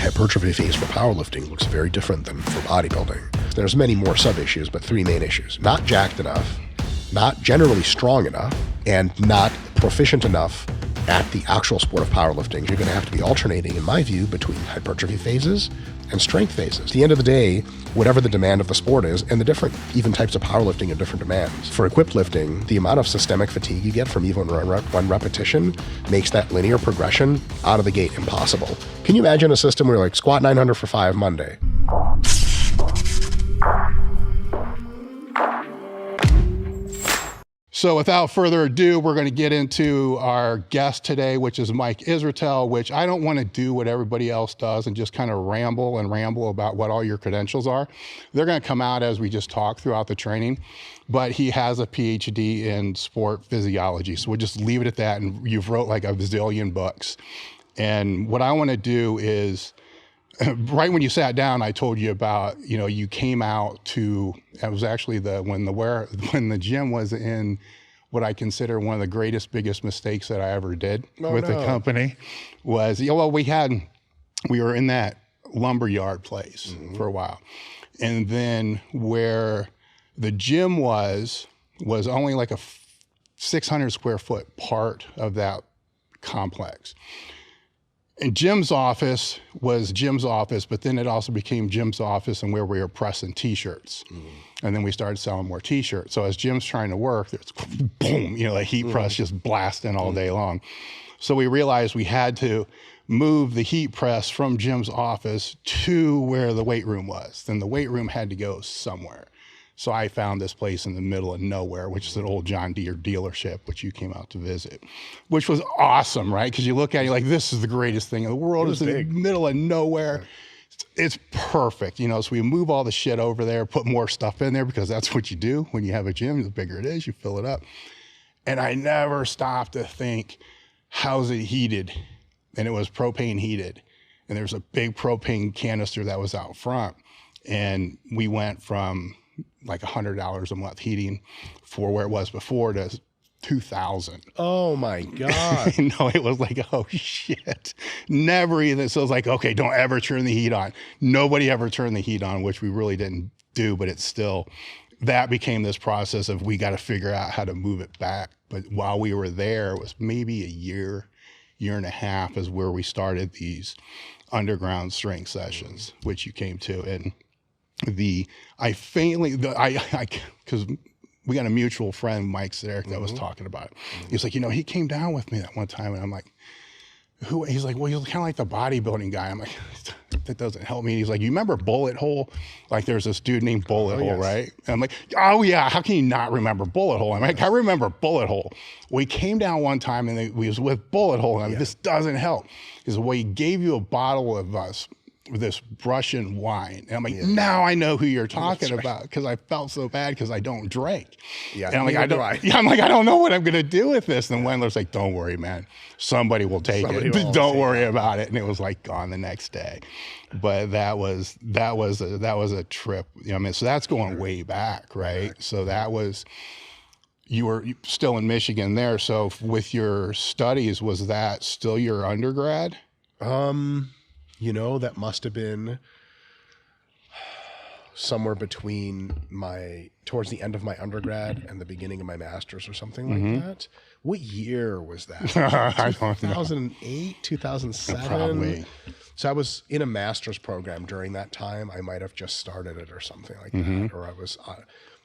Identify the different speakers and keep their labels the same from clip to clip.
Speaker 1: hypertrophy phase for powerlifting looks very different than for bodybuilding. There's many more sub-issues, but three main issues. Not jacked enough, not generally strong enough, and not proficient enough at the actual sport of powerlifting. You're going to have to be alternating, in my view, between hypertrophy phases and strength phases. At the end of the day, whatever the demand of the sport is, and the different even types of powerlifting have different demands. For equipped lifting, the amount of systemic fatigue you get from even one repetition makes that linear progression out of the gate impossible. Can you imagine a system where like squat 900 for 5 Monday?
Speaker 2: So without further ado, we're going to get into our guest today, which is Mike Israetel, which I don't want to do what everybody else does and just kind of ramble about what all your credentials are. They're going to come out as we just talk throughout the training, but he has a Ph.D. in sport physiology. So we'll just leave it at that. And you've wrote like a bazillion books. And what I want to do is, right when you sat down, I told you about, you came out to, it was actually when the gym was in what I consider one of the greatest, biggest mistakes that I ever did the company was, we were in that lumberyard place for a while. And then where the gym was only like a 600 square foot part of that complex. And Jim's office was Jim's office, but then it also became Jim's office and where we were pressing t-shirts. And then we started selling more t-shirts. So as Jim's trying to work, there's boom, like heat press just blasting all day long. So we realized we had to move the heat press from Jim's office to where the weight room was. Then the weight room had to go somewhere. So I found this place in the middle of nowhere, which is an old John Deere dealership, which you came out to visit, which was awesome, right? Because you look at it, you're like, this is the greatest thing in the world. It's in the middle of nowhere. It's perfect, so we move all the shit over there, put more stuff in there because that's what you do when you have a gym. The bigger it is, you fill it up. And I never stopped to think, how's it heated? And it was propane heated. And there's a big propane canister that was out front. And we went from like $100 a month heating for where it was before to $2,000.
Speaker 1: Oh my God.
Speaker 2: No, it was like, oh shit. Never even. So it was like, okay, don't ever turn the heat on. Nobody ever turned the heat on, which we really didn't do, but it's still, that became this process of we got to figure out how to move it back. But while we were there, it was maybe a year and a half is where we started these underground strength sessions, which you came to. And because we got a mutual friend, Mike Seric, that was talking about it. He was like, he came down with me that one time, and I'm like, who? He's like, well, you're kind of like the bodybuilding guy. I'm like, that doesn't help me. And he's like, you remember Bullet Hole? Like there's this dude named Bullet Hole, yes. Right? And I'm like, oh yeah, how can you not remember Bullet Hole? I'm like, I remember Bullet Hole. We came down one time and we was with Bullet Hole, and I'm like, this doesn't help. He said, well, he gave you a bottle of this Russian wine. And I'm like, now I know who you're talking about, because I felt so bad because I don't drink. Yeah. And I'm like, I don't know what I'm going to do with this. And Wendler's like, don't worry, man. Somebody will take it. Don't worry about it. And it was like gone the next day. But that was a trip. So that's going way back, right? So that was, you were still in Michigan there. So with your studies, was that still your undergrad?
Speaker 1: That must have been somewhere between towards the end of my undergrad and the beginning of my master's or something like that. What year was that?
Speaker 2: I don't know.
Speaker 1: 2008, 2007?
Speaker 2: Probably.
Speaker 1: So I was in a master's program during that time. I might have just started it or something like that. Or I was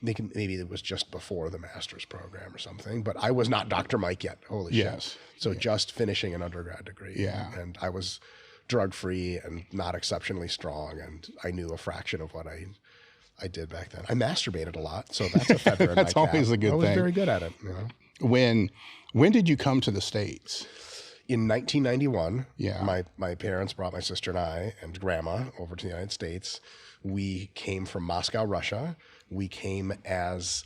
Speaker 1: thinking maybe it was just before the master's program or something. But I was not Dr. Mike yet. Holy shit. So just finishing an undergrad degree. Yeah. And I was drug-free and not exceptionally strong, and I knew a fraction of what I did back then. I masturbated a lot, so that's a feather in my cap.
Speaker 2: That's always a good thing.
Speaker 1: I was very good at it.
Speaker 2: When did you come to the States?
Speaker 1: In 1991,
Speaker 2: yeah.
Speaker 1: My parents brought my sister and I and grandma over to the United States. We came from Moscow, Russia. We came as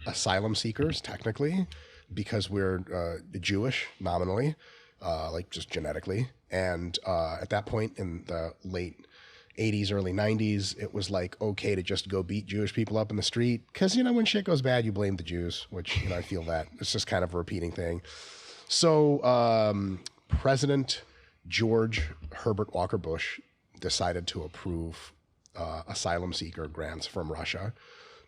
Speaker 1: asylum seekers, technically, because we're Jewish, nominally, like just genetically. And at that point in the late 80s, early 90s, it was like okay to just go beat Jewish people up in the street. Because, when shit goes bad, you blame the Jews, which, I feel that. It's just kind of a repeating thing. So President George Herbert Walker Bush decided to approve asylum seeker grants from Russia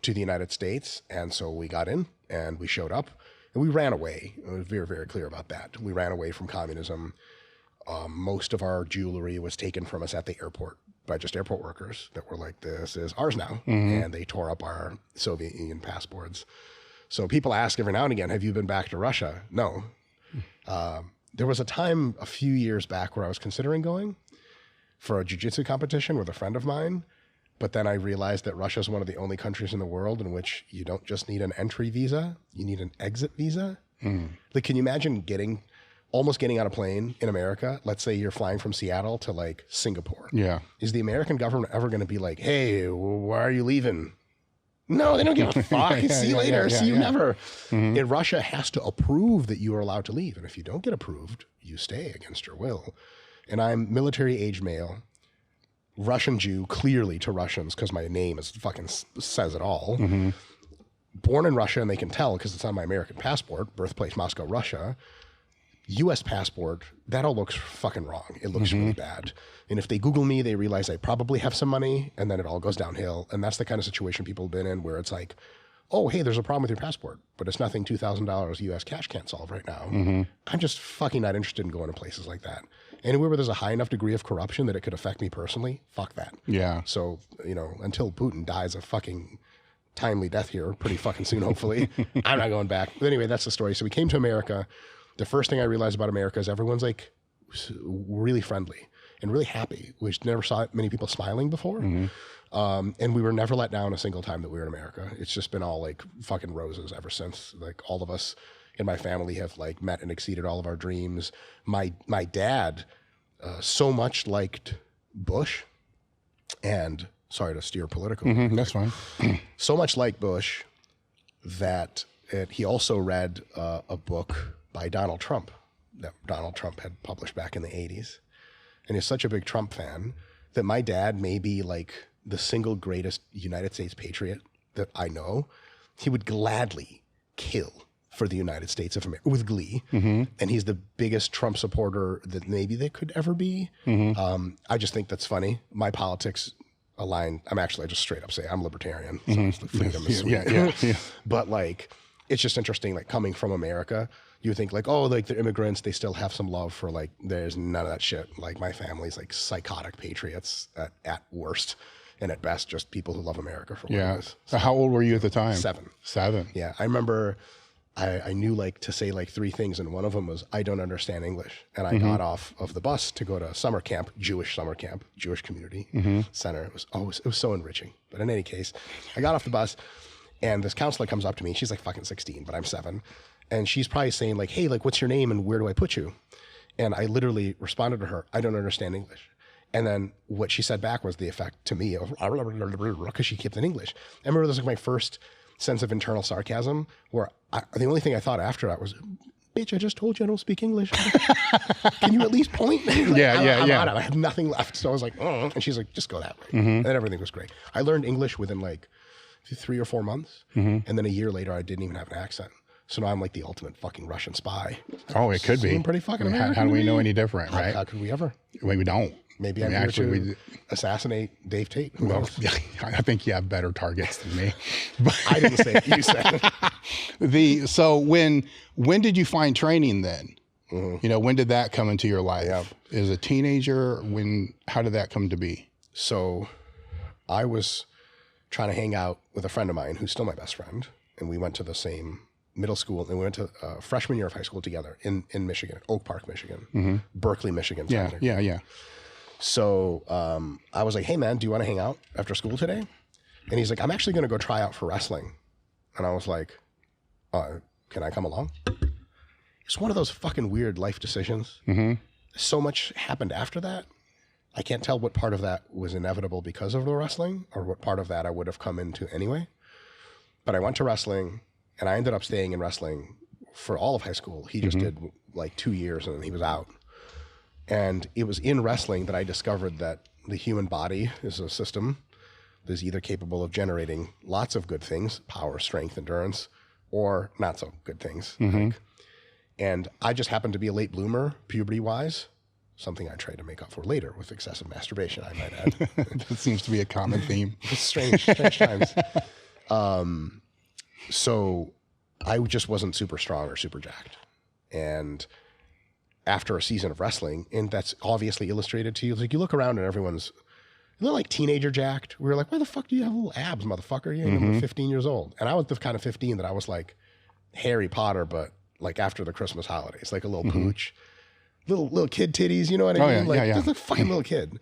Speaker 1: to the United States. And so we got in and we showed up and we ran away. I was very, very clear about that. We ran away from communism. Most of our jewelry was taken from us at the airport by just airport workers that were like, this is ours now. And they tore up our Soviet Union passports. So people ask every now and again, have you been back to Russia? No. There was a time a few years back where I was considering going for a jiu-jitsu competition with a friend of mine. But then I realized that Russia is one of the only countries in the world in which you don't just need an entry visa, you need an exit visa. Like, can you imagine almost getting on a plane in America? Let's say you're flying from Seattle to like Singapore.
Speaker 2: Yeah.
Speaker 1: Is the American government ever going to be like, hey, why are you leaving? No, they don't give a fuck. See you later. See you never. And Russia has to approve that you are allowed to leave. And if you don't get approved, you stay against your will. And I'm military age male, Russian Jew, clearly to Russians, because my name is fucking says it all. Born in Russia, and they can tell because it's on my American passport, birthplace Moscow, Russia. U.S. passport, that all looks fucking wrong. It looks really bad. And if they Google me, they realize I probably have some money, and then it all goes downhill. And that's the kind of situation people have been in where it's like, oh, hey, there's a problem with your passport, but it's nothing $2,000 U.S. cash can't solve right now. I'm just fucking not interested in going to places like that. Anywhere where there's a high enough degree of corruption that it could affect me personally, fuck that.
Speaker 2: Yeah.
Speaker 1: So, until Putin dies a fucking timely death here pretty fucking soon, hopefully, I'm not going back. But anyway, that's the story. So we came to America. The first thing I realized about America is everyone's like really friendly and really happy. We never saw many people smiling before. And we were never let down a single time that we were in America. It's just been all like fucking roses ever since. Like all of us in my family have like met and exceeded all of our dreams. My dad so much liked Bush, and sorry to steer political.
Speaker 2: That's fine.
Speaker 1: So much like Bush that he also read a book by Donald Trump that Donald Trump had published back in the 80s. And he's such a big Trump fan that my dad may be like the single greatest United States patriot that I know. He would gladly kill for the United States of America with glee. And he's the biggest Trump supporter that maybe they could ever be. I just think that's funny. My politics align. I just straight up say I'm libertarian. So it's the freedom is sweet. But like, it's just interesting, like coming from America, you think like, oh, like they're immigrants, they still have some love for like, there's none of that shit. Like my family's like psychotic patriots at worst, and at best, just people who love America for what it is.
Speaker 2: So how old were you at the time?
Speaker 1: 7.
Speaker 2: 7.
Speaker 1: Yeah, I remember I knew like to say like 3 things, and one of them was, I don't understand English. And I got off of the bus to go to summer camp, Jewish community center. It was so enriching. But in any case, I got off the bus, and this counselor comes up to me. She's like fucking 16, but I'm 7. And she's probably saying like, hey, like, what's your name and where do I put you? And I literally responded to her, I don't understand English. And then what she said back was the effect to me of, because she kept in English. I remember this was like my first sense of internal sarcasm, where the only thing I thought after that was, bitch, I just told you I don't speak English. Can you at least point? I'm out. I have nothing left. So I was like, oh. And she's like, just go that way. And then everything was great. I learned English within like 3 or 4 months. And then a year later, I didn't even have an accent. So now I'm like the ultimate fucking Russian spy.
Speaker 2: Oh, it could be.
Speaker 1: Pretty fucking American.
Speaker 2: How do we know any different, right?
Speaker 1: How could we ever?
Speaker 2: We don't.
Speaker 1: Maybe I'm here to assassinate Dave Tate.
Speaker 2: Well, I think you have better targets than me.
Speaker 1: I didn't say it. You said
Speaker 2: it. So when did you find training then? When did that come into your life? As a teenager, how did that come to be?
Speaker 1: So I was trying to hang out with a friend of mine who's still my best friend, and we went to the same middle school, and we went to freshman year of high school together in Michigan, Oak Park, Michigan, Berkeley, Michigan.
Speaker 2: Yeah.
Speaker 1: So I was like, hey man, do you want to hang out after school today? And he's like, I'm actually going to go try out for wrestling. And I was like, can I come along? It's one of those fucking weird life decisions. So much happened after that. I can't tell what part of that was inevitable because of the wrestling, or what part of that I would have come into anyway. But I went to wrestling, and I ended up staying in wrestling for all of high school. He just did like 2 years, and then he was out. And it was in wrestling that I discovered that the human body is a system that is either capable of generating lots of good things, power, strength, endurance, or not so good things. And I just happened to be a late bloomer, puberty-wise. something I tried to make up for later with excessive masturbation, I might add.
Speaker 2: That seems to be a common theme.
Speaker 1: It's strange times. So I just wasn't super strong or super jacked. And after a season of wrestling, and that's obviously illustrated to you, like you look around and everyone's, they're like teenager jacked. We were like, why the fuck do you have little abs, motherfucker? You ain't 15 years old. And I was the kind of 15 that I was like Harry Potter, but like after the Christmas holidays, like a little pooch. Little kid titties, you know what I mean? Like, just a fucking little kid.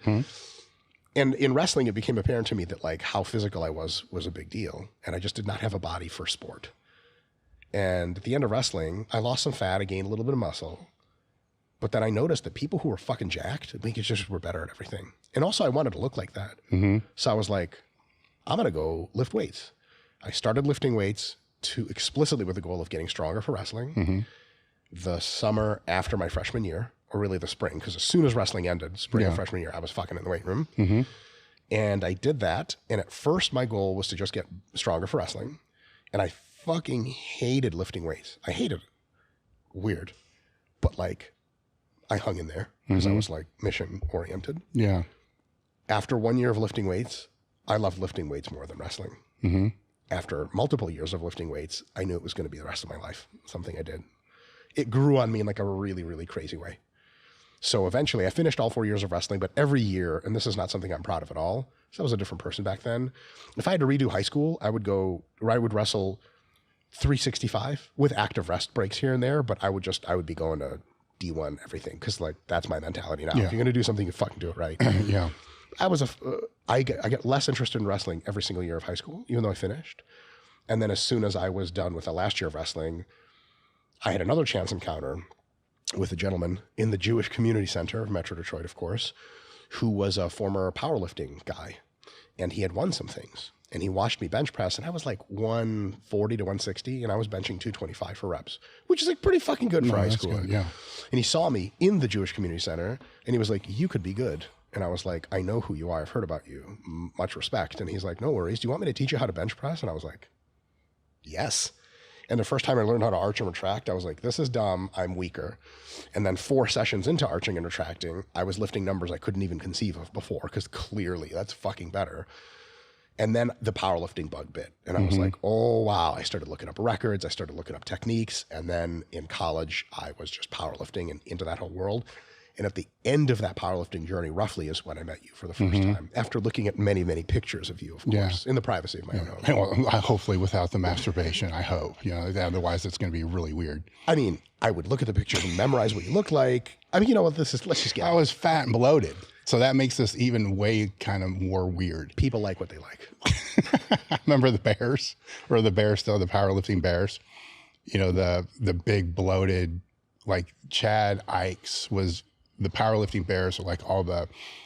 Speaker 1: And in wrestling, it became apparent to me that like how physical I was a big deal. And I just did not have a body for sport. And at the end of wrestling, I lost some fat, I gained a little bit of muscle. But then I noticed that people who were fucking jacked, I think it just were better at everything. And also I wanted to look like that. So I was like, I'm going to go lift weights. I started lifting weights explicitly with the goal of getting stronger for wrestling. The summer after my freshman year, or really the spring, because as soon as wrestling ended, spring of freshman year, I was fucking in the weight room. And I did that. And at first my goal was to just get stronger for wrestling. And I fucking hated lifting weights. I hated it. Weird. But like, I hung in there because I was like mission oriented. Yeah. After 1 year of lifting weights, I loved lifting weights more than wrestling. After multiple years of lifting weights, I knew it was going to be the rest of my life, something I did. It grew on me in like a really, really crazy way. So eventually I finished all 4 years of wrestling, but every year, and this is not something I'm proud of at all, so I was a different person back then. If I had to redo high school, I would wrestle 365 with active rest breaks here and there, but I would be going to D1 everything, because like that's my mentality now. If you're going to do something, you fucking do it right. I get less interested in wrestling every single year of high school, even though I finished. And then as soon as I was done with the last year of wrestling, I had another chance encounter with a gentleman in the Jewish Community Center of Metro Detroit, of course, who was a former powerlifting guy. And he had won some things. And he watched me bench press, and I was like 140 to 160, and I was benching 225 for reps, which is like pretty fucking good for high school. Good, and he saw me in the Jewish Community Center, and he was like, you could be good. And I was like, I know who you are. I've heard about you. Much respect. And he's like, no worries. Do you want me to teach you how to bench press? And I was like, yes. And the first time I learned how to arch and retract, I was like, this is dumb. I'm weaker. And then 4 sessions into arching and retracting, I was lifting numbers I couldn't even conceive of before, because clearly that's fucking better. And then the powerlifting bug bit. And I was like, oh, wow. I started looking up records. I started looking up techniques. And then in college, I was just powerlifting and into that whole world. And at the end of that powerlifting journey, roughly, is when I met you for the first time, after looking at many, many pictures of you, of course, in the privacy of my own home.
Speaker 2: Well, hopefully without the masturbation, I hope. Otherwise it's going to be really weird.
Speaker 1: I mean, I would look at the pictures and memorize what you look like. I mean, you know what this is? Let's just get
Speaker 2: I was fat and bloated. So that makes this even way kind of more weird.
Speaker 1: People like what they like.
Speaker 2: Remember the bears? Or the bears still, the powerlifting bears? You know, the big bloated, like Chad Ikes was... The powerlifting bears are like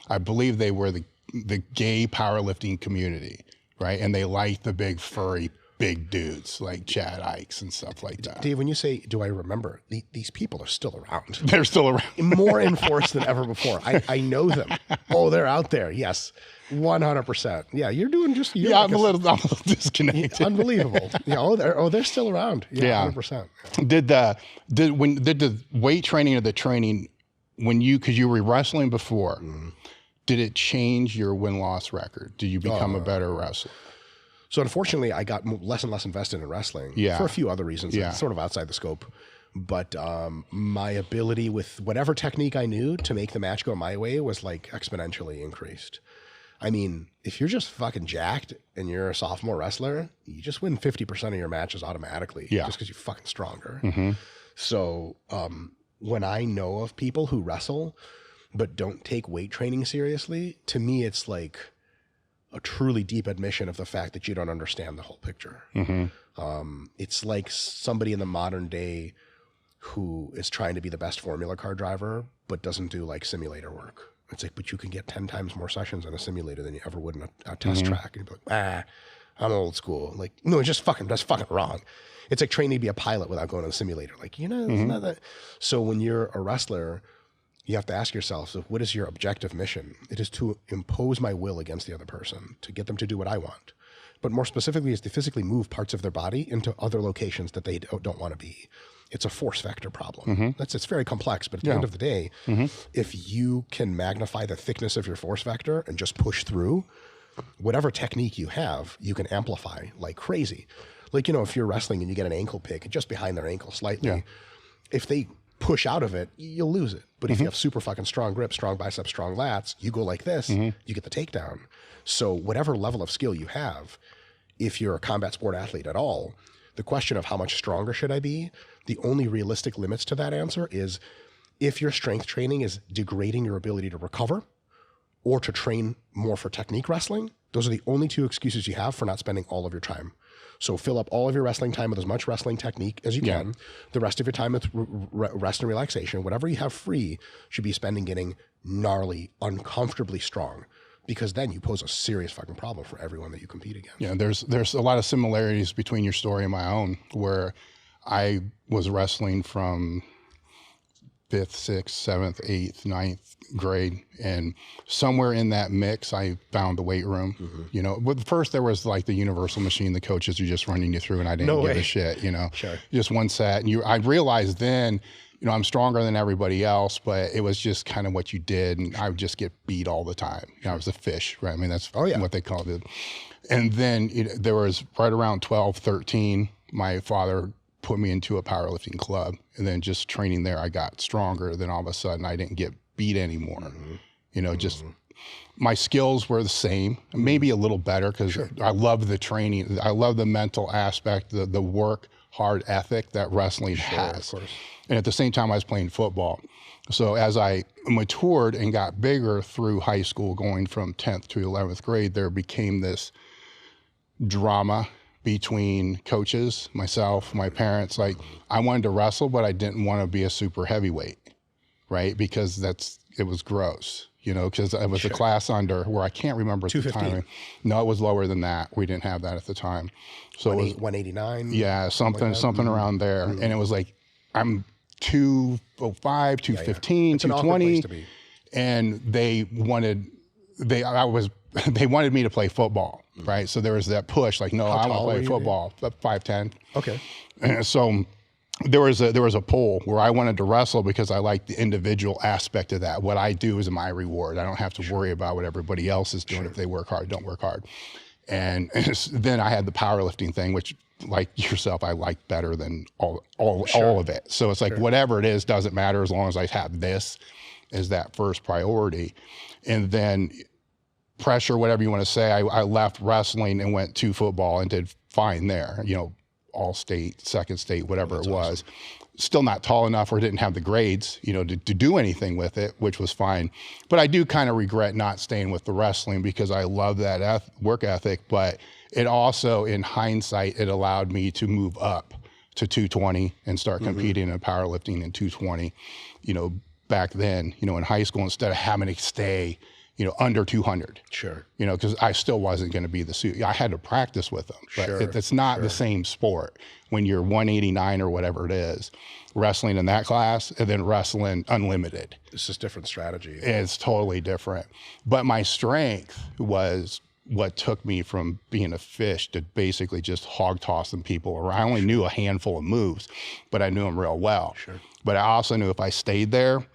Speaker 2: I believe they were the gay powerlifting community, right? And they liked the big furry big dudes like Chad Ikes and stuff like that.
Speaker 1: Dave, when you say, do I remember, these people are still around.
Speaker 2: They're still around.
Speaker 1: More in force than ever before. I know them. Oh, they're out there. Yes. 100%. Yeah, you're doing just...
Speaker 2: Yeah, I'm a little disconnected.
Speaker 1: Unbelievable. Yeah, they're still around. Yeah, 100%.
Speaker 2: Did the weight training or the training... because you were wrestling before, did it change your win-loss record? Did you become a better wrestler?
Speaker 1: So unfortunately, I got less and less invested in wrestling for a few other reasons, sort of outside the scope. But my ability with whatever technique I knew to make the match go my way was like exponentially increased. I mean, if you're just fucking jacked and you're a sophomore wrestler, you just win 50% of your matches automatically just because you're fucking stronger. So... when I know of people who wrestle but don't take weight training seriously, to me it's like a truly deep admission of the fact that you don't understand the whole picture. It's like somebody in the modern day who is trying to be the best formula car driver but doesn't do like simulator work. It's like, but you can get 10 times more sessions in a simulator than you ever would in a test track. And you'd be like, I'm old school. Like, no, that's fucking wrong. It's like training to be a pilot without going to the simulator. Like, it's not that. So when you're a wrestler, you have to ask yourself, so what is your objective mission? It is to impose my will against the other person, to get them to do what I want. But more specifically is to physically move parts of their body into other locations that they don't want to be. It's a force vector problem. It's very complex, but at the end of the day, if you can magnify the thickness of your force vector and just push through, whatever technique you have, you can amplify like crazy. Like, if you're wrestling and you get an ankle pick just behind their ankle slightly, if they push out of it, you'll lose it. But if you have super fucking strong grip, strong biceps, strong lats, you go like this, you get the takedown. So whatever level of skill you have, if you're a combat sport athlete at all, the question of how much stronger should I be, the only realistic limits to that answer is if your strength training is degrading your ability to recover or to train more for technique wrestling, those are the only two excuses you have for not spending all of your time. So fill up all of your wrestling time with as much wrestling technique as you can. The rest of your time with rest and relaxation, whatever you have free, should be spending getting gnarly, uncomfortably strong, because then you pose a serious fucking problem for everyone that you compete against.
Speaker 2: Yeah, there's a lot of similarities between your story and my own, where I was wrestling from 5th, 6th, 7th, 8th, 9th grade. And somewhere in that mix, I found the weight room. But first there was like the universal machine, the coaches are just running you through, and I didn't give a shit, Sure.
Speaker 1: Just
Speaker 2: one set. And I realized then, I'm stronger than everybody else, but it was just kind of what you did. And I would just get beat all the time. I was a fish, right? I mean, that's what they called it. And then there was right around 12, 13, my father put me into a powerlifting club, and then just training there, I got stronger. Then all of a sudden I didn't get beat anymore. Just my skills were the same, maybe a little better, because I love the training. I love the mental aspect, the work hard ethic that wrestling has.
Speaker 1: Of course.
Speaker 2: And at the same time I was playing football. So as I matured and got bigger through high school, going from 10th to 11th grade, there became this drama between coaches, myself, my parents. Like, I wanted to wrestle, but I didn't want to be a super heavyweight, right? Because it was gross, because I was a class under, where I can't remember at the time. No, it was lower than that. We didn't have that at the time. So it was
Speaker 1: 189.
Speaker 2: Yeah, something around there. And it was like, I'm 205, 215, 220. And they wanted me to play football, right? So there was that push, like, no, I want to play football, 5'10".
Speaker 1: Okay.
Speaker 2: And so there was a pull where I wanted to wrestle because I liked the individual aspect of that. What I do is my reward. I don't have to worry about what everybody else is doing. If they work hard, don't work hard. And then I had the powerlifting thing, which, like yourself, I like better than all of it. So it's like, whatever it is doesn't matter as long as I have this as that first priority. And then pressure, whatever you want to say, I left wrestling and went to football and did fine there, all state, second state, whatever it was. Awesome. Still not tall enough, or didn't have the grades, to do anything with it, which was fine. But I do kind of regret not staying with the wrestling, because I love that work ethic. But it also, in hindsight, it allowed me to move up to 220 and start competing in powerlifting in 220. Back then, in high school, instead of having to stay under 200.
Speaker 1: Sure.
Speaker 2: Because I still wasn't going to be the suit. I had to practice with them, but it's not the same sport when you're 189 or whatever it is, wrestling in that class, and then wrestling unlimited.
Speaker 1: It's just different strategy.
Speaker 2: It's totally different. But my strength was what took me from being a fish to basically just hog tossing people around. I only knew a handful of moves, but I knew them real well.
Speaker 1: Sure.
Speaker 2: But I also knew if I stayed there,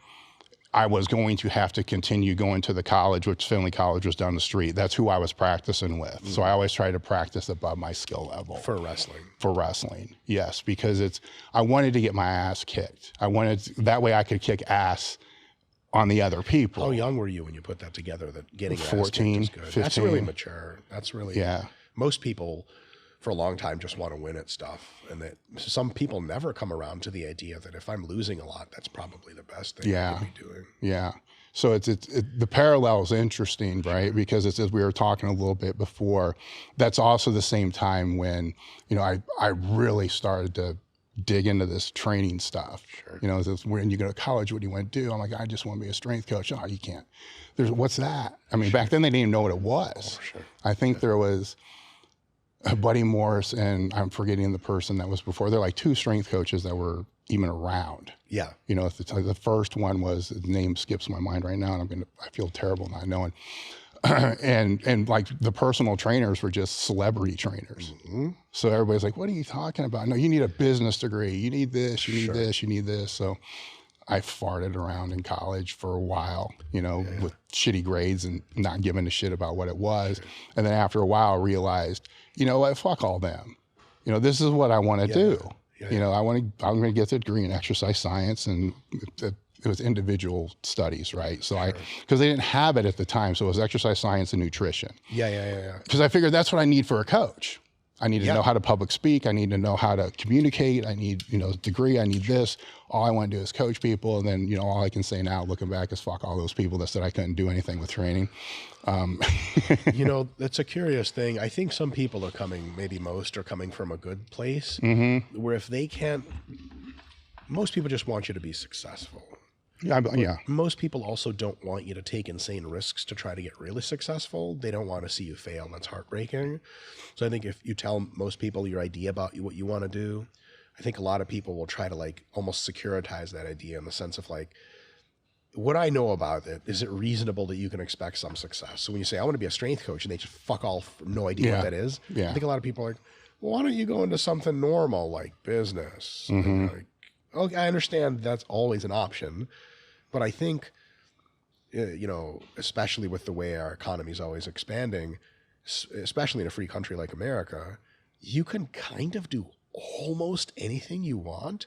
Speaker 2: I was going to have to continue going to the college, which Finley College was down the street. That's who I was practicing with. So I always try to practice above my skill level.
Speaker 1: For wrestling.
Speaker 2: For wrestling, yes, because I wanted to get my ass kicked. That way I could kick ass on the other people.
Speaker 1: How young were you when you put that together, that getting
Speaker 2: 14, 15.
Speaker 1: That's really mature. That's really,
Speaker 2: yeah.
Speaker 1: Most people for a long time just want to win at stuff. And that some people never come around to the idea that if I'm losing a lot, that's probably the best thing I could be doing.
Speaker 2: Yeah. So the parallel is interesting, right? Because it's, as we were talking a little bit before, that's also the same time when, I really started to dig into this training stuff.
Speaker 1: Sure.
Speaker 2: When you go to college, what do you want to do? I'm like, I just want to be a strength coach. Oh, you can't. What's that? I mean, back then they didn't even know what it was.
Speaker 1: Oh, sure.
Speaker 2: I think there was Buddy Morris, and I'm forgetting the person that was before. They're like two strength coaches that were even around.
Speaker 1: Yeah.
Speaker 2: The first one was, the name skips my mind right now, and I feel terrible not knowing. and like the personal trainers were just celebrity trainers. So everybody's like, what are you talking about? No, you need a business degree. You need this, you need this, you need this. So I farted around in college for a while, with shitty grades and not giving a shit about what it was. And then after a while, I realized, you know what, fuck all them. This is what I want to do. I'm going to get the degree in exercise science, and it was individual studies, right? So because they didn't have it at the time. So it was exercise science and nutrition.
Speaker 1: Yeah.
Speaker 2: Because I figured that's what I need for a coach. I need to know how to public speak. I need to know how to communicate. I need, degree. I need this. All I want to do is coach people. And then, all I can say now looking back is fuck all those people that said I couldn't do anything with training.
Speaker 1: That's a curious thing. I think some people are coming, maybe most are coming from a good place where if they can't, most people just want you to be successful.
Speaker 2: Yeah.
Speaker 1: Most people also don't want you to take insane risks to try to get really successful. They don't want to see you fail. That's heartbreaking. So I think if you tell most people your idea about what you want to do, I think a lot of people will try to almost securitize that idea in the sense of what I know about it, is it reasonable that you can expect some success? So when you say, I want to be a strength coach, and they just fuck all, no idea what that is. Yeah. I think a lot of people are like, well, why don't you go into something normal like business? Okay, I understand that's always an option. But I think, especially with the way our economy is always expanding, especially in a free country like America, you can kind of do almost anything you want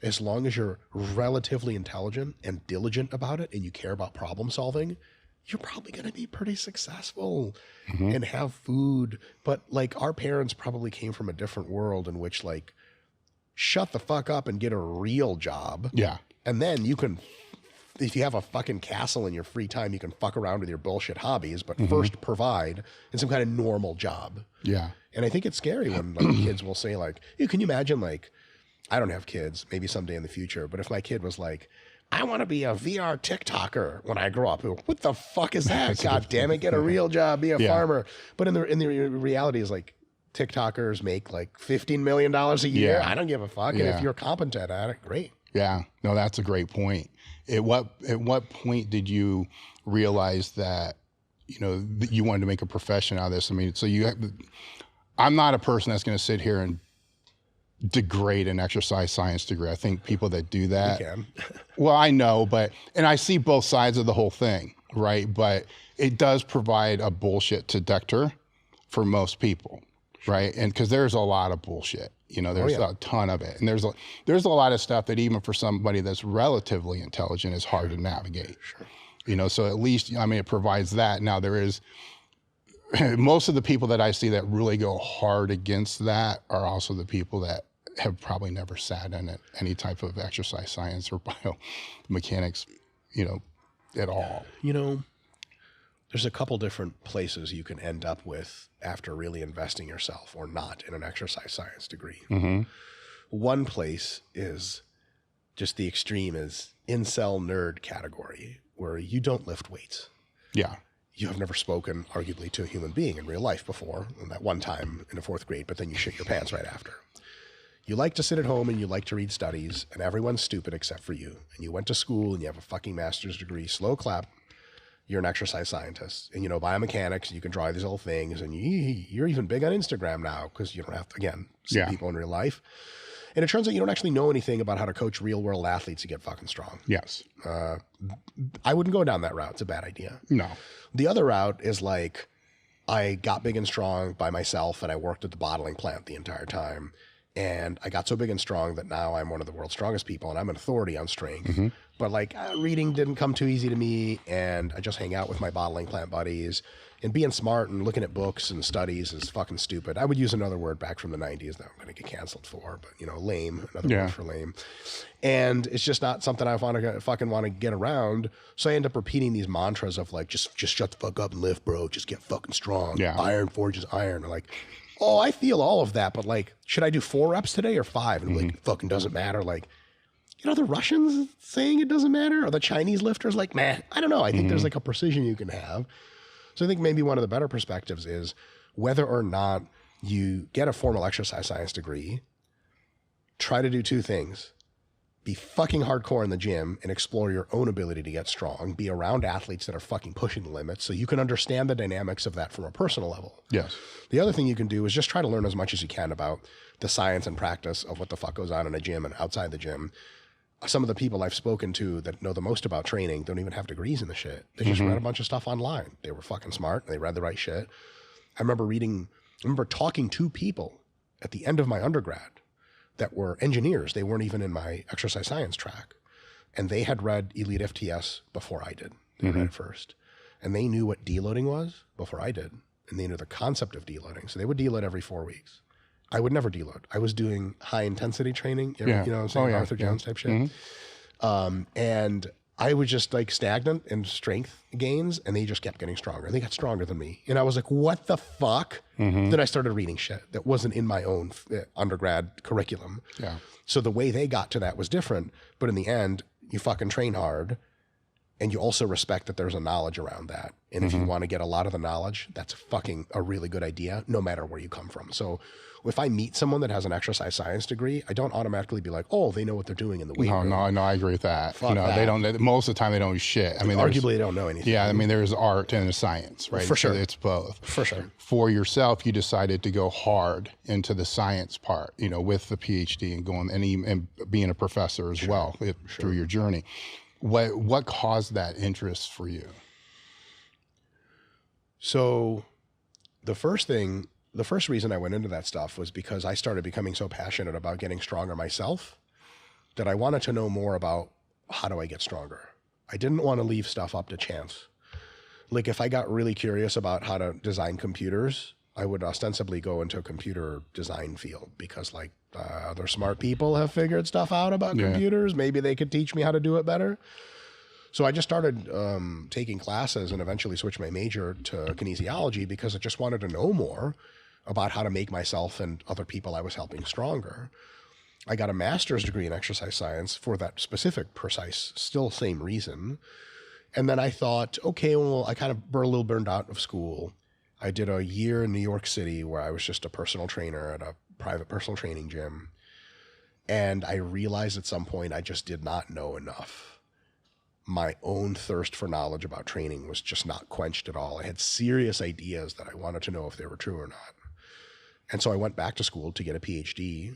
Speaker 1: as long as you're relatively intelligent and diligent about it and you care about problem solving. You're probably going to be pretty successful and have food. But our parents probably came from a different world in which shut the fuck up and get a real job.
Speaker 2: Yeah.
Speaker 1: And then you can, if you have a fucking castle in your free time, you can fuck around with your bullshit hobbies, but first provide in some kind of normal job.
Speaker 2: Yeah.
Speaker 1: And I think it's scary when kids will say can you imagine I don't have kids, maybe someday in the future, but if my kid was I want to be a VR TikToker when I grow up. What the fuck is that? God damn it, get a real job, be a farmer. But in the reality is TikTokers make $15 million a year. I don't give a fuck. And if you're competent at it, great.
Speaker 2: Yeah, no, that's a great point. At what point did you realize that, that you wanted to make a profession out of this? I mean, so I'm not a person that's going to sit here and degrade an exercise science degree. I think people that do that,
Speaker 1: you can.
Speaker 2: Well, I know, and I see both sides of the whole thing, right? But it does provide a bullshit detector for most people. Right. And because there's a lot of bullshit, there's a ton of it. And there's a lot of stuff that even for somebody that's relatively intelligent is hard to navigate. Sure. So at least, it provides that. Now there is, most of the people that I see that really go hard against that are also the people that have probably never sat in any type of exercise science or biomechanics, at all.
Speaker 1: There's a couple different places you can end up with after really investing yourself or not in an exercise science degree. One place is just the extreme is incel nerd category where you don't lift weights.
Speaker 2: Yeah.
Speaker 1: You have never spoken arguably to a human being in real life before, and that one time in the 4th grade, but then you shit your pants right after. You like to sit at home and you like to read studies and everyone's stupid except for you. And you went to school and you have a fucking master's degree, slow clap. You're an exercise scientist and biomechanics, you can draw these little things and you're even big on Instagram now because you don't have to, again, see people in real life. And it turns out you don't actually know anything about how to coach real world athletes to get fucking strong.
Speaker 2: Yes.
Speaker 1: I wouldn't go down that route. It's a bad idea.
Speaker 2: No.
Speaker 1: The other route is I got big and strong by myself and I worked at the bottling plant the entire time. And I got so big and strong that now I'm one of the world's strongest people and I'm an authority on strength. But reading didn't come too easy to me. And I just hang out with my bottling plant buddies and being smart and looking at books and studies is fucking stupid. I would use another word back from the 90s that I'm going to get canceled for, but lame, another word for lame. And it's just not something I want to get around. So I end up repeating these mantras of just shut the fuck up and lift, bro. Just get fucking strong. Yeah. Iron forges iron. Or oh, I feel all of that, but should I do 4 reps today or 5? And fucking doesn't matter. The Russians saying it doesn't matter? Or the Chinese lifters man, I don't know. I think there's a precision you can have. So I think maybe one of the better perspectives is whether or not you get a formal exercise science degree, try to do 2 things. be fucking hardcore in the gym and explore your own ability to get strong, be around athletes that are fucking pushing the limits so you can understand the dynamics of that from a personal level.
Speaker 2: Yes.
Speaker 1: The other thing you can do is just try to learn as much as you can about the science and practice of what the fuck goes on in a gym and outside the gym. Some of the people I've spoken to that know the most about training don't even have degrees in the shit. They just read a bunch of stuff online. They were fucking smart. They read the right shit. I remember talking to people at the end of my undergrad that were engineers. They weren't even in my exercise science track. And they had read Elite FTS before I did. They read it first. And they knew what deloading was before I did. And they knew the concept of deloading. So they would deload every 4 weeks. I would never deload. I was doing high intensity training, you know what I'm saying? Arthur Jones type shit. And I was just like stagnant in strength gains, and they just kept getting stronger. They got stronger than me. And I was like, what the fuck? Then I started reading shit that wasn't in my own undergrad curriculum.
Speaker 2: Yeah.
Speaker 1: So the way they got to that was different. But in the end, you fucking train hard, and you also respect that there's a knowledge around that. And if you want to get a lot of the knowledge, that's fucking a really good idea, no matter where you come from. So if I meet someone that has an exercise science degree, I don't automatically be like, oh, they know what they're doing in the weight room.
Speaker 2: No, I agree with that.
Speaker 1: Fuck that.
Speaker 2: They don't. Most of the time, they don't do shit. I mean,
Speaker 1: arguably, they don't know anything.
Speaker 2: Yeah, I mean, there's art and a science, right?
Speaker 1: For sure.
Speaker 2: So it's both.
Speaker 1: For sure.
Speaker 2: For yourself, you decided to go hard into the science part, with the PhD and going and being a professor as well through your journey. What caused that interest for you?
Speaker 1: So the first reason I went into that stuff was because I started becoming so passionate about getting stronger myself that I wanted to know more about how do I get stronger. I didn't want to leave stuff up to chance. Like if I got really curious about how to design computers, I would ostensibly go into a computer design field because like other smart people have figured stuff out about computers. Maybe they could teach me how to do it better. So I just started taking classes and eventually switched my major to kinesiology because I just wanted to know more about how to make myself and other people I was helping stronger. I got a master's degree in exercise science for that specific, precise, still same reason. And then I thought, okay, well, I kind of a little burned out of school. I did a year in New York City where I was just a personal trainer at a private personal training gym. And I realized at some point I just did not know enough. My own thirst for knowledge about training was just not quenched at all. I had serious ideas that I wanted to know if they were true or not. And so I went back to school to get a Ph.D.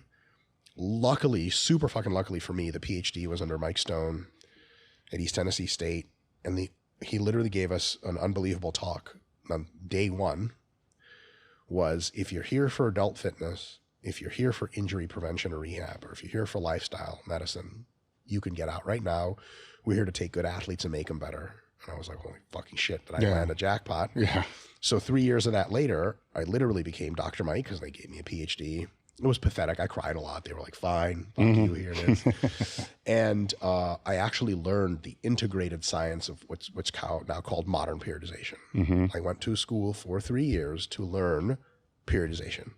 Speaker 1: Luckily, super fucking luckily for me, the Ph.D. was under Mike Stone at East Tennessee State. And he literally gave us an unbelievable talk on day one was, if you're here for adult fitness, if you're here for injury prevention or rehab, or if you're here for lifestyle medicine, you can get out right now. We're here to take good athletes and make them better. And I was like, holy fucking shit, did I land a jackpot? Yeah. So 3 years of that later, I literally became Dr. Mike because they gave me a PhD. It was pathetic. I cried a lot. They were like, fine, fuck you, here it is. And I actually learned the integrated science of what's now called modern periodization. I went to school for 3 years to learn periodization.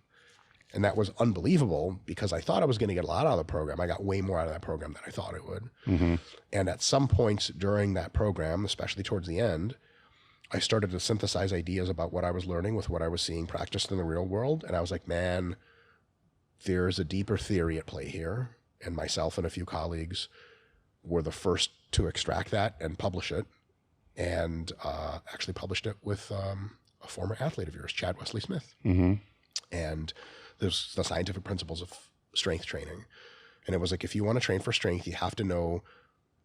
Speaker 1: And that was unbelievable because I thought I was going to get a lot out of the program. I got way more out of that program than I thought I would. And at some points during that program, especially towards the end, I started to synthesize ideas about what I was learning with what I was seeing practiced in the real world. And I was like, man, there's a deeper theory at play here. And myself and a few colleagues were the first to extract that and publish it. And actually published it with a former athlete of yours, Chad Wesley Smith. And there's the scientific principles of strength training. And it was like, if you want to train for strength, you have to know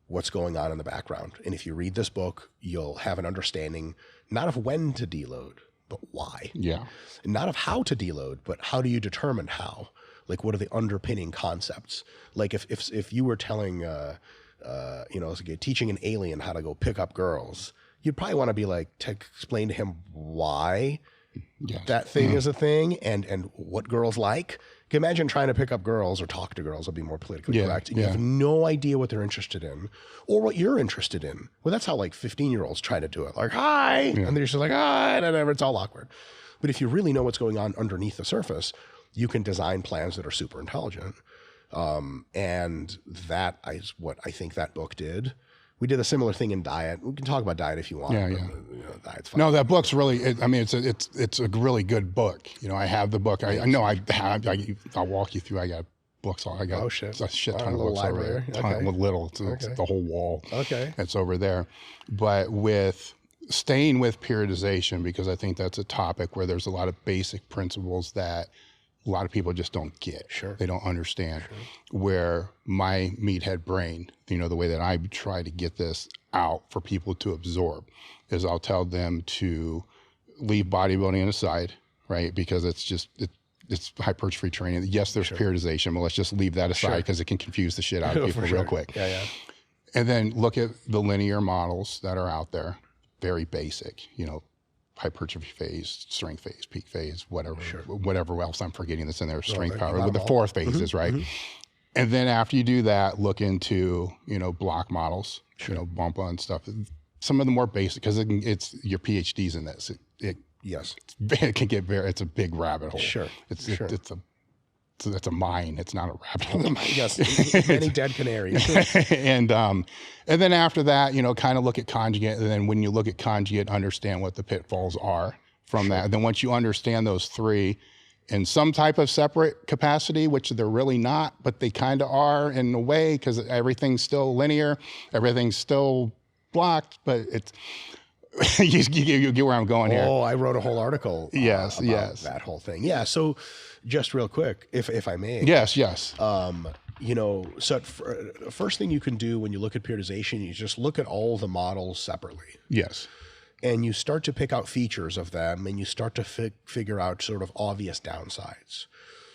Speaker 1: what's going on in the background. And if you read this book, you'll have an understanding, not of when to deload, but why. Yeah. And not of how to deload, but how do you determine how? Like, what are the underpinning concepts? Like if you were telling, teaching an alien how to go pick up girls, you'd probably want to be like, to explain to him why that thing is a thing and what girls like. Can you imagine trying to pick up girls or talk to girls, will be more politically correct. And you have no idea what they're interested in or what you're interested in. Well, that's how like 15-year-olds try to do it. Like, hi. And they're just like, hi, and whatever. It's all awkward. But if you really know what's going on underneath the surface, you can design plans that are super intelligent. And that is what I think that book did. We did a similar thing in diet. We can talk about diet if you want. Diet's fine.
Speaker 2: No, that book's really, it's a really good book. I have the book. I'll walk you through. I got books. I got
Speaker 1: Oh, shit.
Speaker 2: a shit
Speaker 1: Wow,
Speaker 2: ton
Speaker 1: a
Speaker 2: of
Speaker 1: little
Speaker 2: books over
Speaker 1: library.
Speaker 2: there. Ton,
Speaker 1: Okay.
Speaker 2: little. It's the whole wall.
Speaker 1: Okay.
Speaker 2: It's over there. But with staying with periodization, because I think that's a topic where there's a lot of basic principles that a lot of people just don't get.
Speaker 1: Sure.
Speaker 2: They don't understand. Sure. Where my meathead brain, the way that I try to get this out for people to absorb is I'll tell them to leave bodybuilding aside, right? Because it's hypertrophy training. Yes, there's periodization, but let's just leave that aside because it can confuse the shit out of people real quick.
Speaker 1: Yeah.
Speaker 2: And then look at the linear models that are out there, very basic, hypertrophy phase, strength phase, peak phase, whatever else I'm forgetting that's in there, strength power, with the 4 phases, right? Mm-hmm. And then after you do that, look into, block models, bump on stuff. Some of the more basic, because it's your PhDs in this.
Speaker 1: Yes.
Speaker 2: It can get it's a big rabbit hole.
Speaker 1: Sure.
Speaker 2: It's a mine. It's not a rabbit hole.
Speaker 1: Yes. Many dead canaries.
Speaker 2: And then after that, kind of look at conjugate. And then when you look at conjugate, understand what the pitfalls are from that. And then once you understand those 3 in some type of separate capacity, which they're really not, but they kind of are in a way, because everything's still linear, everything's still blocked, but it's, you get where I'm going here.
Speaker 1: Oh, I wrote a whole article.
Speaker 2: Yes.
Speaker 1: That whole thing. Yeah. So just real quick, if I may.
Speaker 2: Yes.
Speaker 1: So first thing you can do when you look at periodization, you just look at all the models separately.
Speaker 2: Yes.
Speaker 1: And you start to pick out features of them, and you start to figure out sort of obvious downsides.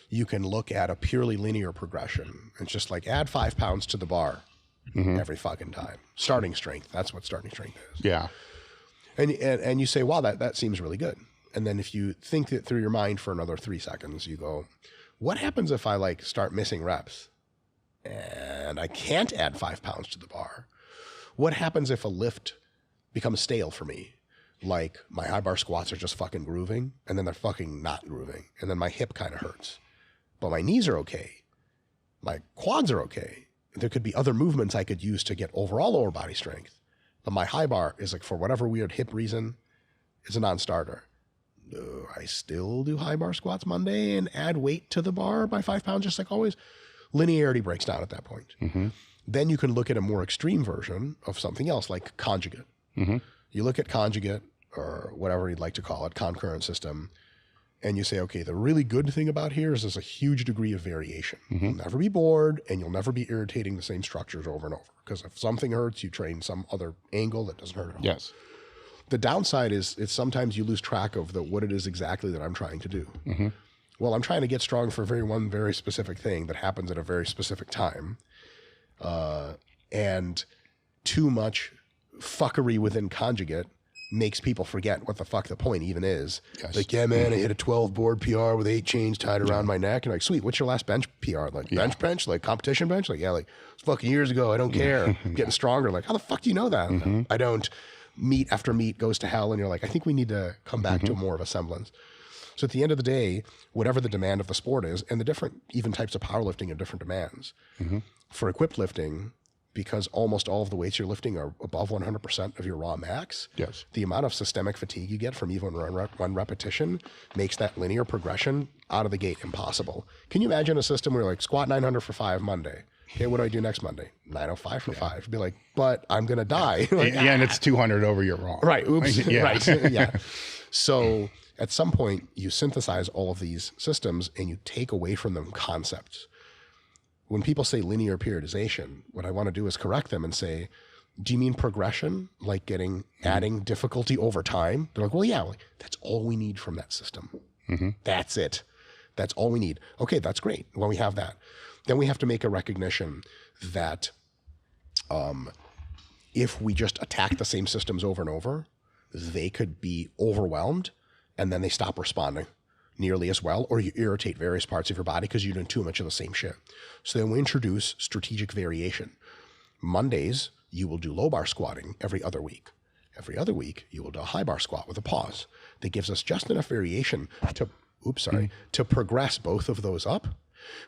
Speaker 1: You can look at a purely linear progression. It's just like add 5 pounds to the bar every fucking time. Starting strength. That's what starting strength is.
Speaker 2: Yeah.
Speaker 1: And you say, wow, that seems really good. And then if you think it through your mind for another 3 seconds, you go, what happens if I start missing reps and I can't add 5 pounds to the bar? What happens if a lift becomes stale for me? Like my high bar squats are just fucking grooving, and then they're fucking not grooving. And then my hip kind of hurts, but my knees are okay. My quads are okay. There could be other movements I could use to get overall lower body strength. But my high bar is for whatever weird hip reason, is a non-starter. I still do high bar squats Monday and add weight to the bar by 5 pounds, just like always. Linearity breaks down at that point. Mm-hmm. Then you can look at a more extreme version of something else, like conjugate. Mm-hmm. You look at conjugate, or whatever you'd like to call it, concurrent system, and you say, okay, the really good thing about here is there's a huge degree of variation. Mm-hmm. You'll never be bored, and you'll never be irritating the same structures over and over. Because if something hurts, you train some other angle that doesn't hurt at all.
Speaker 2: Yes.
Speaker 1: The downside is sometimes you lose track of what it is exactly that I'm trying to do. Mm-hmm. Well, I'm trying to get strong for one very specific thing that happens at a very specific time. And too much fuckery within conjugate makes people forget what the fuck the point even is. Yes. Like, yeah, man, I hit a 12 board PR with 8 chains tied around my neck. And like, sweet, what's your last bench PR? Like bench, like competition bench? Like, yeah, like it's fucking years ago. I don't care. I'm getting stronger. Like, how the fuck do you know that? Mm-hmm. I don't. Meet after meet goes to hell. And you're like, I think we need to come back to more of a semblance. So at the end of the day, whatever the demand of the sport is, and the different even types of powerlifting have different demands. Mm-hmm. For equipped lifting, because almost all of the weights you're lifting are above 100% of your raw max.
Speaker 2: Yes.
Speaker 1: The amount of systemic fatigue you get from even one repetition makes that linear progression out of the gate impossible. Can you imagine a system where like squat 900 for 5 Monday? Okay, what do I do next Monday? 905 for 5. Be like, but I'm going to die. Like,
Speaker 2: and it's 200 over your raw.
Speaker 1: Right. Oops. Right. Yeah. So at some point you synthesize all of these systems and you take away from them concepts. When people say linear periodization, what I want to do is correct them and say, do you mean progression? Like adding difficulty over time? They're like, well, yeah, that's all we need from that system. Mm-hmm. That's it. That's all we need. Okay, that's great. Well, we have that. Then we have to make a recognition that if we just attack the same systems over and over, they could be overwhelmed and then they stop responding nearly as well, or you irritate various parts of your body because you're doing too much of the same shit. So then we introduce strategic variation. Mondays, you will do low bar squatting every other week. Every other week, you will do a high bar squat with a pause. That gives us just enough variation to progress both of those up,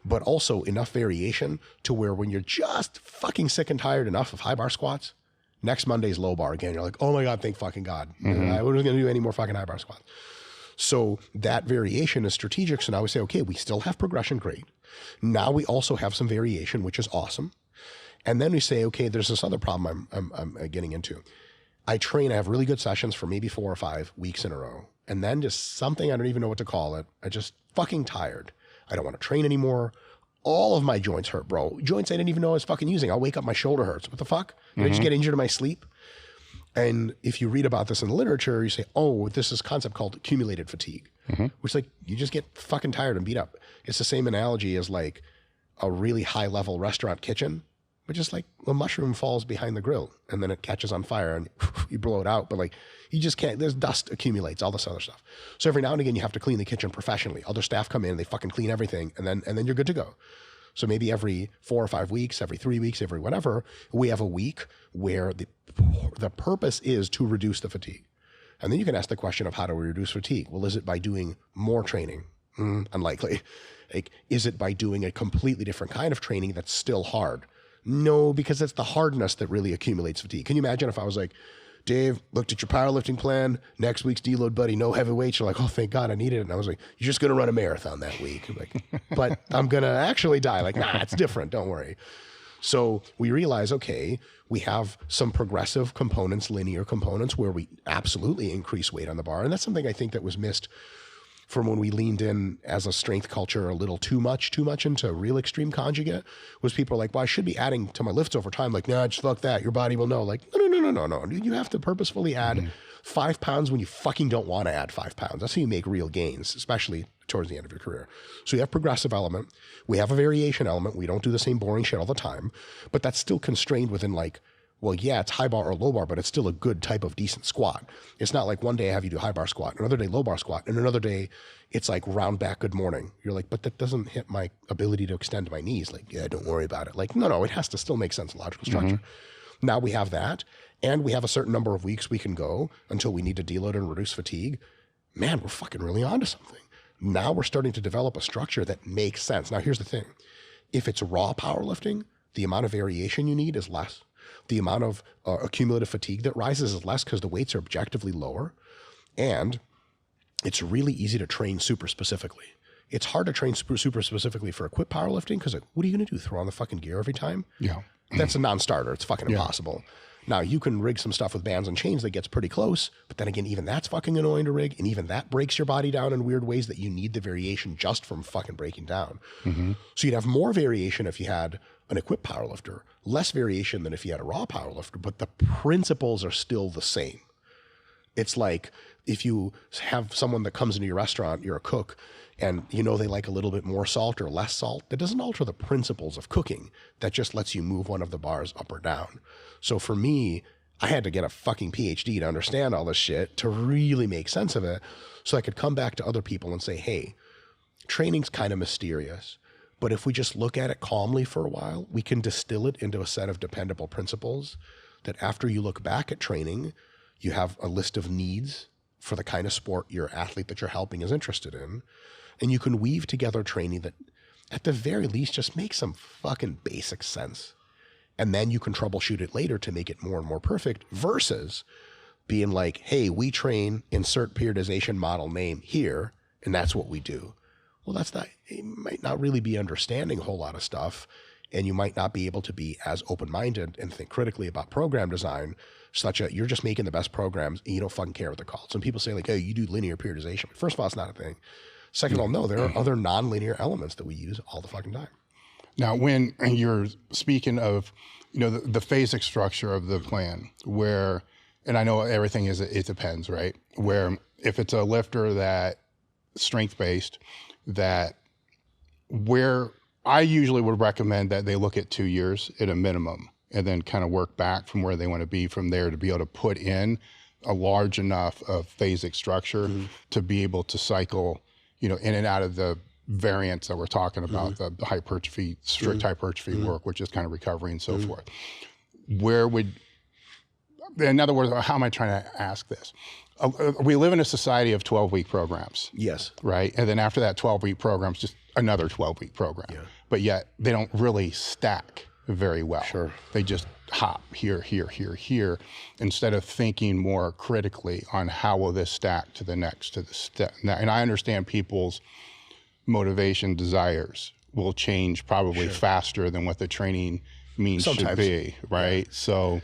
Speaker 1: but also enough variation to where when you're just fucking sick and tired enough of high bar squats, next Monday's low bar again, you're like, oh my God, thank fucking God. I wasn't going to do any more fucking high bar squats. So that variation is strategic. So now we say, okay, we still have progression, great. Now we also have some variation, which is awesome. And then we say, okay, there's this other problem I'm getting into. I have really good sessions for maybe 4 or 5 weeks in a row. And then just something, I don't even know what to call it. I just fucking tired. I don't want to train anymore. All of my joints hurt, bro. Joints I didn't even know I was fucking using. I'll wake up, my shoulder hurts. What the fuck? Did I just get injured in my sleep? And if you read about this in the literature, you say, oh, this is a concept called accumulated fatigue, which is like, you just get fucking tired and beat up. It's the same analogy as like a really high level restaurant kitchen, but just like a mushroom falls behind the grill and then it catches on fire and you blow it out. But like, you just can't, there's dust accumulates, all this other stuff. So every now and again, you have to clean the kitchen professionally. Other staff come in, they fucking clean everything, and then you're good to go. So maybe every 4 or 5 weeks, every 3 weeks, every whatever, we have a week where the purpose is to reduce the fatigue. And then you can ask the question of how do we reduce fatigue? Well, is it by doing more training? Unlikely. Like, is it by doing a completely different kind of training that's still hard? No, because it's the hardness that really accumulates fatigue. Can you imagine if I was like, Dave, looked at your powerlifting plan, next week's deload, buddy, no heavy weights. You're like, oh, thank God I needed it. And I was like, you're just going to run a marathon that week. I'm like, but I'm going to actually die. Like, nah, it's different. Don't worry. So we realize, okay, we have some progressive components, linear components, where we absolutely increase weight on the bar. And that's something I think that was missed from when we leaned in as a strength culture a little too much into real extreme conjugate, was people are like, well, I should be adding to my lifts over time. Like, nah, just fuck that. Your body will know. Like, no. You have to purposefully add 5 pounds when you fucking don't want to add 5 pounds. That's how you make real gains, especially towards the end of your career. So you have progressive element. We have a variation element. We don't do the same boring shit all the time, but that's still constrained within like, well, yeah, it's high bar or low bar, but it's still a good type of decent squat. It's not like one day I have you do high bar squat, another day low bar squat, and another day it's like round back good morning. You're like, but that doesn't hit my ability to extend my knees. Like, yeah, don't worry about it. Like, no, it has to still make sense, logical structure. Now we have that, and we have a certain number of weeks we can go until we need to deload and reduce fatigue. Man, we're fucking really onto something. Now we're starting to develop a structure that makes sense. Now here's the thing. If it's raw powerlifting, the amount of variation you need is less. The amount of accumulative fatigue that rises is less because the weights are objectively lower. And it's really easy to train super specifically. It's hard to train super specifically for equipped powerlifting because what are you going to do? Throw on the fucking gear every time? Yeah. That's a non-starter. It's fucking impossible. Now, you can rig some stuff with bands and chains that gets pretty close, but then again, even that's fucking annoying to rig, and even that breaks your body down in weird ways that you need the variation just from fucking breaking down. So you'd have more variation if you had an equipped powerlifter, less variation than if you had a raw powerlifter, but the principles are still the same. It's like if you have someone that comes into your restaurant, you're a cook, and you know they like a little bit more salt or less salt, that doesn't alter the principles of cooking. That just lets you move one of the bars up or down. So for me, I had to get a fucking Ph.D. to understand all this shit, to really make sense of it, so I could come back to other people and say, hey, training's kind of mysterious, but if we just look at it calmly for a while, we can distill it into a set of dependable principles that after you look back at training, you have a list of needs for the kind of sport your athlete that you're helping is interested in. And you can weave together training that at the very least just makes some fucking basic sense. And then you can troubleshoot it later to make it more and more perfect, versus being like, hey, we train, insert periodization model name here, and that's what we do. Well, that's not, you might not really be understanding a whole lot of stuff, and you might not be able to be as open-minded and think critically about program design, such that you're just making the best programs and you don't fucking care what they're called. Some people say like, hey, you do linear periodization. First of all, it's not a thing. Second of all, no, there are other non-linear elements that we use all the fucking time.
Speaker 2: Now, when you're speaking of, the phasic structure of the plan, where, and I know everything is, it depends, right? Where if it's a lifter that strength-based, where I usually would recommend that they look at 2 years at a minimum, and then kind of work back from where they want to be from there to be able to put in a large enough of phasic structure to be able to cycle, in and out of the variants that we're talking about, the hypertrophy, strict hypertrophy work, which is kind of recovery and so forth. In other words, how am I trying to ask this? We live in a society of 12-week programs.
Speaker 1: Yes.
Speaker 2: Right? And then after that 12-week program, it's just another 12-week program. Yeah. But yet they don't really stack. very well.
Speaker 1: Sure.
Speaker 2: They just hop here, here, here, here, instead of thinking more critically on how will this stack to the next, to the step. And I understand people's motivation, desires will change probably faster than what the training means should be, right? Yeah. So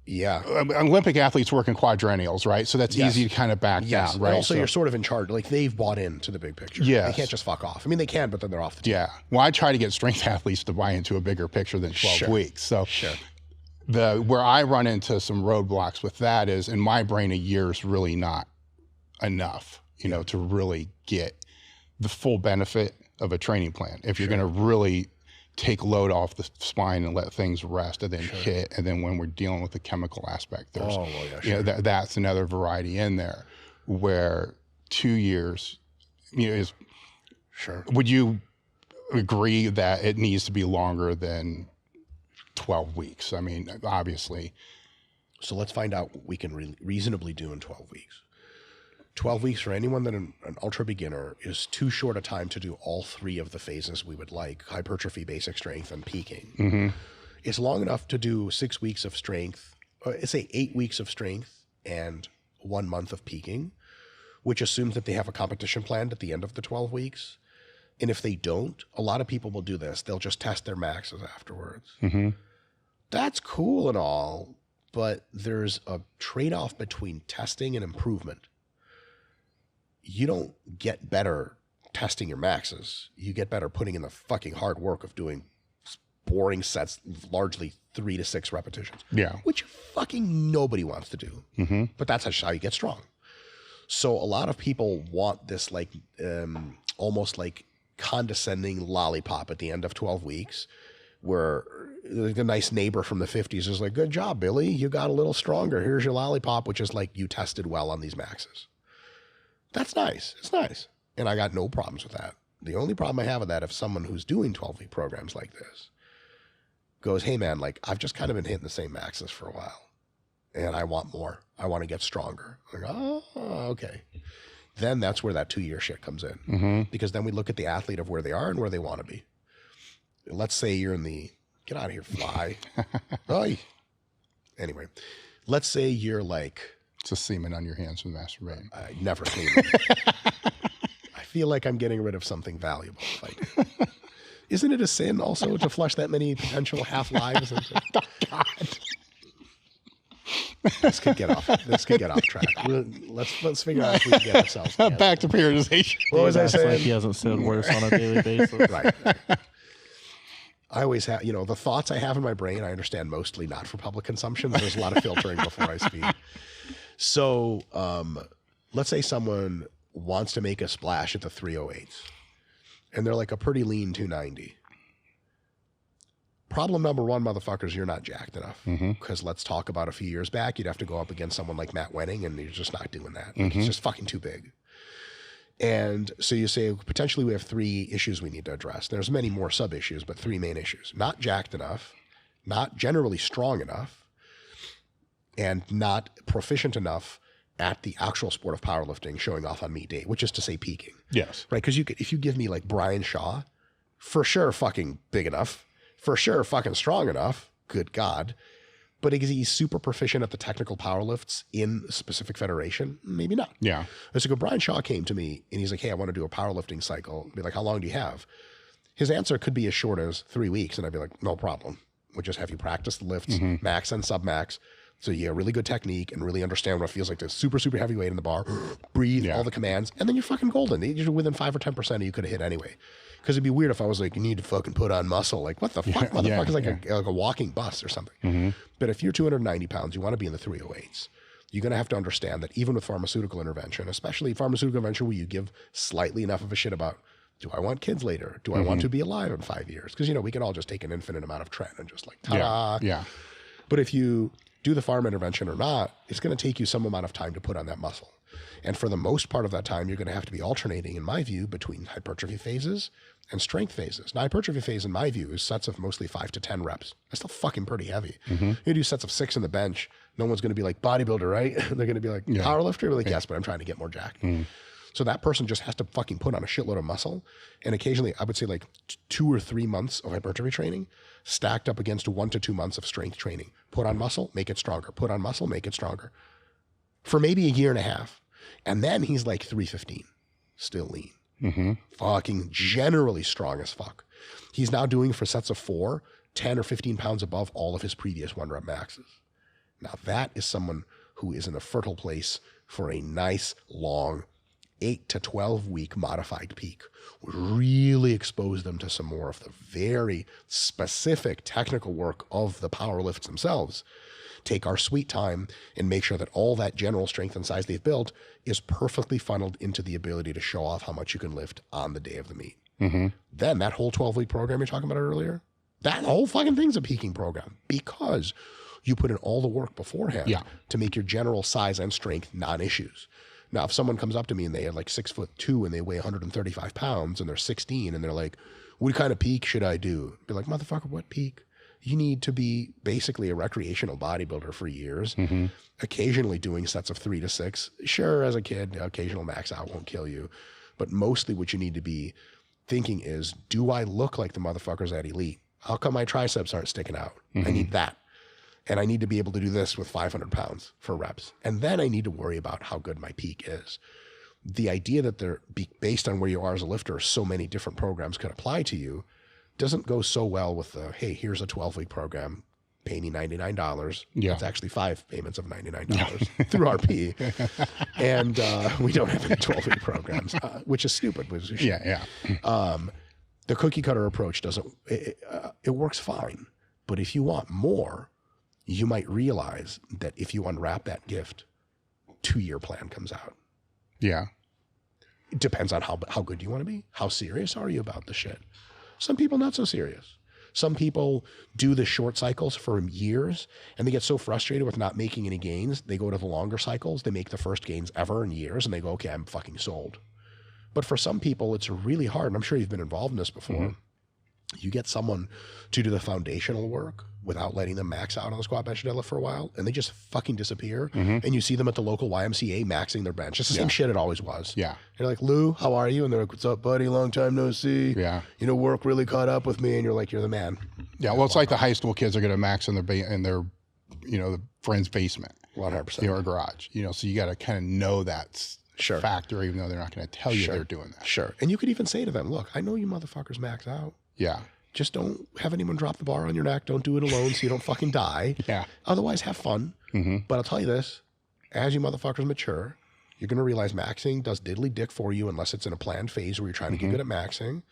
Speaker 2: Olympic athletes work in quadrennials, right? So that's easy to kind of back down, right?
Speaker 1: And also, you're sort of in charge. Like, they've bought into the big picture. They can't just fuck off. I mean, they can, but then they're off the team.
Speaker 2: Yeah. Well, I try to get strength athletes to buy into a bigger picture than 12 weeks. So where I run into some roadblocks with that is, in my brain, a year is really not enough, you know, to really get the full benefit of a training plan. If you're going to really take load off the spine and let things rest and then hit, and then when we're dealing with the chemical aspect, there's you know, that's another variety in there, where 2 years, you know, is would you agree that it needs to be longer than 12 weeks? I mean, obviously.
Speaker 1: So let's find out what we can reasonably do in 12 weeks. 12 weeks for anyone that an ultra beginner is too short a time to do all three of the phases we would like: hypertrophy, basic strength, and peaking. It's long enough to do 6 weeks of strength, or say 8 weeks of strength and 1 month of peaking, which assumes that they have a competition planned at the end of the 12 weeks. And if they don't, a lot of people will do this. They'll just test their maxes afterwards. That's cool and all, but there's a trade-off between testing and improvement. You don't get better testing your maxes. You get better putting in the fucking hard work of doing boring sets, largely 3 to 6 repetitions. Which fucking nobody wants to do. But that's how you get strong. So a lot of people want this, like, almost like condescending lollipop at the end of 12 weeks, where the nice neighbor from the 50s is like, "Good job, Billy. You got a little stronger. Here's your lollipop," which is like, you tested well on these maxes. That's nice. It's nice. And I got no problems with that. The only problem I have with that, if someone who's doing 12-week programs like this goes, "Hey man, like, I've just kind of been hitting the same maxes for a while and I want more. I want to get stronger." Like, oh, okay. Then that's where that 2-year shit comes in. Because then we look at the athlete of where they are and where they want to be. Let's say you're in the, get out of here, fly. Anyway, let's say you're like,
Speaker 2: it's a semen on your hands from masturbating.
Speaker 1: I never clean them. I feel like I'm getting rid of something valuable if I do. Isn't it a sin also to flush that many potential half-lives?
Speaker 2: Oh, God.
Speaker 1: This could get off track. Let's figure out if we can get ourselves
Speaker 2: back to periodization.
Speaker 1: What was I saying?
Speaker 3: Like he hasn't said worse on a daily basis.
Speaker 1: Right. I always have, you know, the thoughts I have in my brain, I understand mostly not for public consumption. There's a lot of filtering before I speak. So let's say someone wants to make a splash at the 308s and they're like a pretty lean 290. Problem number one, motherfuckers, you're not jacked enough. Because let's talk about a few years back, you'd have to go up against someone like Matt Wenning, and you're just not doing that. Like, he's just fucking too big. And so you say, potentially we have 3 issues we need to address. There's many more sub-issues, but 3 main issues. Not jacked enough, not generally strong enough, and not proficient enough at the actual sport of powerlifting, showing off on meet day, which is to say peaking.
Speaker 2: Yes.
Speaker 1: Right? Because if you give me like Brian Shaw, for sure fucking big enough, for sure fucking strong enough, good God. But is he super proficient at the technical powerlifts in a specific federation? Maybe not.
Speaker 2: Yeah.
Speaker 1: So Brian Shaw came to me and he's like, "Hey, I want to do a powerlifting cycle." I'd be like, "How long do you have?" His answer could be as short as 3 weeks. And I'd be like, "No problem. We'll just have you practice the lifts, max and sub-max. So you have really good technique and really understand what it feels like to super, super heavy weight in the bar, breathe, all the commands, and then you're fucking golden. You're within 5 or 10% of you could have hit anyway." Because it'd be weird if I was like, "You need to fucking put on muscle." Like, what the fuck? Motherfucker's like a walking bus or something. But if you're 290 pounds, you want to be in the 308s. You're going to have to understand that even with pharmaceutical intervention, especially pharmaceutical intervention where you give slightly enough of a shit about, do I want kids later? Do I want to be alive in 5 years? Because, you know, we can all just take an infinite amount of tren and just like, ta-da.
Speaker 2: Yeah.
Speaker 1: But if you do the pharma intervention or not, it's going to take you some amount of time to put on that muscle. And for the most part of that time, you're going to have to be alternating, in my view, between hypertrophy phases and strength phases. Now, hypertrophy phase, in my view, is sets of mostly 5 to 10 reps. That's still fucking pretty heavy. You do sets of 6 in the bench. No one's going to be like, "Bodybuilder, right?" They're going to be like, "Powerlifter?" We're like, "Yes, but I'm trying to get more jacked." So that person just has to fucking put on a shitload of muscle. And occasionally, I would say like 2 or 3 months of hypertrophy training stacked up against 1 to 2 months of strength training. Put on muscle, make it stronger. Put on muscle, make it stronger. For maybe a year and a half. And then he's like 315, still lean. Fucking generally strong as fuck. He's now doing for sets of 4, 10 or 15 pounds above all of his previous 1 rep maxes. Now that is someone who is in a fertile place for a nice long 8 to 12 week modified peak. We really expose them to some more of the very specific technical work of the power lifts themselves. Take our sweet time and make sure that all that general strength and size they've built is perfectly funneled into the ability to show off how much you can lift on the day of the meet. Then that whole 12-week program you're talking about earlier, that whole fucking thing's a peaking program because you put in all the work beforehand to make your general size and strength non-issues. Now, if someone comes up to me and they are like 6'2" and they weigh 135 pounds and they're 16 and they're like, what kind of peak should I do? Be like, motherfucker, what peak? You need to be basically a recreational bodybuilder for years, occasionally doing sets of 3 to 6. Sure, as a kid, occasional max out won't kill you. But mostly what you need to be thinking is, do I look like the motherfuckers at Elite? How come my triceps aren't sticking out? I need that. And I need to be able to do this with 500 pounds for reps. And then I need to worry about how good my peak is. The idea that they're based on where you are as a lifter, so many different programs could apply to you doesn't go so well with the, hey, here's a 12-week program, pay me $99. That's actually 5 payments of $99 through RP. And we don't have any 12-week programs, which is stupid. The cookie cutter approach doesn't, it works fine. But if you want more, you might realize that if you unwrap that gift, 2-year plan comes out. It depends on how good you want to be. How serious are you about the shit? Some people not so serious. Some people do the short cycles for years and they get so frustrated with not making any gains. They go to the longer cycles. They make the first gains ever in years and they go, okay, I'm fucking sold. But for some people, it's really hard. And I'm sure you've been involved in this before. You get someone to do the foundational work without letting them max out on the squat, bench, and deadlift for a while, and they just fucking disappear. And you see them at the local YMCA maxing their bench. It's the same shit it always was. You're like, Lou, how are you? And they're like, what's up, buddy? Long time no see. You know, work really caught up with me. And you're like, you're the man.
Speaker 2: Well, it's like the high school kids are going to max in their you know, the friend's basement.
Speaker 1: 100%.
Speaker 2: Or garage. You know, so you got to kind of know that's factor, even though they're not going to tell you they're doing that.
Speaker 1: And you could even say to them, look, I know you motherfuckers max out. Just don't have anyone drop the bar on your neck. Don't do it alone so you don't fucking die. Otherwise, have fun. But I'll tell you this, as you motherfuckers mature, you're going to realize maxing does diddly dick for you unless it's in a planned phase where you're trying to get good at maxing.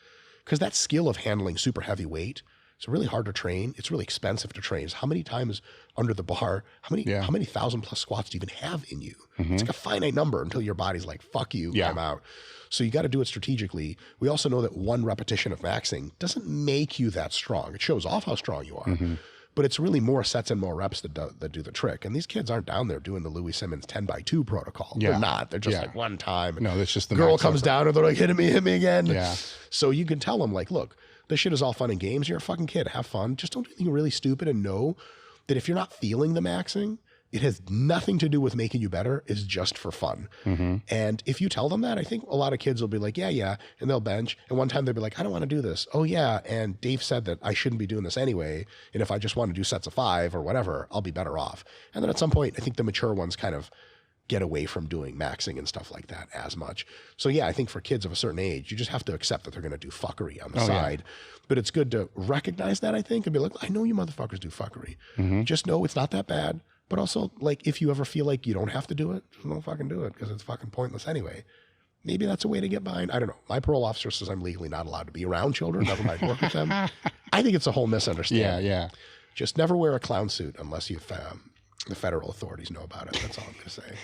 Speaker 1: Because that skill of handling super heavy weight, it's really hard to train. It's really expensive to train. So how many times under the bar, how many 1,000+ squats do you even have in you? It's like a finite number until your body's like, fuck you, I'm out. So you got to do it strategically. We also know that 1 repetition of maxing doesn't make you that strong. It shows off how strong you are, but it's really more sets and more reps that do the trick. And these kids aren't down there doing the Louis Simmons 10x2 protocol. They're not. They're just like one time.
Speaker 2: No, that's just the
Speaker 1: girl comes down and they're like, hit me again. So you can tell them like, look, this shit is all fun and games. You're a fucking kid. Have fun. Just don't do anything really stupid and know that if you're not feeling the maxing, it has nothing to do with making you better. It's just for fun. And if you tell them that, I think a lot of kids will be like, yeah. And they'll bench. And one time they'll be like, I don't want to do this. Oh yeah. And Dave said that I shouldn't be doing this anyway. And if I just want to do sets of 5 or whatever, I'll be better off. And then at some point, I think the mature ones kind of get away from doing maxing and stuff like that as much. So yeah, I think for kids of a certain age, you just have to accept that they're going to do fuckery on the side. But it's good to recognize that, I think, and be like, I know you motherfuckers do fuckery. Just know it's not that bad. But also, like, if you ever feel like you don't have to do it, just don't fucking do it because it's fucking pointless anyway. Maybe that's a way to get behind. I don't know. My parole officer says I'm legally not allowed to be around children, never mind work with them. I think it's a whole misunderstanding. Just never wear a clown suit unless the federal authorities know about it. That's all I'm going to say.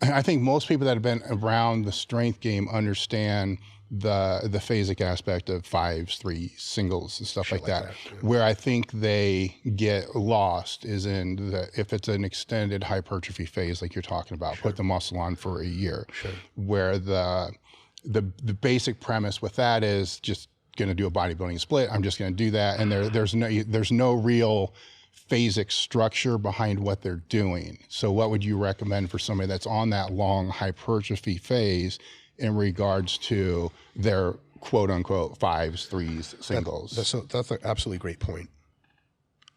Speaker 2: I think most people that have been around the strength game understand the phasic aspect of 5s, 3 singles and stuff like that. Where I think they get lost is in if it's an extended hypertrophy phase like you're talking about, put the muscle on for a year, where the basic premise with that is just going to do a bodybuilding split. I'm just going to do that, and there's no real phasic structure behind what they're doing. So what would you recommend for somebody that's on that long hypertrophy phase in regards to their quote unquote fives, threes, singles?
Speaker 1: That's an absolutely great point.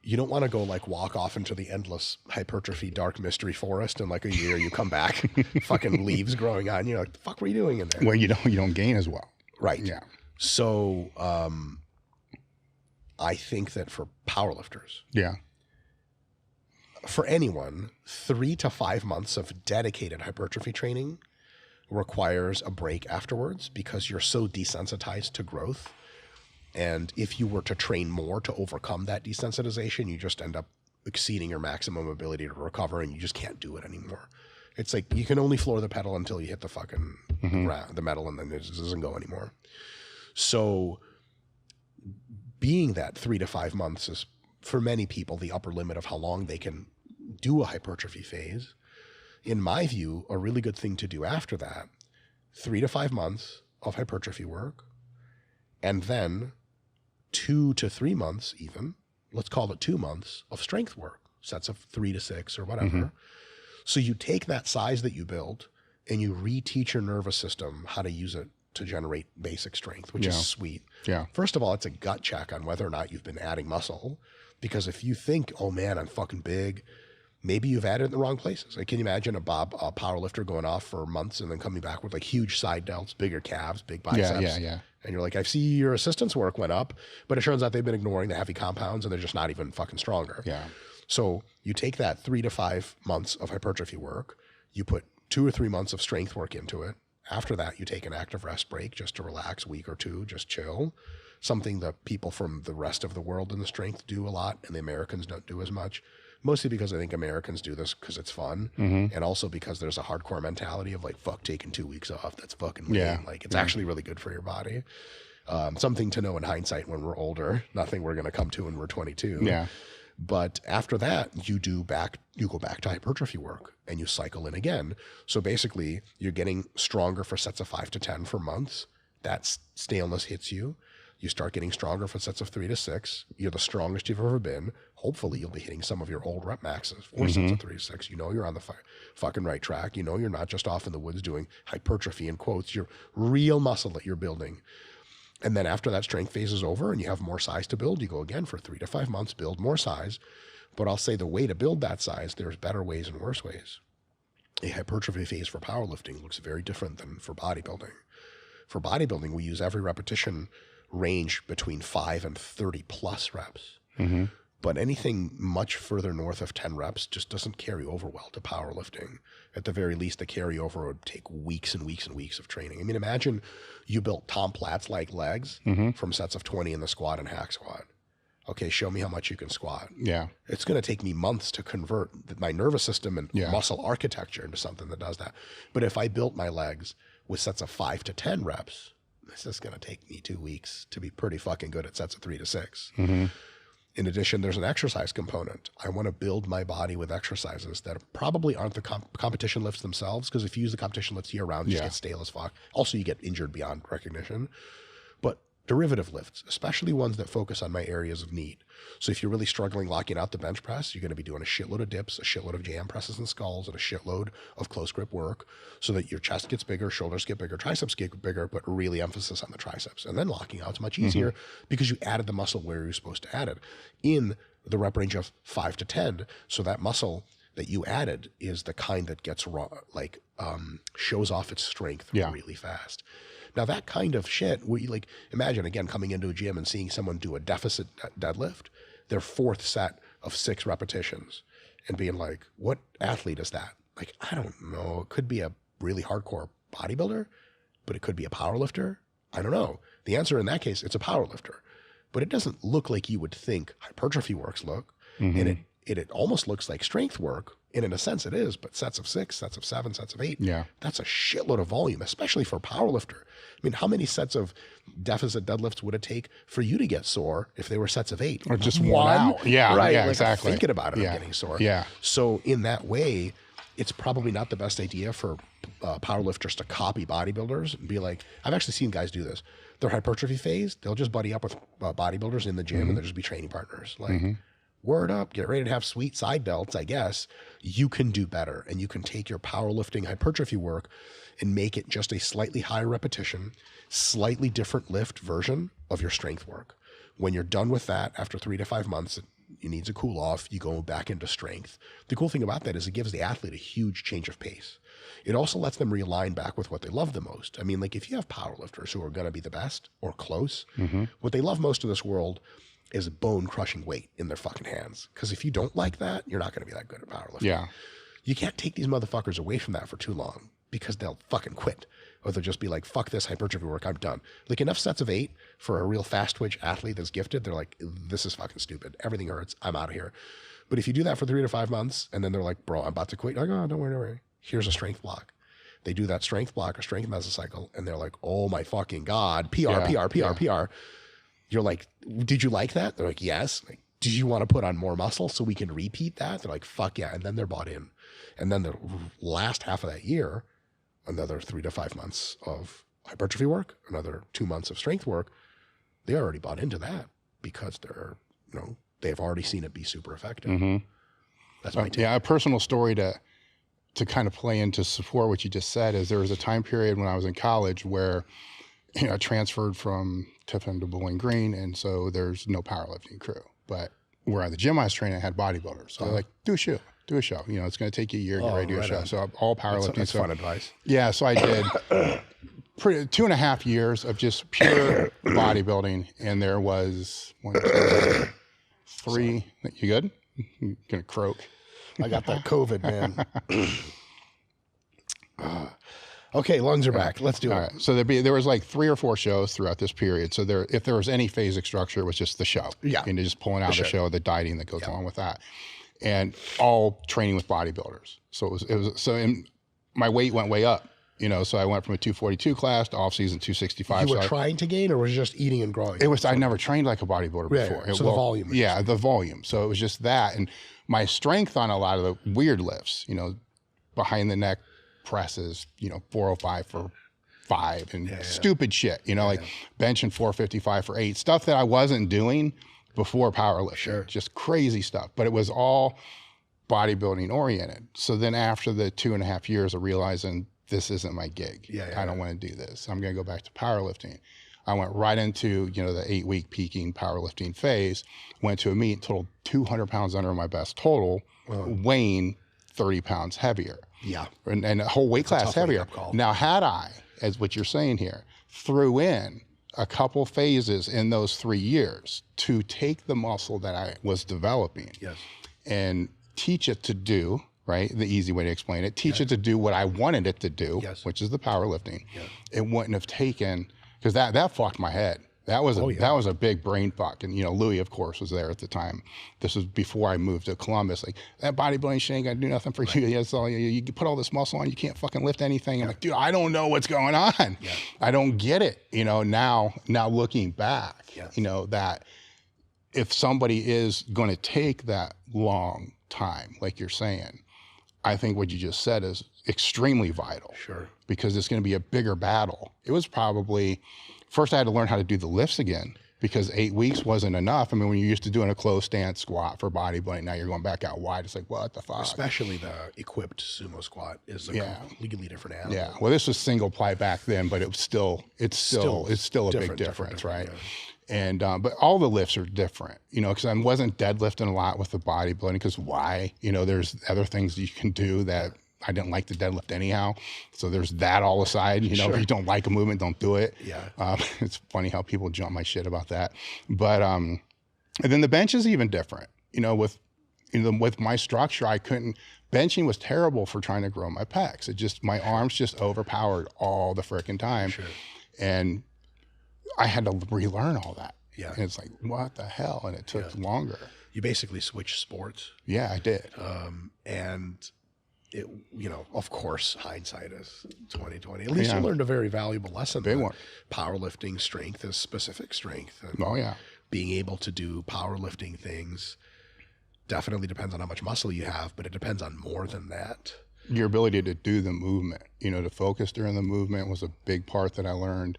Speaker 1: You don't want to go like walk off into the endless hypertrophy dark mystery forest and like a year you come back, fucking leaves growing on you. You're like, the fuck were you doing in there?
Speaker 2: Well, you don't gain as well.
Speaker 1: Right.
Speaker 2: Yeah.
Speaker 1: So I think that for powerlifters, for anyone, 3 to 5 months of dedicated hypertrophy training requires a break afterwards because you're so desensitized to growth. And if you were to train more to overcome that desensitization, you just end up exceeding your maximum ability to recover and you just can't do it anymore. It's like you can only floor the pedal until you hit the fucking the metal, and then it just doesn't go anymore. So being that 3 to 5 months is, for many people, the upper limit of how long they can do a hypertrophy phase. In my view, a really good thing to do after that, 3 to 5 months of hypertrophy work, and then 2 to 3 months even, let's call it 2 months of strength work, sets of 3 to 6 or whatever. So you take that size that you build and you reteach your nervous system how to use it to generate basic strength, which is sweet.
Speaker 2: Yeah.
Speaker 1: First of all, it's a gut check on whether or not you've been adding muscle, because if you think, oh man, I'm fucking big, maybe you've added it in the wrong places. Like, can you imagine a powerlifter going off for months and then coming back with like huge side delts, bigger calves, big biceps?
Speaker 2: Yeah.
Speaker 1: And you're like, I see your assistance work went up, but it turns out they've been ignoring the heavy compounds and they're just not even fucking stronger.
Speaker 2: Yeah.
Speaker 1: So you take that 3 to 5 months of hypertrophy work, you put 2 or 3 months of strength work into it. After that, you take an active rest break just to relax, a week or two, just chill. Something that people from the rest of the world in the strength do a lot and the Americans don't do as much. Mostly because I think Americans do this because it's fun, and also because there's a hardcore mentality of like, fuck taking 2 weeks off. That's fucking lame. Like, it's actually really good for your body. Something to know in hindsight when we're older, nothing we're going to come to when we're 22.
Speaker 2: Yeah.
Speaker 1: But after that, you go back to hypertrophy work and you cycle in again. So basically, you're getting stronger for sets of 5 to 10 for months. That staleness hits you. You start getting stronger for sets of 3 to 6. You're the strongest you've ever been. Hopefully, you'll be hitting some of your old rep maxes for sets of 3 to 6. You know you're on the fucking right track. You know you're not just off in the woods doing hypertrophy in quotes. You're real muscle that you're building. And then after that strength phase is over and you have more size to build, you go again for 3 to 5 months, build more size. But I'll say the way to build that size, there's better ways and worse ways. A hypertrophy phase for powerlifting looks very different than for bodybuilding. For bodybuilding, we use every repetition range between 5 and 30 plus reps. But anything much further north of 10 reps just doesn't carry over well to powerlifting. At the very least, the carryover would take weeks and weeks and weeks of training. I mean, imagine you built Tom Platz-like legs from sets of 20 in the squat and hack squat. Okay, show me how much you can squat.
Speaker 2: Yeah.
Speaker 1: It's going to take me months to convert my nervous system and muscle architecture into something that does that. But if I built my legs with sets of 5 to 10 reps, this is going to take me 2 weeks to be pretty fucking good at sets of 3 to 6. In addition, there's an exercise component. I want to build my body with exercises that probably aren't the competition lifts themselves, because if you use the competition lifts year round, you just get stale as fuck. Also, you get injured beyond recognition. But derivative lifts, especially ones that focus on my areas of need. So if you're really struggling locking out the bench press, you're going to be doing a shitload of dips, a shitload of jam presses and sculls, and a shitload of close grip work so that your chest gets bigger, shoulders get bigger, triceps get bigger, but really emphasis on the triceps. And then locking out is much easier because you added the muscle where you're supposed to add it in the rep range of 5 to 10. So that muscle that you added is the kind that gets raw, like shows off its strength really fast. Now that kind of shit, like imagine again coming into a gym and seeing someone do a deficit deadlift, their 4th set of 6 repetitions, and being like, what athlete is that? Like, I don't know. It could be a really hardcore bodybuilder, but it could be a powerlifter. I don't know. The answer in that case, it's a powerlifter. But it doesn't look like you would think hypertrophy works look. And it almost looks like strength work. And in a sense it is, but sets of 6, sets of 7, sets of 8, that's a shitload of volume, especially for a powerlifter. I mean, how many sets of deficit deadlifts would it take for you to get sore if they were sets of 8?
Speaker 2: Or just worn out. Yeah,
Speaker 1: right.
Speaker 2: Yeah,
Speaker 1: like
Speaker 2: exactly.
Speaker 1: Thinking about it, I'm getting sore.
Speaker 2: Yeah.
Speaker 1: So in that way, it's probably not the best idea for powerlifters to copy bodybuilders and be like, I've actually seen guys do this. Their hypertrophy phase, they'll just buddy up with bodybuilders in the gym and they'll just be training partners. Like, word up, get ready to have sweet side delts, I guess, you can do better. And you can take your powerlifting hypertrophy work and make it just a slightly higher repetition, slightly different lift version of your strength work. When you're done with that, after 3 to 5 months, you need to cool off, you go back into strength. The cool thing about that is it gives the athlete a huge change of pace. It also lets them realign back with what they love the most. I mean, like if you have powerlifters who are going to be the best or close, what they love most in this world is bone crushing weight in their fucking hands. Because if you don't like that, you're not going to be that good at powerlifting.
Speaker 2: Yeah.
Speaker 1: You can't take these motherfuckers away from that for too long because they'll fucking quit. Or they'll just be like, fuck this hypertrophy work, I'm done. Like enough sets of 8 for a real fast twitch athlete that's gifted, they're like, this is fucking stupid. Everything hurts. I'm out of here. But if you do that for 3 to 5 months and then they're like, bro, I'm about to quit. You're like, oh, don't worry. Here's a strength block. They do that strength block or strength mesocycle and they're like, oh my fucking God, PR. You're like, did you like that? They're like, yes. Like, do you want to put on more muscle so we can repeat that? They're like, fuck yeah. And then they're bought in. And then the last half of that year, another 3 to 5 months of hypertrophy work, another 2 months of strength work, they already bought into that because they're, they've already seen it be super effective. That's my take.
Speaker 2: Yeah, a personal story to kind of play into support what you just said is there was a time period when I was in college where I transferred from Tiffin to Bowling Green, and so there's no powerlifting crew. But where at the gym I was training, I had bodybuilders. So they're like, do a show. It's going to take you a year to get ready to do a show. So all powerlifting.
Speaker 1: That's fun advice.
Speaker 2: Yeah, so I did 2.5 years of just pure bodybuilding, and there was 1, 2, 3. You good? You're gonna croak.
Speaker 1: I got that COVID, man. Okay, lungs are back. Let's do it.
Speaker 2: All right. So there was like 3 or 4 shows throughout this period. So if there was any phasic structure, it was just the show.
Speaker 1: Yeah.
Speaker 2: And just pulling out the show, the dieting that goes along with that, and all training with bodybuilders. So my weight went way up. So I went from a 242 class to off-season 265.
Speaker 1: You were trying to gain, or was it just eating and growing?
Speaker 2: It was. I never trained like a bodybuilder before.
Speaker 1: Yeah. So the volume.
Speaker 2: Yeah, the volume. So it was just that, and my strength on a lot of the weird lifts. Behind the neck presses. 405 for 5 and stupid shit. Like benching 455 for 8. Stuff that I wasn't doing before powerlifting.
Speaker 1: Sure.
Speaker 2: Just crazy stuff. But it was all bodybuilding oriented. So then after the 2.5 years of realizing this isn't my gig. I don't want to do this. I'm going to go back to powerlifting. I went right into, the 8-week peaking powerlifting phase, went to a meet, totaled 200 pounds under my best total, weighing 30 pounds heavier.
Speaker 1: Yeah.
Speaker 2: And a whole weight class heavier. Now, had I, as what you're saying here, threw in a couple phases in those 3 years to take the muscle that I was developing and teach it to do, right? The easy way to explain it, teach it to do what I wanted it to do, which is the powerlifting. It wouldn't have taken, because that fucked my head. That was a big brain fuck. And Louis, of course, was there at the time. This was before I moved to Columbus. Like, that bodybuilding shit ain't gonna do nothing for you. It's all, you put all this muscle on, you can't fucking lift anything. I'm like, dude, I don't know what's going on. I don't get it. Now looking back, that if somebody is going to take that long time, like you're saying, I think what you just said is extremely vital.
Speaker 1: Sure.
Speaker 2: Because it's going to be a bigger battle. It was probably, first I had to learn how to do the lifts again, because 8 weeks wasn't enough. I mean, when you're used to doing a closed stance squat for bodybuilding, now you're going back out wide. It's like, what the fuck?
Speaker 1: Especially the equipped sumo squat is a completely different animal.
Speaker 2: Yeah. Well, this was single ply back then, but it's still a big difference, right?
Speaker 1: Yeah.
Speaker 2: And but all the lifts are different, because I wasn't deadlifting a lot with the bodybuilding, because why? There's other things you can do that I didn't like the deadlift anyhow. So there's that all aside, if you don't like a movement, don't do it.
Speaker 1: Yeah.
Speaker 2: It's funny how people jump my shit about that. But and then the bench is even different, with my structure, I couldn't, benching was terrible for trying to grow my pecs. My arms just overpowered all the freaking time.
Speaker 1: Sure.
Speaker 2: And I had to relearn all that.
Speaker 1: Yeah.
Speaker 2: And it's like, what the hell? And it took longer.
Speaker 1: You basically switched sports.
Speaker 2: Yeah, I did.
Speaker 1: And it, of course, hindsight is 2020. At least you learned a very valuable lesson.
Speaker 2: Big one.
Speaker 1: Powerlifting strength is specific strength. And being able to do powerlifting things definitely depends on how much muscle you have, but it depends on more than that.
Speaker 2: Your ability to do the movement, to focus during the movement was a big part that I learned.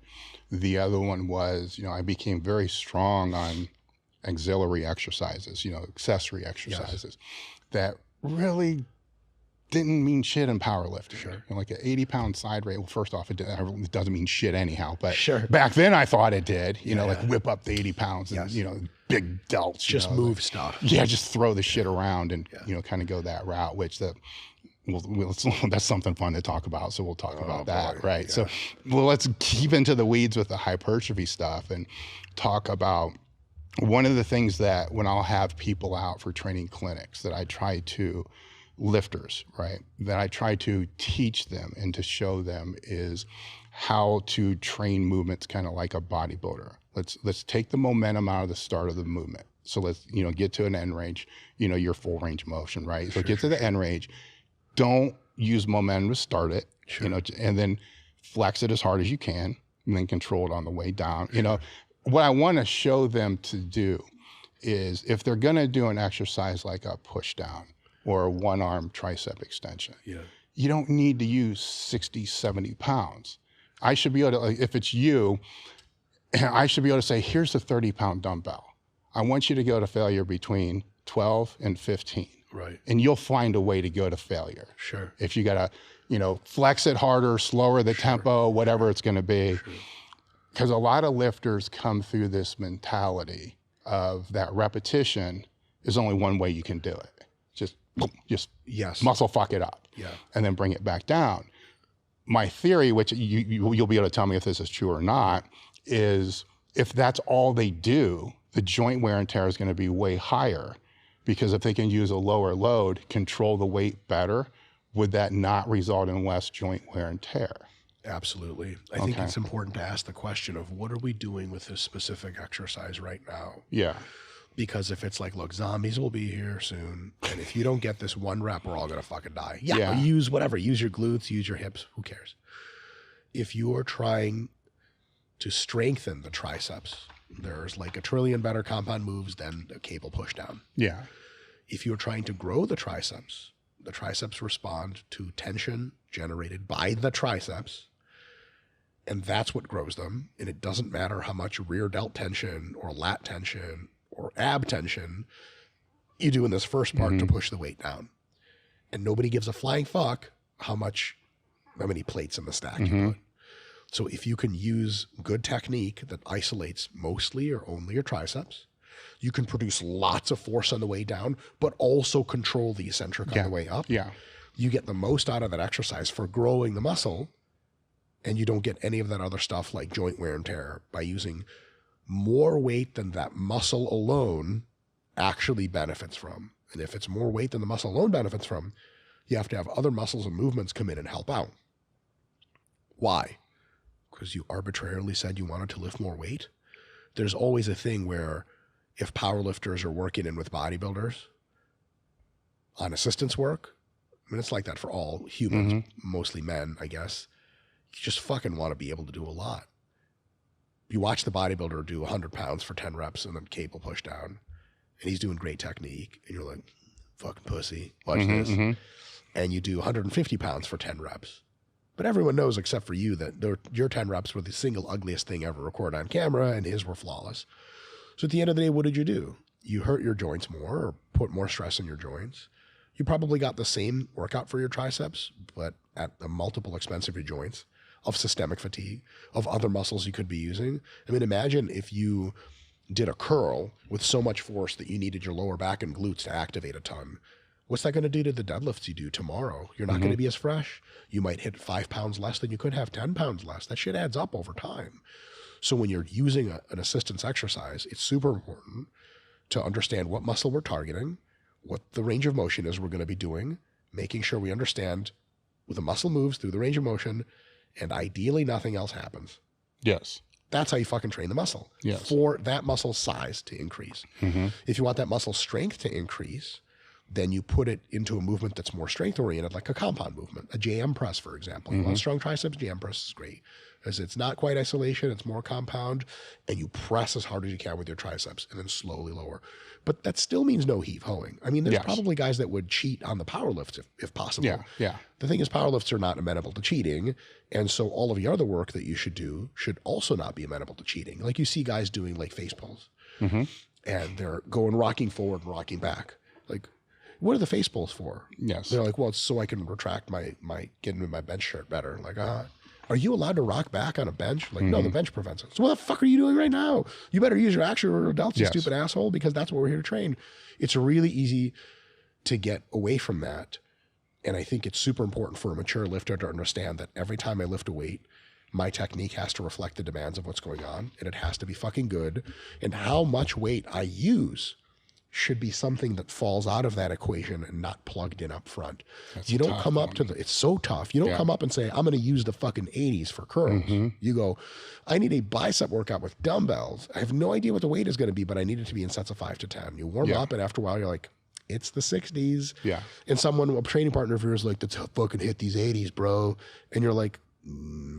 Speaker 2: The other one was, I became very strong on auxiliary exercises, accessory exercises that really didn't mean shit in powerlifting.
Speaker 1: Sure.
Speaker 2: Like an 80-pound side raise. Well, first off, it doesn't mean shit anyhow. But
Speaker 1: Sure.
Speaker 2: back then I thought it did. Like whip up the 80 pounds and big delts.
Speaker 1: Just move stuff.
Speaker 2: Yeah, just throw the shit around and kind of go that route. Which that's something fun to talk about. So we'll talk about that, right? Yeah. So, let's keep into the weeds with the hypertrophy stuff and talk about one of the things that when I'll have people out for training clinics that I try to lifters, right? That I try to teach them and to show them is how to train movements kind of like a bodybuilder. Let's take the momentum out of the start of the movement. So let's, get to an end range, your full range of motion, right? So get to the end range. Don't use momentum to start it, and then flex it as hard as you can and then control it on the way down. What I want to show them to do is if they're going to do an exercise like a push down, or a one-arm tricep extension. Yeah. You don't need to use 60, 70 pounds. I should be able to, if it's you, I should be able to say, here's a 30-pound dumbbell. I want you to go to failure between 12 and 15.
Speaker 1: Right.
Speaker 2: And you'll find a way to go to failure.
Speaker 1: Sure.
Speaker 2: If you got to, flex it harder, slower the tempo, whatever it's going to be. Because a lot of lifters come through this mentality of that repetition is only one way you can do it. Just muscle fuck it up, and then bring it back down. My theory, which you'll be able to tell me if this is true or not, is if that's all they do, the joint wear and tear is going to be way higher, because if they can use a lower load, control the weight better, would that not result in less joint wear and tear?
Speaker 1: Absolutely. I think it's important to ask the question of what are we doing with this specific exercise right now? Yeah. Because if it's like, look, zombies will be here soon, and if you don't get this one rep, we're all going to fucking die. Use whatever. Use your glutes, use your hips. Who cares? If you are trying to strengthen the triceps, there's like a trillion better compound moves than a cable push down. Yeah. If you're trying to grow the triceps respond to tension generated by the triceps, and that's what grows them. And it doesn't matter how much rear delt tension or lat tension or ab tension you do in this first part to push the weight down. And nobody gives a flying fuck how many plates in the stack you put. So if you can use good technique that isolates mostly or only your triceps, you can produce lots of force on the way down, but also control the eccentric on the way up. Yeah. You get the most out of that exercise for growing the muscle, and you don't get any of that other stuff like joint wear and tear by using more weight than that muscle alone actually benefits from. And if it's more weight than the muscle alone benefits from, you have to have other muscles and movements come in and help out. Why? Because you arbitrarily said you wanted to lift more weight? There's always a thing where if powerlifters are working in with bodybuilders on assistance work, I mean, it's like that for all humans, mostly men, I guess. You just fucking want to be able to do a lot. You watch the bodybuilder do 100 pounds for 10 reps and then cable push down, and he's doing great technique, and you're like, fucking pussy, watch this. And you do 150 pounds for 10 reps. But everyone knows, except for you, that your 10 reps were the single ugliest thing ever recorded on camera, and his were flawless. So at the end of the day, what did you do? You hurt your joints more or put more stress on your joints. You probably got the same workout for your triceps, but at a multiple expense of your joints, of systemic fatigue, of other muscles you could be using. I mean, imagine if you did a curl with so much force that you needed your lower back and glutes to activate a ton. What's that going to do to the deadlifts you do tomorrow? You're not going to be as fresh. You might hit 5 pounds less than you could have 10 pounds less. That shit adds up over time. So when you're using an assistance exercise, it's super important to understand what muscle we're targeting, what the range of motion is we're going to be doing, making sure we understand where the muscle moves through the range of motion, and ideally nothing else happens. Yes. That's how you fucking train the muscle. Yes. For that muscle size to increase. If you want that muscle strength to increase, then you put it into a movement that's more strength oriented, like a compound movement, a JM press, for example. You want strong triceps, JM press is great. Because it's not quite isolation, it's more compound, and you press as hard as you can with your triceps and then slowly lower. But that still means no heave-hoeing. I mean, there's probably guys that would cheat on the power lifts if possible. The thing is, power lifts are not amenable to cheating, and so all of your other work that you should do should also not be amenable to cheating. Like you see guys doing like face pulls. and they're going rocking forward and rocking back. Like, what are the face pulls for?
Speaker 2: Yes.
Speaker 1: They're like, well, it's so I can retract get into my bench shirt better. Like, are you allowed to rock back on a bench? Like, no, the bench prevents it. So what the fuck are you doing right now? You better use your actual delts, you stupid asshole, because that's what we're here to train. It's really easy to get away from that. And I think it's super important for a mature lifter to understand that every time I lift a weight, my technique has to reflect the demands of what's going on, and it has to be fucking good. And how much weight I use should be something that falls out of that equation and not plugged in up front. You don't come up to it's so tough. You don't come up and say, I'm going to use the fucking 80s for curls. You go, I need a bicep workout with dumbbells. I have no idea what the weight is going to be, but I need it to be in sets of 5 to 10. You warm up, and after a while, you're like, it's the 60s.
Speaker 2: Yeah.
Speaker 1: And a training partner of yours is like, let's fucking hit these 80s, bro. And you're like,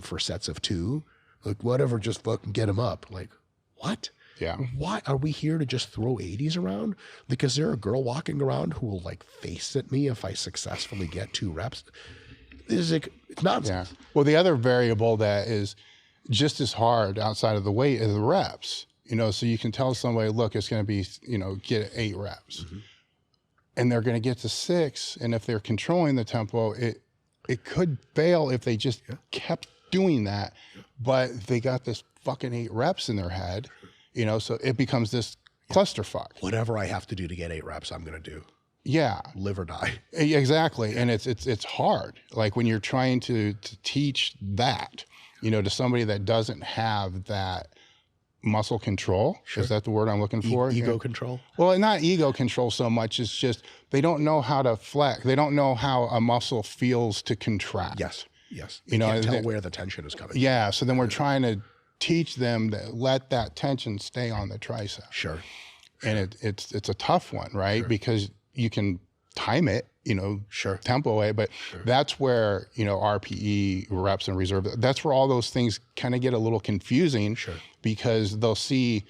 Speaker 1: for sets of 2, like, whatever, just fucking get them up. Like, what?
Speaker 2: Yeah.
Speaker 1: Why are we here to just throw 80s around? Because there's a girl walking around who will like face at me if I successfully get 2 reps. It's nonsense.
Speaker 2: Yeah. Well, the other variable that is just as hard outside of the weight is the reps. So you can tell somebody, look, it's going to be, get 8 reps. And they're going to get to 6. And if they're controlling the tempo, it could fail if they just kept doing that. But they got this fucking 8 reps in their head. So it becomes this clusterfuck.
Speaker 1: Whatever I have to do to get 8 reps, I'm going to do.
Speaker 2: Yeah.
Speaker 1: Live or die.
Speaker 2: Exactly. And it's hard. Like when you're trying to teach that, to somebody that doesn't have that muscle control.
Speaker 1: Sure.
Speaker 2: Is that the word I'm looking for?
Speaker 1: Ego control?
Speaker 2: Well, not ego control so much. It's just they don't know how to flex. They don't know how a muscle feels to contract.
Speaker 1: Yes. They can't tell where the tension is coming.
Speaker 2: Yeah. So then we're trying to teach them to let that tension stay on the tricep.
Speaker 1: Sure.
Speaker 2: And it's a tough one, right? Sure. Because you can time it, tempo away, but that's where, RPE, reps and reserve, that's where all those things kind of get a little confusing because they'll see,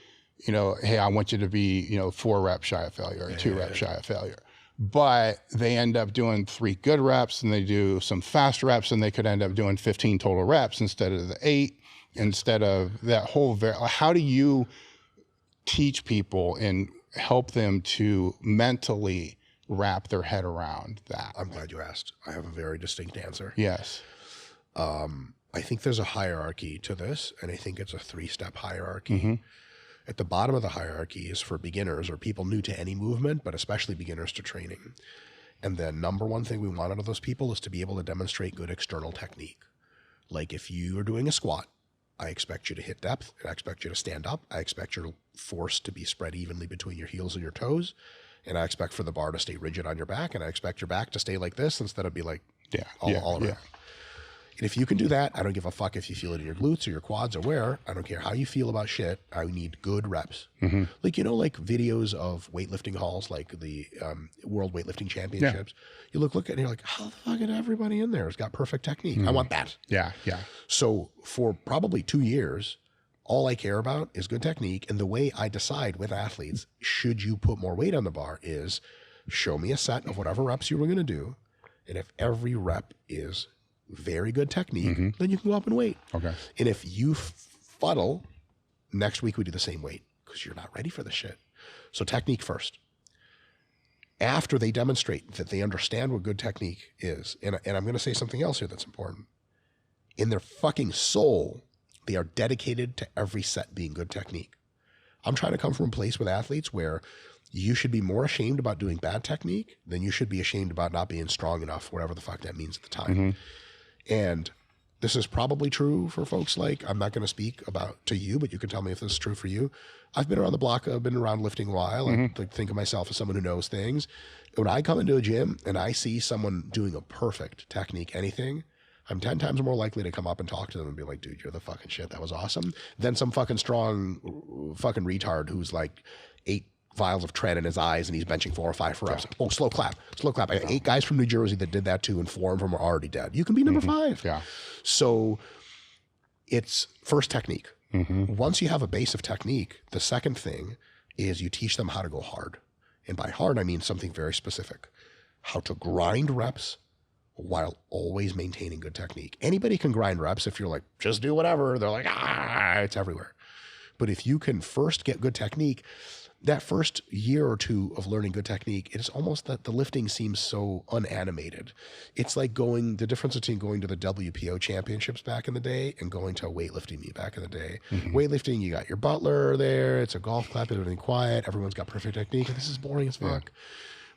Speaker 2: hey, I want you to be, 4 reps shy of failure or 2 reps shy of failure. But they end up doing 3 good reps and they do some fast reps and they could end up doing 15 total reps instead of the 8. Instead of that whole, how do you teach people and help them to mentally wrap their head around that?
Speaker 1: I'm glad you asked. I have a very distinct answer.
Speaker 2: Yes.
Speaker 1: I think there's a hierarchy to this, and I think it's a 3-step hierarchy. At the bottom of the hierarchy is for beginners or people new to any movement, but especially beginners to training. And the number one thing we want out of those people is to be able to demonstrate good external technique. Like if you are doing a squat, I expect you to hit depth, and I expect you to stand up. I expect your force to be spread evenly between your heels and your toes. And I expect for the bar to stay rigid on your back, and I expect your back to stay like this instead of be like all around. Yeah. And if you can do that, I don't give a fuck if you feel it in your glutes or your quads or where. I don't care how you feel about shit. I need good reps. Like, like videos of weightlifting halls, like the World Weightlifting Championships. You look at it and you're like, how the fuck is everybody in there has got perfect technique? I want that.
Speaker 2: Yeah.
Speaker 1: So for probably 2 years, all I care about is good technique. And the way I decide with athletes, should you put more weight on the bar, is show me a set of whatever reps you were going to do. And if every rep is very good technique, then you can go up and weight.
Speaker 2: Okay.
Speaker 1: And if you fuddle, next week we do the same weight because you're not ready for the shit. So technique first. After they demonstrate that they understand what good technique is, and I'm going to say something else here that's important. In their fucking soul, they are dedicated to every set being good technique. I'm trying to come from a place with athletes where you should be more ashamed about doing bad technique than you should be ashamed about not being strong enough, whatever the fuck that means at the time. And this is probably true for folks like, I'm not going to speak about to you, but you can tell me if this is true for you. I've been around the block. I've been around lifting a while. I think of myself as someone who knows things. When I come into a gym and I see someone doing a perfect technique, anything, I'm 10 times more likely to come up and talk to them and be like, dude, you're the fucking shit. That was awesome. Than some fucking strong fucking retard who's like 8 vials of tread in his eyes and he's benching 4 or 5 for reps. Oh, slow clap. I got 8 guys from New Jersey that did that too, and 4 of them are already dead. You can be number 5.
Speaker 2: Yeah.
Speaker 1: So it's first technique. Once you have a base of technique, the second thing is you teach them how to go hard. And by hard, I mean something very specific. How to grind reps while always maintaining good technique. Anybody can grind reps. If you're like, just do whatever, they're like, it's everywhere. But if you can first get good technique, that first year or two of learning good technique, it is almost that the lifting seems so unanimated. It's like the difference between going to the WPO championships back in the day and going to a weightlifting meet back in the day. Weightlifting, you got your butler there, it's a golf clap, everything quiet, everyone's got perfect technique, and this is boring as fuck.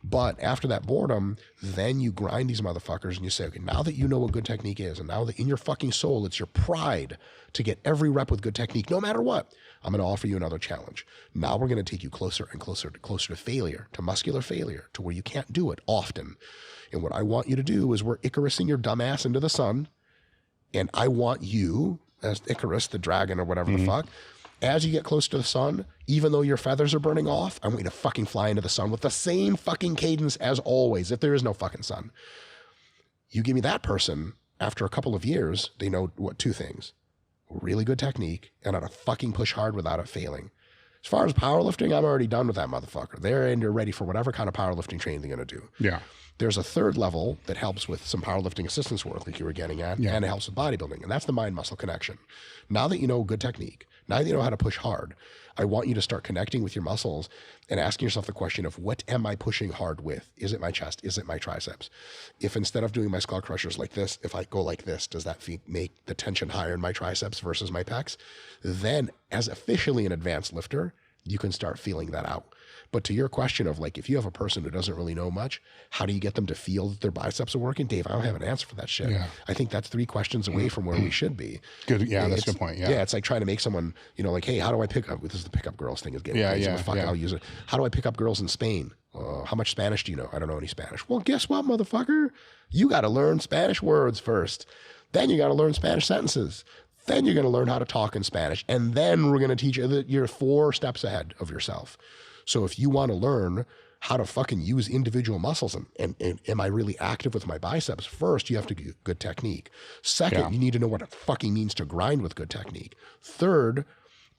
Speaker 1: But after that boredom, then you grind these motherfuckers and you say, okay, now that you know what good technique is, and now that in your fucking soul, it's your pride to get every rep with good technique, no matter what, I'm going to offer you another challenge. Now we're going to take you closer and closer to failure, to muscular failure, to where you can't do it often. And what I want you to do is we're Icarusing your dumbass into the sun. And I want you, as Icarus, the dragon or whatever the fuck, as you get close to the sun, even though your feathers are burning off, I want you to fucking fly into the sun with the same fucking cadence as always, if there is no fucking sun. You give me that person, after a couple of years, they know what two things: really good technique and how to fucking push hard without it failing. As far as powerlifting, I'm already done with that motherfucker. They're in, you're ready for whatever kind of powerlifting training they're going to do.
Speaker 2: Yeah.
Speaker 1: There's a third level that helps with some powerlifting assistance work, like you were getting at, and it helps with bodybuilding, and that's the mind-muscle connection. Now that you know good technique, now that you know how to push hard, I want you to start connecting with your muscles and asking yourself the question of, what am I pushing hard with? Is it my chest? Is it my triceps? If instead of doing my skull crushers like this, if I go like this, does that make the tension higher in my triceps versus my pecs? Then, as officially an advanced lifter, you can start feeling that out. But to your question of, like, if you have a person who doesn't really know much, how do you get them to feel that their biceps are working? Dave, I don't have an answer for that shit. Yeah. I think that's 3 questions away from where we should be.
Speaker 2: Good. Yeah, that's a good point. Yeah.
Speaker 1: It's like trying to make someone, like, hey, how do I pick up? This is the pickup girls thing is getting crazy. But fuck, I'll use it. How do I pick up girls in Spain? How much Spanish do you know? I don't know any Spanish. Well, guess what, motherfucker? You got to learn Spanish words first. Then you got to learn Spanish sentences. Then you're going to learn how to talk in Spanish. And then we're going to teach you that you're 4 steps ahead of yourself. So if you want to learn how to fucking use individual muscles and am I really active with my biceps, first, you have to get good technique. Second, you need to know what it fucking means to grind with good technique. Third,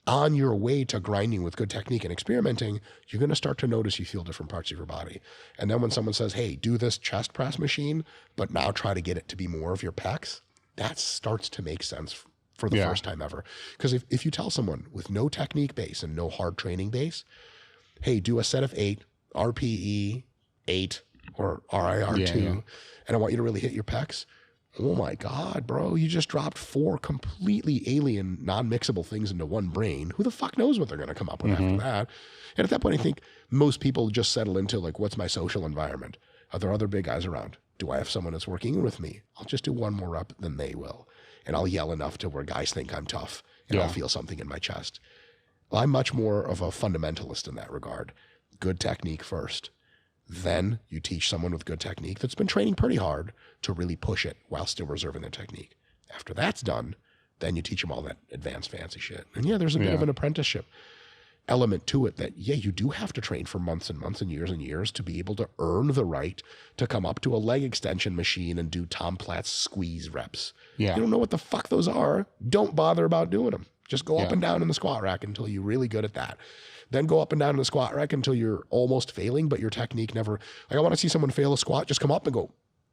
Speaker 1: on your way to grinding with good technique and experimenting, you're going to start to notice you feel different parts of your body. And then when someone says, hey, do this chest press machine, but now try to get it to be more of your pecs, that starts to make sense for the first time ever. Because if you tell someone with no technique base and no hard training base, hey, do a set of 8, RPE 8 or RIR2, and I want you to really hit your pecs. Oh my God, bro, you just dropped 4 completely alien, non-mixable things into one brain. Who the fuck knows what they're going to come up with after that? And at that point, I think most people just settle into, like, what's my social environment? Are there other big guys around? Do I have someone that's working with me? I'll just do one more rep than they will. And I'll yell enough to where guys think I'm tough, and I'll feel something in my chest. I'm much more of a fundamentalist in that regard. Good technique first. Then you teach someone with good technique that's been training pretty hard to really push it while still reserving their technique. After that's done, then you teach them all that advanced fancy shit. And there's a bit of an apprenticeship element to it that, you do have to train for months and months and years to be able to earn the right to come up to a leg extension machine and do Tom Platz squeeze reps. You don't know what the fuck those are. Don't bother about doing them. Just go up and down in the squat rack until you're really good at that. Then go up and down in the squat rack until you're almost failing, but your technique never, like, I want to see someone fail a squat, just come up and go,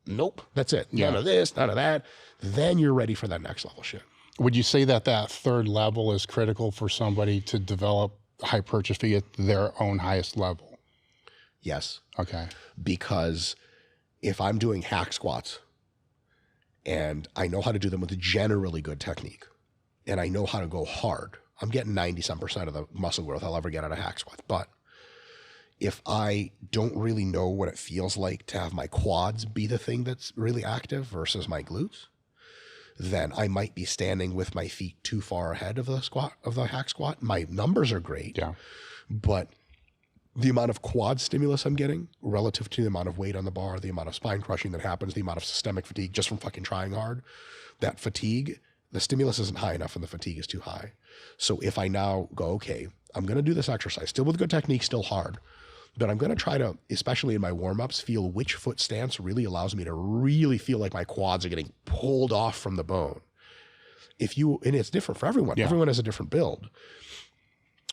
Speaker 1: nope, that's it. None of this, none of that. Then you're ready for that next level shit.
Speaker 2: Would you say that third level is critical for somebody to develop hypertrophy at their own highest level?
Speaker 1: Yes.
Speaker 2: Okay. Because
Speaker 1: if I'm doing hack squats and I know how to do them with a generally good technique, and I know how to go hard, I'm getting 90% of the muscle growth I'll ever get out of hack squats. But if I don't really know what it feels like to have my quads be the thing that's really active versus my glutes, then I might be standing with my feet too far ahead of the hack squat. My numbers are great, but the amount of quad stimulus I'm getting relative to the amount of weight on the bar, the amount of spine crushing that happens, the amount of systemic fatigue just from fucking trying hard, that fatigue, the stimulus isn't high enough and the fatigue is too high. So if I now go, okay, I'm going to do this exercise, still with good technique, still hard, but I'm going to try to, especially in my warm-ups, feel which foot stance really allows me to really feel like my quads are getting pulled off from the bone. And it's different for everyone. Everyone has a different build.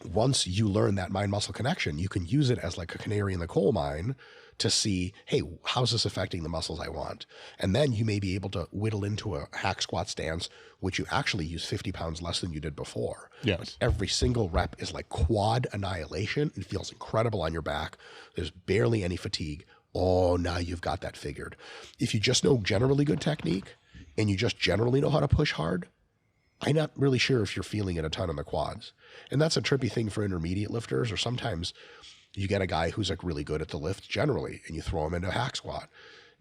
Speaker 1: once you learn that mind-muscle connection, you can use it as like a canary in the coal mine to see, hey, how's this affecting the muscles I want? And then you may be able to whittle into a hack squat stance, which you actually use 50 pounds less than you did before.
Speaker 2: Yes.
Speaker 1: But every single rep is like quad annihilation. It feels incredible on your back. There's barely any fatigue. Oh, now you've got that figured. If you just know generally good technique and you just generally know how to push hard, I'm not really sure if you're feeling it a ton in the quads. And that's a trippy thing for intermediate lifters, or sometimes you get a guy who's like really good at the lift generally and you throw him into a hack squat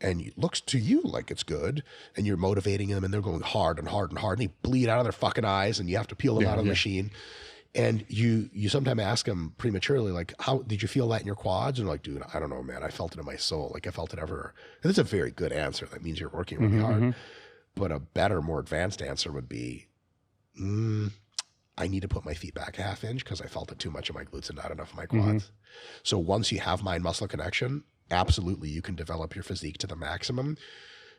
Speaker 1: and it looks to you like it's good and you're motivating them and they're going hard and hard and hard and they bleed out of their fucking eyes and you have to peel them out of the machine. And you sometimes ask them prematurely, like, how did you feel that in your quads? And they're like, dude, I don't know, man. I felt it in my soul. Like I felt it everywhere. And that's a very good answer. That means you're working really hard. But a better, more advanced answer would be, I need to put my feet back a half inch because I felt it too much in my glutes and not enough in my quads. So once you have mind-muscle connection, absolutely you can develop your physique to the maximum,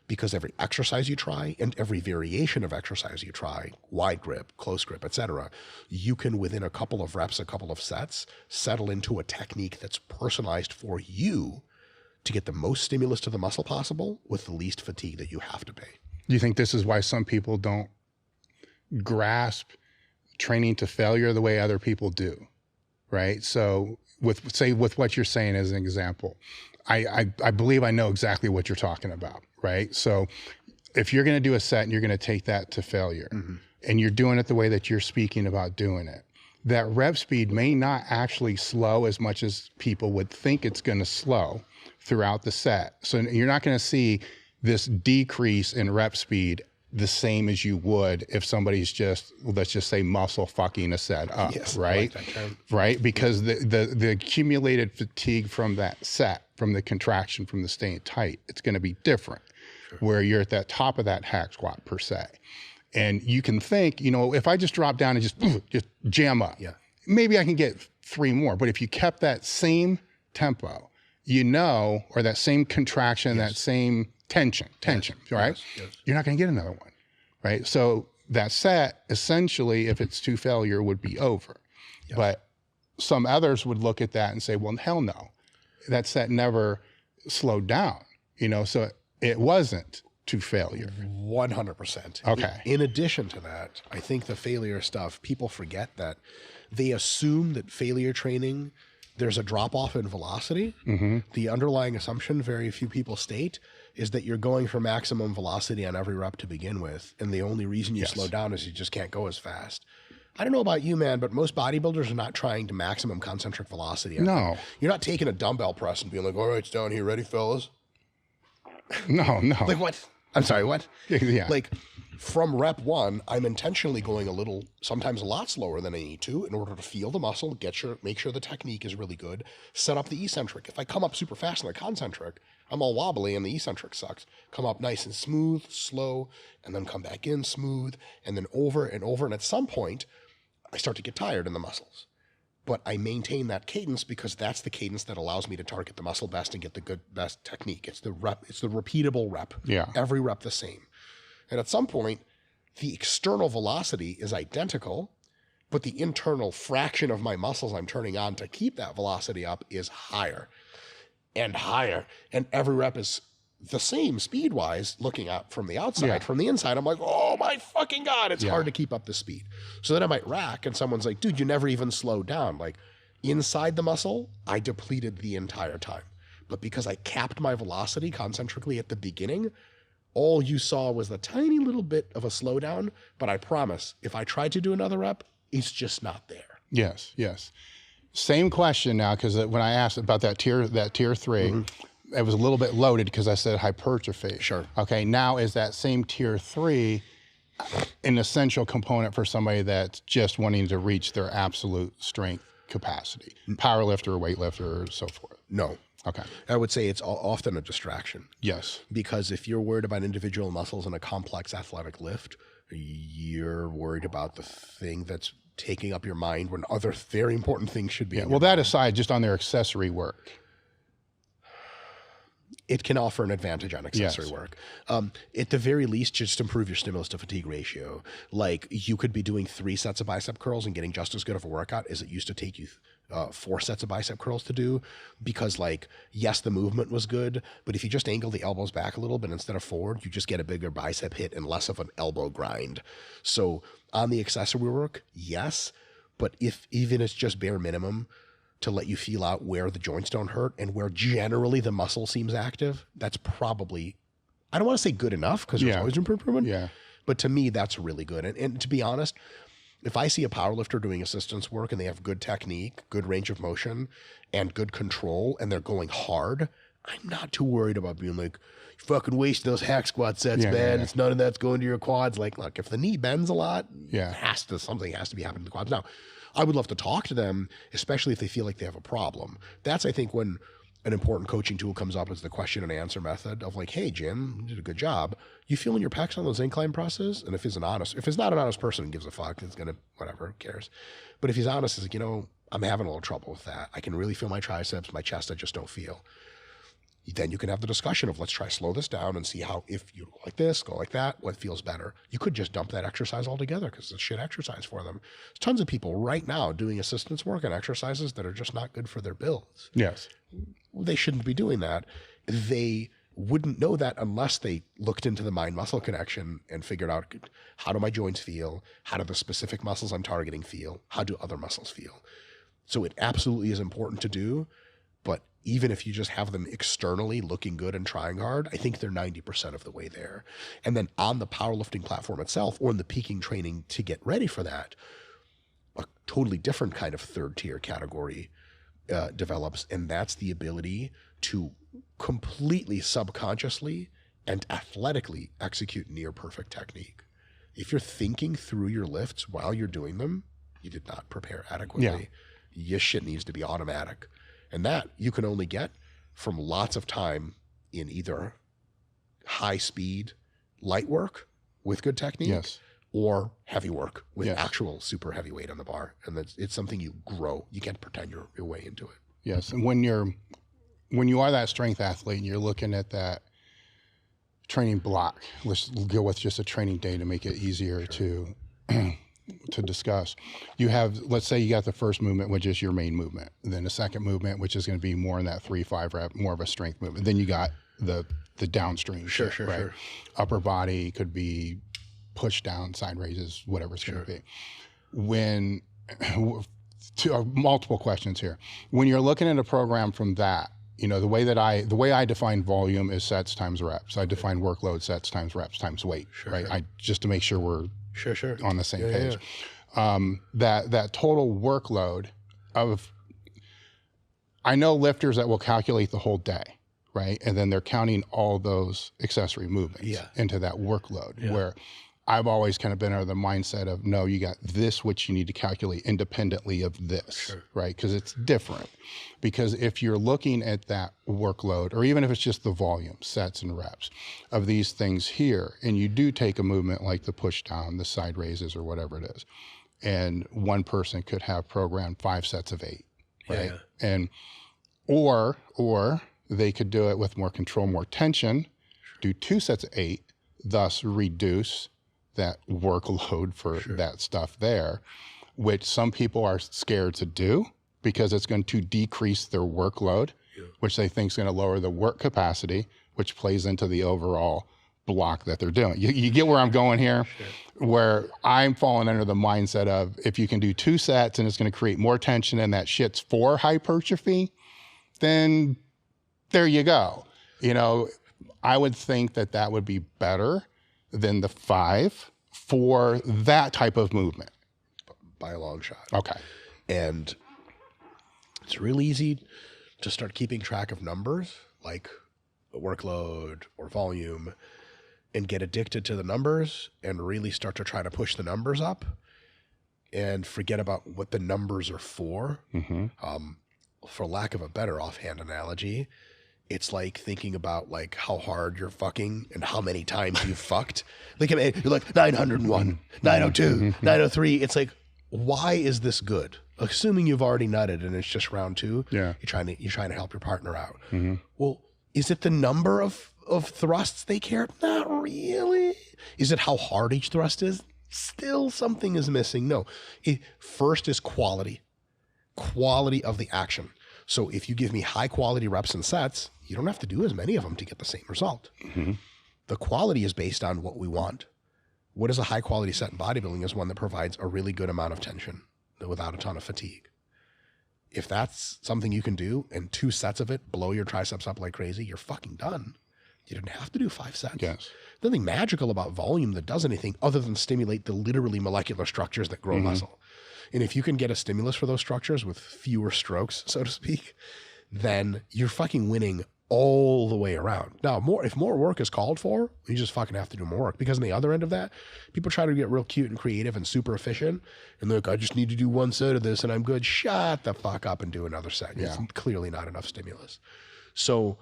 Speaker 1: because every exercise you try and every variation of exercise you try, wide grip, close grip, etc., you can within a couple of reps, a couple of sets, settle into a technique that's personalized for you to get the most stimulus to the muscle possible with the least fatigue that you have to pay.
Speaker 2: Do you think this is why some people don't grasp training to failure the way other people do, right? So with what you're saying as an example, I believe I know exactly what you're talking about, right? So if you're going to do a set and you're going to take that to failure and you're doing it the way that you're speaking about doing it, that rep speed may not actually slow as much as people would think it's going to slow throughout the set. So you're not going to see this decrease in rep speed the same as you would if somebody's just, let's just say, muscle fucking a set up, right?
Speaker 1: I like that term.
Speaker 2: Right? Because the accumulated fatigue from that set, from the contraction, from the staying tight, it's going to be different. Where you're at that top of that hack squat per se. And you can think, you know, if I just drop down and just jam up, maybe I can get 3 more. But if you kept that same tempo, you know, or that same contraction, that same tension, right? You're not going to get another one, right? So that set, essentially, if it's to failure, would be over. But some others would look at that and say, well, hell no, that set never slowed down, you know, so it wasn't to failure.
Speaker 1: 100%.
Speaker 2: Okay.
Speaker 1: In addition to that, I think the failure stuff, people forget that they assume that failure training, there's a drop off in velocity. The underlying assumption very few people state is that you're going for maximum velocity on every rep to begin with. And the only reason you slow down is you just can't go as fast. I don't know about you, man, but most bodybuilders are not trying to maximum concentric velocity.
Speaker 2: No.
Speaker 1: You're not taking a dumbbell press and being like, all right, it's down here, ready, fellas?
Speaker 2: No.
Speaker 1: Like what? I'm sorry, what?
Speaker 2: Yeah.
Speaker 1: Like from rep 1, I'm intentionally going a little, sometimes a lot slower than I need to in order to feel the muscle, make sure the technique is really good, set up the eccentric. If I come up super fast in the concentric, I'm all wobbly and the eccentric sucks. Come up nice and smooth, slow, and then come back in smooth, and then over and over. And at some point, I start to get tired in the muscles. But I maintain that cadence because that's the cadence that allows me to target the muscle best and get the best technique. It's the rep, it's the repeatable rep.
Speaker 2: Yeah.
Speaker 1: Every rep the same. And at some point, the external velocity is identical, but the internal fraction of my muscles I'm turning on to keep that velocity up is higher and higher. And every rep is the same speed-wise looking out from the outside.
Speaker 2: Yeah.
Speaker 1: From the inside, I'm like, oh my fucking God, it's hard to keep up the speed. So then I might rack and someone's like, dude, you never even slowed down. Like inside the muscle, I depleted the entire time. But because I capped my velocity concentrically at the beginning, all you saw was the tiny little bit of a slowdown. But I promise, if I tried to do another rep, it's just not there.
Speaker 2: Yes. Same question now, because when I asked about that tier 3, it was a little bit loaded because I said hypertrophy.
Speaker 1: Sure.
Speaker 2: Okay, now is that same tier 3 an essential component for somebody that's just wanting to reach their absolute strength capacity? Powerlifter, weightlifter, so forth.
Speaker 1: No.
Speaker 2: Okay.
Speaker 1: I would say it's often a distraction.
Speaker 2: Yes.
Speaker 1: Because if you're worried about individual muscles in a complex athletic lift, you're worried about the thing that's taking up your mind when other very important things should be.
Speaker 2: Yeah. Well, that aside, just on their accessory work.
Speaker 1: It can offer an advantage on accessory
Speaker 2: Yes.
Speaker 1: work. At the very least, just improve your stimulus to fatigue ratio. Like you could be doing 3 sets of bicep curls and getting just as good of a workout as it used to take you 4 sets of bicep curls to do, because like, yes, the movement was good, but if you just angle the elbows back a little bit instead of forward, you just get a bigger bicep hit and less of an elbow grind. So on the accessory work, yes, but if even it's just bare minimum to let you feel out where the joints don't hurt and where generally the muscle seems active, that's probably, I don't want to say good enough because there's always room for improvement.
Speaker 2: Yeah.
Speaker 1: But to me, that's really good. And to be honest, if I see a powerlifter doing assistance work and they have good technique, good range of motion, and good control, and they're going hard, I'm not too worried about being like, you fucking waste those hack squat sets, man. It's none of that's going to your quads. Like, look, if the knee bends a lot, something has to be happening to the quads. Now, I would love to talk to them, especially if they feel like they have a problem. That's, I think, when an important coaching tool comes up, is the question and answer method of like, hey, Jim, you did a good job. You feeling your pecs on those incline presses? And if he's not an honest person and gives a fuck, it's going to, whatever, who cares. But if he's honest, it's like, I'm having a little trouble with that. I can really feel my triceps, my chest, I just don't feel. Then you can have the discussion of, let's try slow this down and see how, if you go like this, go like that, what feels better. You could just dump that exercise altogether because it's a shit exercise for them. There's tons of people right now doing assistance work and exercises that are just not good for their builds.
Speaker 2: Yes.
Speaker 1: They shouldn't be doing that. They wouldn't know that unless they looked into the mind-muscle connection and figured out, how do my joints feel? How do the specific muscles I'm targeting feel? How do other muscles feel? So it absolutely is important to do, but even if you just have them externally looking good and trying hard, I think they're 90% of the way there. And then on the powerlifting platform itself, or in the peaking training to get ready for that, a totally different kind of third tier category develops. And that's the ability to completely subconsciously and athletically execute near perfect technique. If you're thinking through your lifts while you're doing them, you did not prepare adequately. Your shit needs to be automatic. And that you can only get from lots of time in either high speed, light work with good technique, or heavy work with actual super heavy weight on the bar. And it's something you grow. You can't pretend your way into it.
Speaker 2: Yes. And when you are that strength athlete and you're looking at that training block, let's go with just a training day to make it easier to discuss. You have, let's say you got the first movement, which is your main movement. And then the second movement, which is going to be more in that 3-5 rep, more of a strength movement. Then you got the downstream. Sure. Upper body could be push down, side raises, whatever it's going to be. When, multiple questions here. When you're looking at a program from that, the way I define volume is sets times reps. I define workload sets times reps times weight, right? Just to make sure we're on the same page. That total workload of, I know lifters that will calculate the whole day, right? And then they're counting all those accessory movements into that workload, where I've always kind of been under the mindset of, no, you got this, which you need to calculate independently of this, right? Because it's different. Because if you're looking at that workload, or even if it's just the volume, sets and reps of these things here, and you do take a movement like the push down, the side raises, or whatever it is, and one person could have programmed 5 sets of 8, right? And or they could do it with more control, more tension, do 2 sets of 8, thus reduce that workload for that stuff there, which some people are scared to do because it's going to decrease their workload, which they think is going to lower the work capacity, which plays into the overall block that they're doing. You get where I'm going here, where I'm falling under the mindset of, if you can do 2 sets and it's going to create more tension and that shit's for hypertrophy, then there you go. I would think that would be better than the 5 for that type of movement.
Speaker 1: By a long shot.
Speaker 2: Okay.
Speaker 1: And it's real easy to start keeping track of numbers like workload or volume and get addicted to the numbers and really start to try to push the numbers up and forget about what the numbers are for. For lack of a better offhand analogy, it's like thinking about like how hard you're fucking and how many times you've fucked. Like, you're like 901, 902, 903. It's like, why is this good? Assuming you've already nutted and it's just round 2, you're trying to help your partner out. Well, Is it the number of thrusts they care? Not really. Is it how hard each thrust is? Still something is missing. No. First is quality of the action. So if you give me high quality reps and sets, you don't have to do as many of them to get the same result. Mm-hmm. The quality is based on what we want. What is a high quality set in bodybuilding is one that provides a really good amount of tension without a ton of fatigue. If that's something you can do and 2 sets of it, blow your triceps up like crazy, you're fucking done. You didn't have to do 5 sets.
Speaker 2: Yes.
Speaker 1: There's nothing magical about volume that does anything other than stimulate the literally molecular structures that grow muscle. And if you can get a stimulus for those structures with fewer strokes, so to speak, then you're fucking winning all the way around. Now, if more work is called for, you just fucking have to do more work. Because on the other end of that, people try to get real cute and creative and super efficient. And they're like, I just need to do 1 set of this and I'm good. Shut the fuck up and do another set. Yeah. It's clearly not enough stimulus. So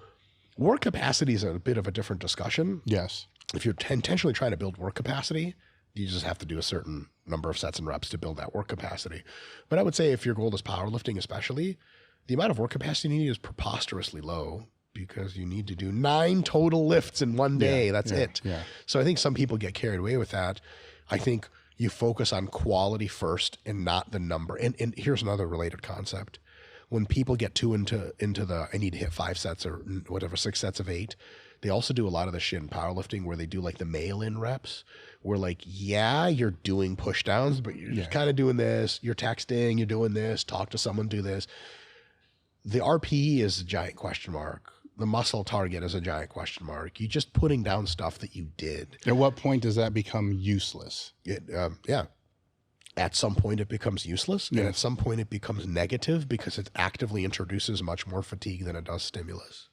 Speaker 1: work capacity is a bit of a different discussion.
Speaker 2: Yes.
Speaker 1: If you're intentionally trying to build work capacity, you just have to do a certain number of sets and reps to build that work capacity. But I would say if your goal is powerlifting especially, the amount of work capacity you need is preposterously low because you need to do 9 total lifts in one day. That's it. Yeah. So I think some people get carried away with that. I think you focus on quality first and not the number. And here's another related concept. When people get too into the, I need to hit 5 sets or whatever, 6 sets of 8, they also do a lot of the shit in powerlifting where they do like the mail-in reps where like, yeah, you're doing push downs, but you're just kind of doing this, you're texting, you're doing this, talk to someone, do this. The RPE is a giant question mark. The muscle target is a giant question mark. You're just putting down stuff that you did.
Speaker 2: At what point does that become useless?
Speaker 1: At some point it becomes useless, and at some point it becomes negative because it actively introduces much more fatigue than it does stimulus.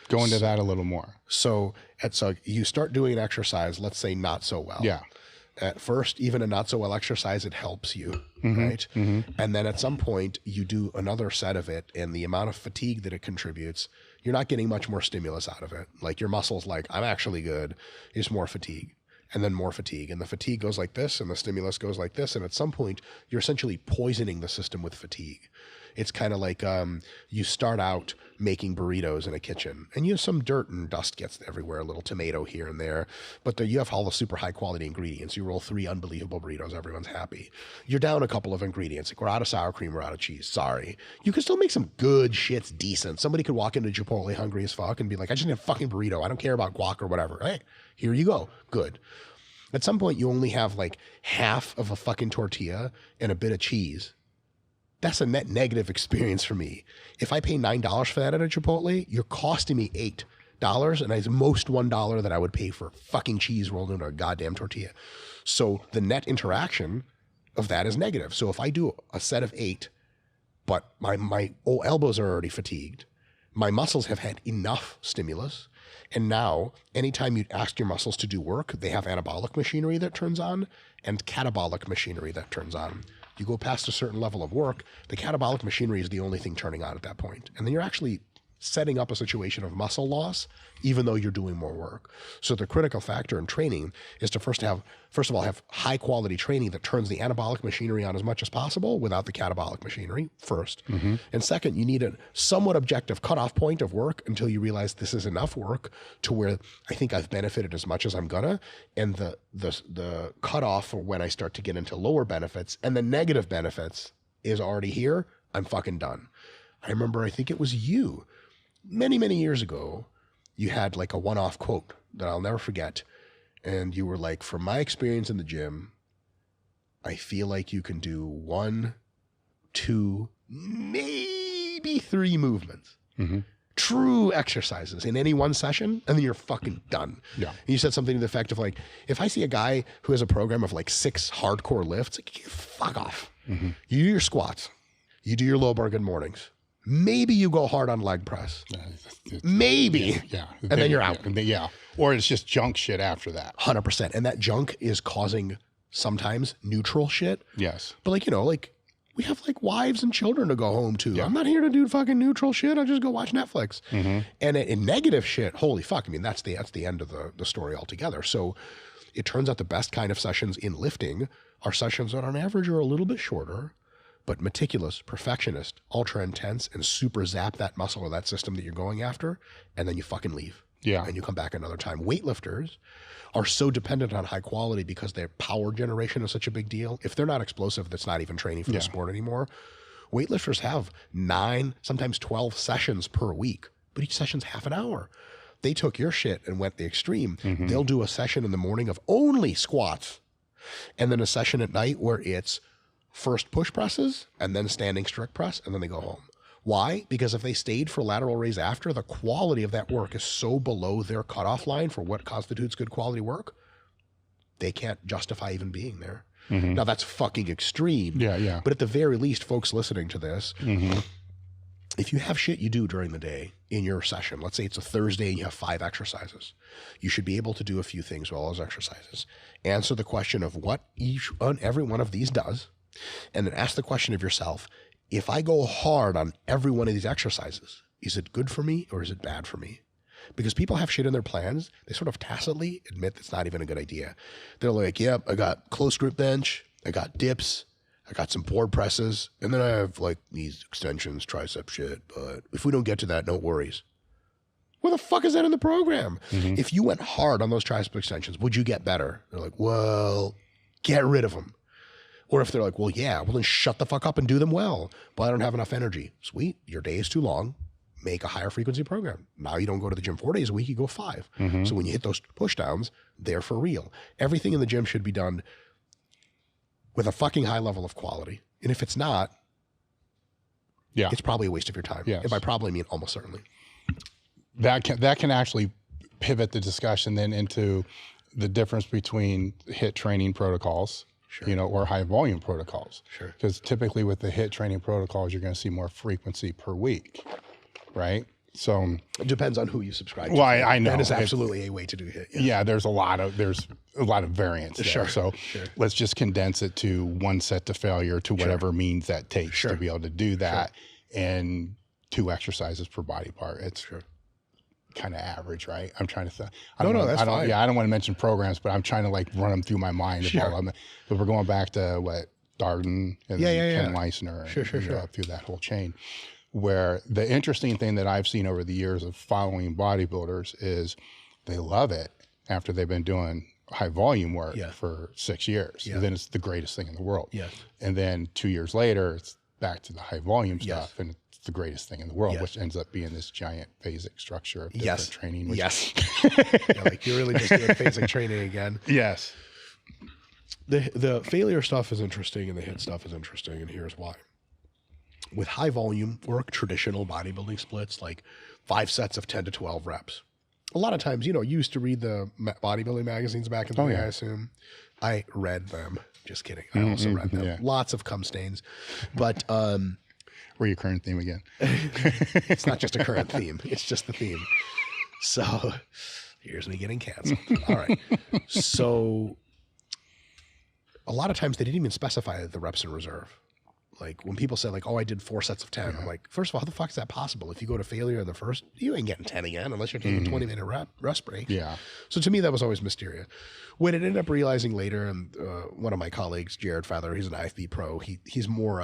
Speaker 2: Go into that a little more.
Speaker 1: So you start doing an exercise, let's say not so well.
Speaker 2: Yeah.
Speaker 1: At first, even a not so well exercise, it helps you, right? Mm-hmm. And then at some point you do another set of it, and the amount of fatigue that it contributes, you're not getting much more stimulus out of it. Like your muscle's like, I'm actually good. It's more fatigue. And then more fatigue. And the fatigue goes like this, and the stimulus goes like this. And at some point, you're essentially poisoning the system with fatigue. It's kind of like you start out making burritos in a kitchen, and you have some dirt and dust gets everywhere, a little tomato here and there, but you have all the super high quality ingredients. You roll 3 unbelievable burritos, everyone's happy. You're down a couple of ingredients. Like, we're out of sour cream, we're out of cheese. Sorry. You can still make some good shits decent. Somebody could walk into Chipotle hungry as fuck and be like, I just need a fucking burrito. I don't care about guac or whatever. Hey, here you go. Good. At some point, you only have like half of a fucking tortilla and a bit of cheese. That's a net negative experience for me. If I pay $9 for that at a Chipotle, you're costing me $8, and it's most $1 that I would pay for fucking cheese rolled into a goddamn tortilla. So the net interaction of that is negative. So if I do a set of 8, but my elbows are already fatigued, my muscles have had enough stimulus, and now anytime you ask your muscles to do work, they have anabolic machinery that turns on and catabolic machinery that turns on. You go past a certain level of work, the catabolic machinery is the only thing turning on at that point. And then you're actually setting up a situation of muscle loss, even though you're doing more work. So the critical factor in training is to first of all, have high quality training that turns the anabolic machinery on as much as possible without the catabolic machinery first. Mm-hmm. And second, you need a somewhat objective cutoff point of work until you realize this is enough work to where I think I've benefited as much as I'm gonna. And the cutoff for when I start to get into lower benefits and the negative benefits is already here, I'm fucking done. I remember, I think it was you, many, many years ago, you had like a one-off quote that I'll never forget. And you were like, from my experience in the gym, I feel like you can do 1, 2, maybe 3 movements, true exercises in any one session, and then you're fucking done. Yeah. And you said something to the effect of like, if I see a guy who has a program of like 6 hardcore lifts, like, fuck off. Mm-hmm. You do your squats, you do your low bar good mornings. Maybe you go hard on leg press. Maybe.
Speaker 2: Yeah.
Speaker 1: And then you're out.
Speaker 2: Yeah. Or it's just junk shit after that.
Speaker 1: 100%. And that junk is causing sometimes neutral shit.
Speaker 2: Yes.
Speaker 1: But like, like we have like wives and children to go home to. Yeah. I'm not here to do fucking neutral shit. I just go watch Netflix. Mm-hmm. And in negative shit, holy fuck. I mean, that's the end of the story altogether. So it turns out the best kind of sessions in lifting are sessions that on average are a little bit shorter, but meticulous, perfectionist, ultra intense, and super zap that muscle or that system that you're going after, and then you fucking leave.
Speaker 2: Yeah.
Speaker 1: And you come back another time. Weightlifters are so dependent on high quality because their power generation is such a big deal. If they're not explosive, that's not even training for the sport anymore. Weightlifters have 9, sometimes 12 sessions per week, but each session's half an hour. They took your shit and went the extreme. They'll do a session in the morning of only squats, and then a session at night where it's first push presses and then standing strict press, and then they go home. Why? Because if they stayed for lateral raise after, the quality of that work is so below their cutoff line for what constitutes good quality work, they can't justify even being there. Now that's fucking extreme.
Speaker 2: Yeah.
Speaker 1: But at the very least, folks listening to this, if you have shit you do during the day in your session, let's say it's a Thursday and you have 5 exercises, you should be able to do a few things with all those exercises. Answer the question of what every one of these does, and then ask the question of yourself, if I go hard on every one of these exercises, is it good for me or is it bad for me? Because people have shit in their plans, they sort of tacitly admit that's not even a good idea. They're like, yep, I got close grip bench, I got dips, I got some board presses, and then I have like these extensions, tricep shit, but if we don't get to that, no worries. Where the fuck is that in the program? If you went hard on those tricep extensions, would you get better? They're like, well, get rid of them. Or if they're like, well, yeah, well then shut the fuck up and do them well. But I don't have enough energy. Sweet, your day is too long. Make a higher frequency program. Now you don't go to the gym 4 days a week, you go 5. So when you hit those push downs, they're for real. Everything in the gym should be done with a fucking high level of quality. And if it's not, it's probably a waste of your time.
Speaker 2: Yes.
Speaker 1: And by probably, I mean almost certainly.
Speaker 2: That can actually pivot the discussion then into the difference between HIIT training protocols, or high volume protocols. Because typically with the HIIT training protocols, you're going to see more frequency per week, right? So
Speaker 1: it depends on who you subscribe to.
Speaker 2: Well, I know
Speaker 1: that is absolutely a way to do HIIT.
Speaker 2: Yeah, there's a lot of variance there. So let's just condense it to one set to failure to whatever means that takes to be able to do that, and 2 exercises per body part. It's kind of average, right? I'm trying to think.
Speaker 1: That's fine.
Speaker 2: Yeah, I don't want to mention programs, but I'm trying to like run them through my mind. But we're going back to Darden and Ken Leisner and through that whole chain. Where the interesting thing that I've seen over the years of following bodybuilders is they love it after they've been doing high volume work for 6 years. And then it's the greatest thing in the world. And then 2 years later, it's back to the high volume stuff, and it's the greatest thing in the world, which ends up being this giant phasic structure of different training. Which
Speaker 1: like you're really just doing phasic training again.
Speaker 2: Yes.
Speaker 1: The failure stuff is interesting and the HIIT stuff is interesting, and here's why. With high volume work, traditional bodybuilding splits, like 5 sets of 10 to 12 reps. A lot of times, you used to read the bodybuilding magazines back in the day, I assume. I read them. Just kidding. I also read them. Lots of cum stains. But
Speaker 2: were your current theme again?
Speaker 1: It's not just a current theme. It's just the theme. So here's me getting canceled. All right. So a lot of times they didn't even specify the reps in reserve. Like when people say like, oh, I did 4 sets of 10. I'm like, first of all, how the fuck is that possible? If you go to failure in the first, you ain't getting 10 again unless you're taking 20-minute rest break. So to me, that was always mysterious. What I ended up realizing later, and one of my colleagues, Jared Feather, he's an IFB pro. He's more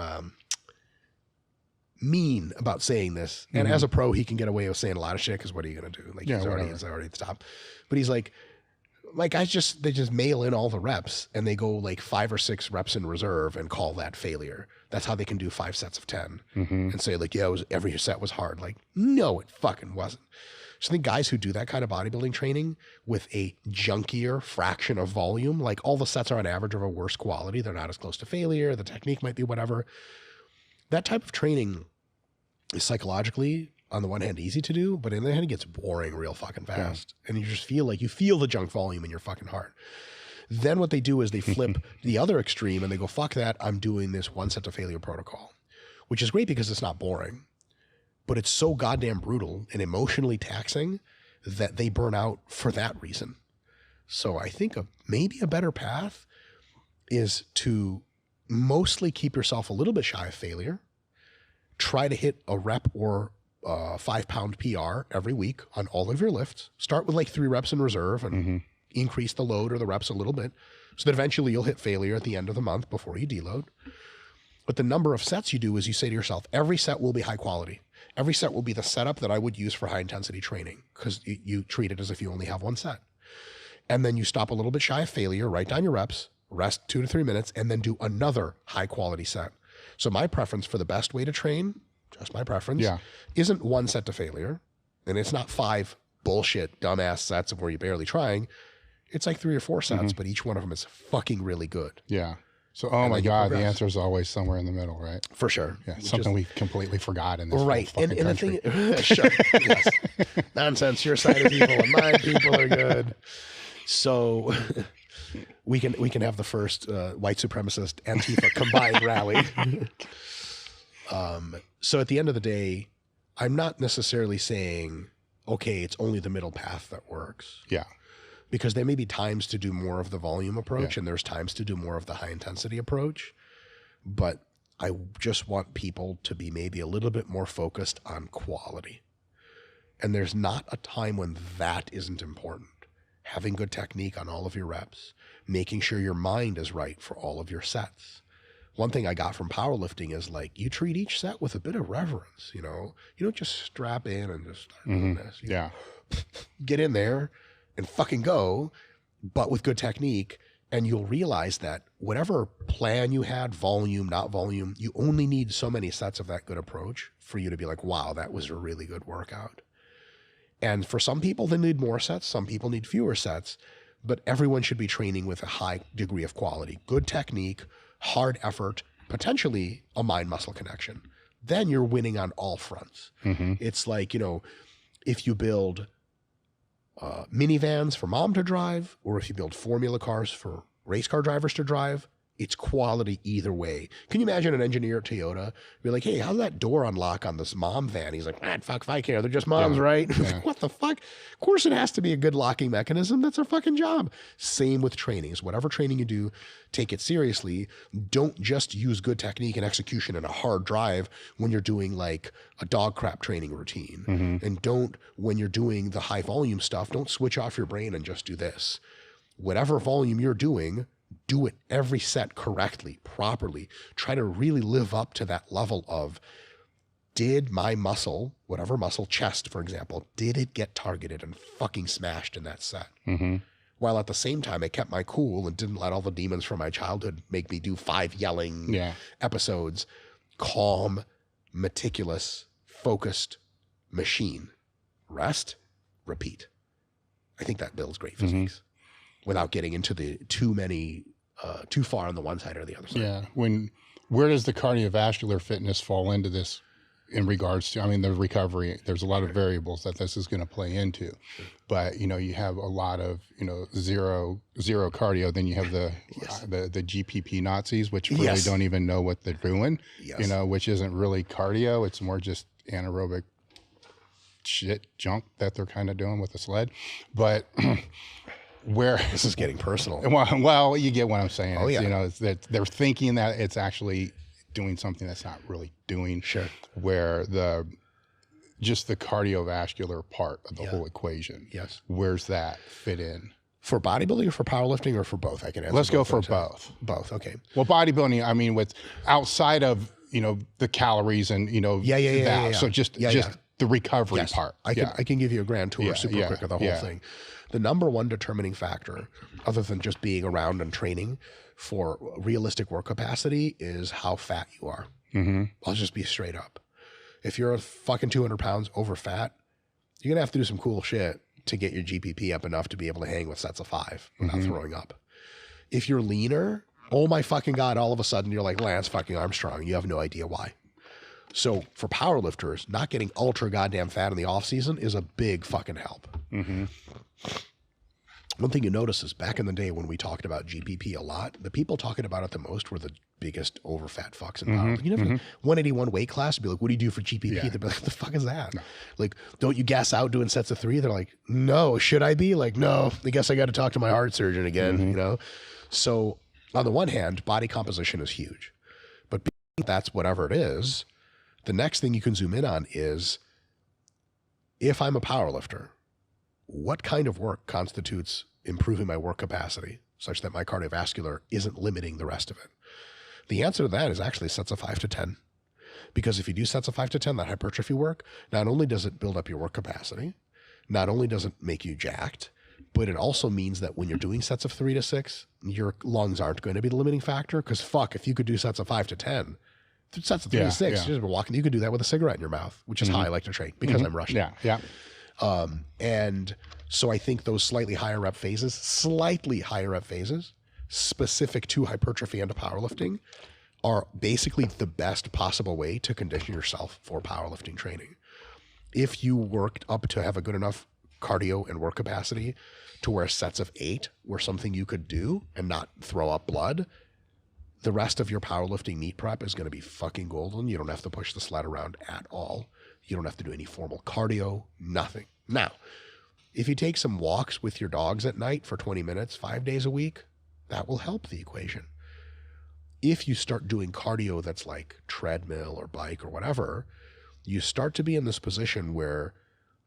Speaker 1: mean about saying this. And as a pro, he can get away with saying a lot of shit because what are you going to do? Like he's already at the top. But he's like guys they just mail in all the reps and they go like 5 or 6 reps in reserve and call that failure. That's how they can do 5 sets of 10 and say like, every set was hard. Like, no, it fucking wasn't. So I think guys who do that kind of bodybuilding training with a junkier fraction of volume, like all the sets are on average of a worse quality. They're not as close to failure. The technique might be whatever. That type of training is psychologically, on the one hand, easy to do, but on the other hand, it gets boring real fucking fast. And you just feel the junk volume in your fucking heart. Then what they do is they flip the other extreme and they go, fuck that, I'm doing this 1 set to failure protocol, which is great because it's not boring, but it's so goddamn brutal and emotionally taxing that they burn out for that reason. So I think maybe a better path is to mostly keep yourself a little bit shy of failure, try to hit a rep or 5-pound PR every week on all of your lifts. Start with like 3 reps in reserve and increase the load or the reps a little bit so that eventually you'll hit failure at the end of the month before you deload. But the number of sets you do is you say to yourself, every set will be high quality. Every set will be the setup that I would use for high intensity training, because you treat it as if you only have one set. And then you stop a little bit shy of failure, write down your reps, rest 2 to 3 minutes, and then do another high quality set. So my preference for the best way to train, just my preference, isn't 1 set to failure. And it's not 5 bullshit dumbass sets of where you're barely trying. It's like 3 or 4 sets, but each one of them is fucking really good.
Speaker 2: Yeah. So, oh my God, the answer is always somewhere in the middle, right?
Speaker 1: For sure.
Speaker 2: Yeah, something we completely forgot in this
Speaker 1: right.
Speaker 2: And
Speaker 1: the thing, sure, yes. Nonsense. Your side of people and my people are good. So we can have the first white supremacist Antifa combined rally. So at the end of the day, I'm not necessarily saying, okay, it's only the middle path that works.
Speaker 2: Yeah.
Speaker 1: Because there may be times to do more of the volume approach, and there's times to do more of the high intensity approach. But I just want people to be maybe a little bit more focused on quality. And there's not a time when that isn't important. Having good technique on all of your reps, making sure your mind is right for all of your sets. One thing I got from powerlifting is like, you treat each set with a bit of reverence, you know? You don't just strap in and just start doing this. You get in there and fucking go, but with good technique, and you'll realize that whatever plan you had, volume, not volume, you only need so many sets of that good approach for you to be like, wow, that was a really good workout. And for some people, they need more sets. Some people need fewer sets, but everyone should be training with a high degree of quality, good technique, hard effort, potentially a mind-muscle connection. Then you're winning on all fronts. It's like, you know, if you build minivans for mom to drive, or if you build formula cars for race car drivers to drive, it's quality either way. Can you imagine an engineer at Toyota be like, hey, how's that door unlock on this mom van? He's like, fuck if I care. They're just moms, right? What the fuck? Of course it has to be a good locking mechanism. That's our fucking job. Same with trainings. Whatever training you do, take it seriously. Don't just use good technique and execution in a hard drive when you're doing like a dog crap training routine. And don't, when you're doing the high volume stuff, don't switch off your brain and just do this. Whatever volume you're doing, do it every set correctly, properly. Try to really live up to that level of, did my muscle, whatever muscle, chest, for example, did it get targeted and fucking smashed in that set? While at the same time, I kept my cool and didn't let all the demons from my childhood make me do 5 yelling episodes. Calm, meticulous, focused machine. Rest, repeat. I think that builds great physiques. Without getting into the too far on the one side or the other side. Yeah.
Speaker 2: Where does the cardiovascular fitness fall into this in regards to, I mean, the recovery? There's a lot of variables that this is going to play into, but you know, you have a lot of, you know, zero cardio. Then you have the GPP Nazis, which really don't even know what they're doing, you know, which isn't really cardio. It's more just anaerobic shit junk that they're kind of doing with the sled. But where
Speaker 1: this is getting personal.
Speaker 2: Well, you get what I'm saying.
Speaker 1: Oh, yeah.
Speaker 2: You know, it's that they're thinking that it's actually doing something that's not really doing.
Speaker 1: Sure.
Speaker 2: Where just the cardiovascular part of the whole equation.
Speaker 1: Yes.
Speaker 2: Where's that fit in?
Speaker 1: For bodybuilding or for powerlifting or for both? I can answer.
Speaker 2: Let's go for both.
Speaker 1: Both. Okay.
Speaker 2: Well, bodybuilding, I mean, with outside of, you know, the calories and, you know, So just the recovery part.
Speaker 1: I can give you a grand tour super quick of the whole thing. The number one determining factor, other than just being around and training for realistic work capacity, is how fat you are. I'll just be straight up. If you're a fucking 200 pounds over fat, you're going to have to do some cool shit to get your GPP up enough to be able to hang with sets of 5 without throwing up. If you're leaner, oh my fucking God, all of a sudden you're like Lance fucking Armstrong. You have no idea why. So for powerlifters, not getting ultra goddamn fat in the off season is a big fucking help. One thing you notice is back in the day when we talked about GPP a lot, the people talking about it the most were the biggest overfat fucks in powerlifting. You know, 181 weight class, be like, what do you do for GPP? They'd be like, what the fuck is that? No. Like, don't you gas out doing sets of 3? They're like, no, should I be? Like, no, I guess I got to talk to my heart surgeon again, you know? So on the one hand, body composition is huge, but that's whatever it is. The next thing you can zoom in on is, if I'm a powerlifter, what kind of work constitutes improving my work capacity such that my cardiovascular isn't limiting the rest of it? The answer to that is actually sets of 5 to 10. Because if you do sets of 5 to 10, that hypertrophy work, not only does it build up your work capacity, not only does it make you jacked, but it also means that when you're doing sets of 3 to 6, your lungs aren't going to be the limiting factor. Because fuck, if you could do sets of 5 to 10, sets of 3 to 6, you've just been walking, you could do that with a cigarette in your mouth, which is how I like to train because I'm Russian. And so I think those slightly higher rep phases, specific to hypertrophy and to powerlifting, are basically the best possible way to condition yourself for powerlifting training. If you worked up to have a good enough cardio and work capacity to where sets of 8 were something you could do and not throw up blood, the rest of your powerlifting meet prep is going to be fucking golden. You don't have to push the sled around at all. You don't have to do any formal cardio, nothing. Now, if you take some walks with your dogs at night for 20 minutes, 5 days a week, that will help the equation. If you start doing cardio that's like treadmill or bike or whatever, you start to be in this position where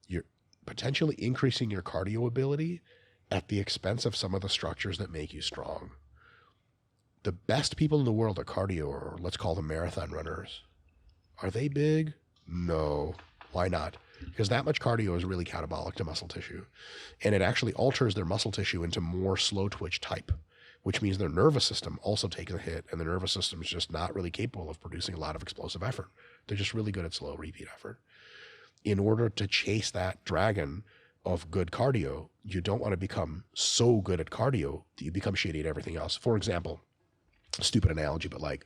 Speaker 1: you're potentially increasing your cardio ability at the expense of some of the structures that make you strong. The best people in the world at cardio, or let's call them marathon runners, are they big? No. Why not? Because that much cardio is really catabolic to muscle tissue. And it actually alters their muscle tissue into more slow twitch type, which means their nervous system also takes a hit, and the nervous system is just not really capable of producing a lot of explosive effort. They're just really good at slow repeat effort. In order to chase that dragon of good cardio, you don't want to become so good at cardio that you become shitty at everything else. For example, stupid analogy, but like,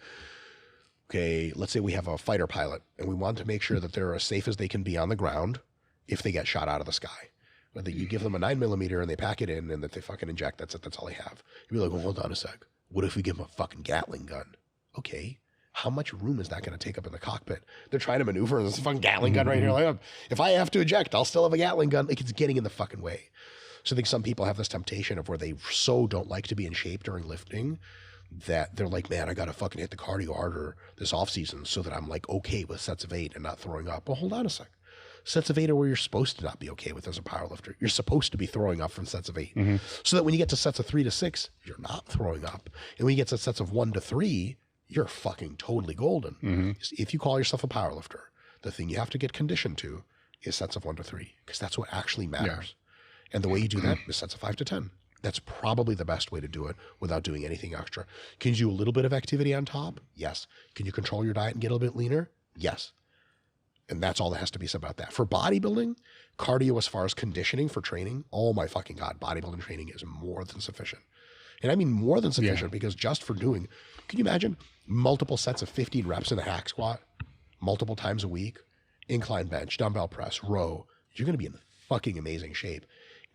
Speaker 1: okay, let's say we have a fighter pilot and we want to make sure that they're as safe as they can be on the ground if they get shot out of the sky. Whether you give them a 9mm and they pack it in and that they fucking inject, that's it, that's all they have. You'd be like, well, hold on a sec. What if we give them a fucking Gatling gun? Okay, how much room is that going to take up in the cockpit? They're trying to maneuver and there's a fucking Gatling gun right here. Like, if I have to eject, I'll still have a Gatling gun. Like, it's getting in the fucking way. So I think some people have this temptation of where they so don't like to be in shape during lifting that they're like, man, I got to fucking hit the cardio harder this off season so that I'm like okay with sets of 8 and not throwing up. Well, hold on a sec. Sets of 8 are where you're supposed to not be okay with as a powerlifter. You're supposed to be throwing up from sets of 8. So that when you get to sets of 3 to 6, you're not throwing up. And when you get to sets of 1 to 3, you're fucking totally golden. If you call yourself a powerlifter, the thing you have to get conditioned to is sets of 1 to 3, because that's what actually matters. And the way you do that is sets of 5 to 10. That's probably the best way to do it without doing anything extra. Can you do a little bit of activity on top? Yes. Can you control your diet and get a little bit leaner? Yes. And that's all that has to be said about that. For bodybuilding, cardio as far as conditioning for training, oh my fucking God, bodybuilding training is more than sufficient. And I mean more than sufficient because just for doing, can you imagine multiple sets of 15 reps in a hack squat, multiple times a week, incline bench, dumbbell press, row, you're going to be in fucking amazing shape.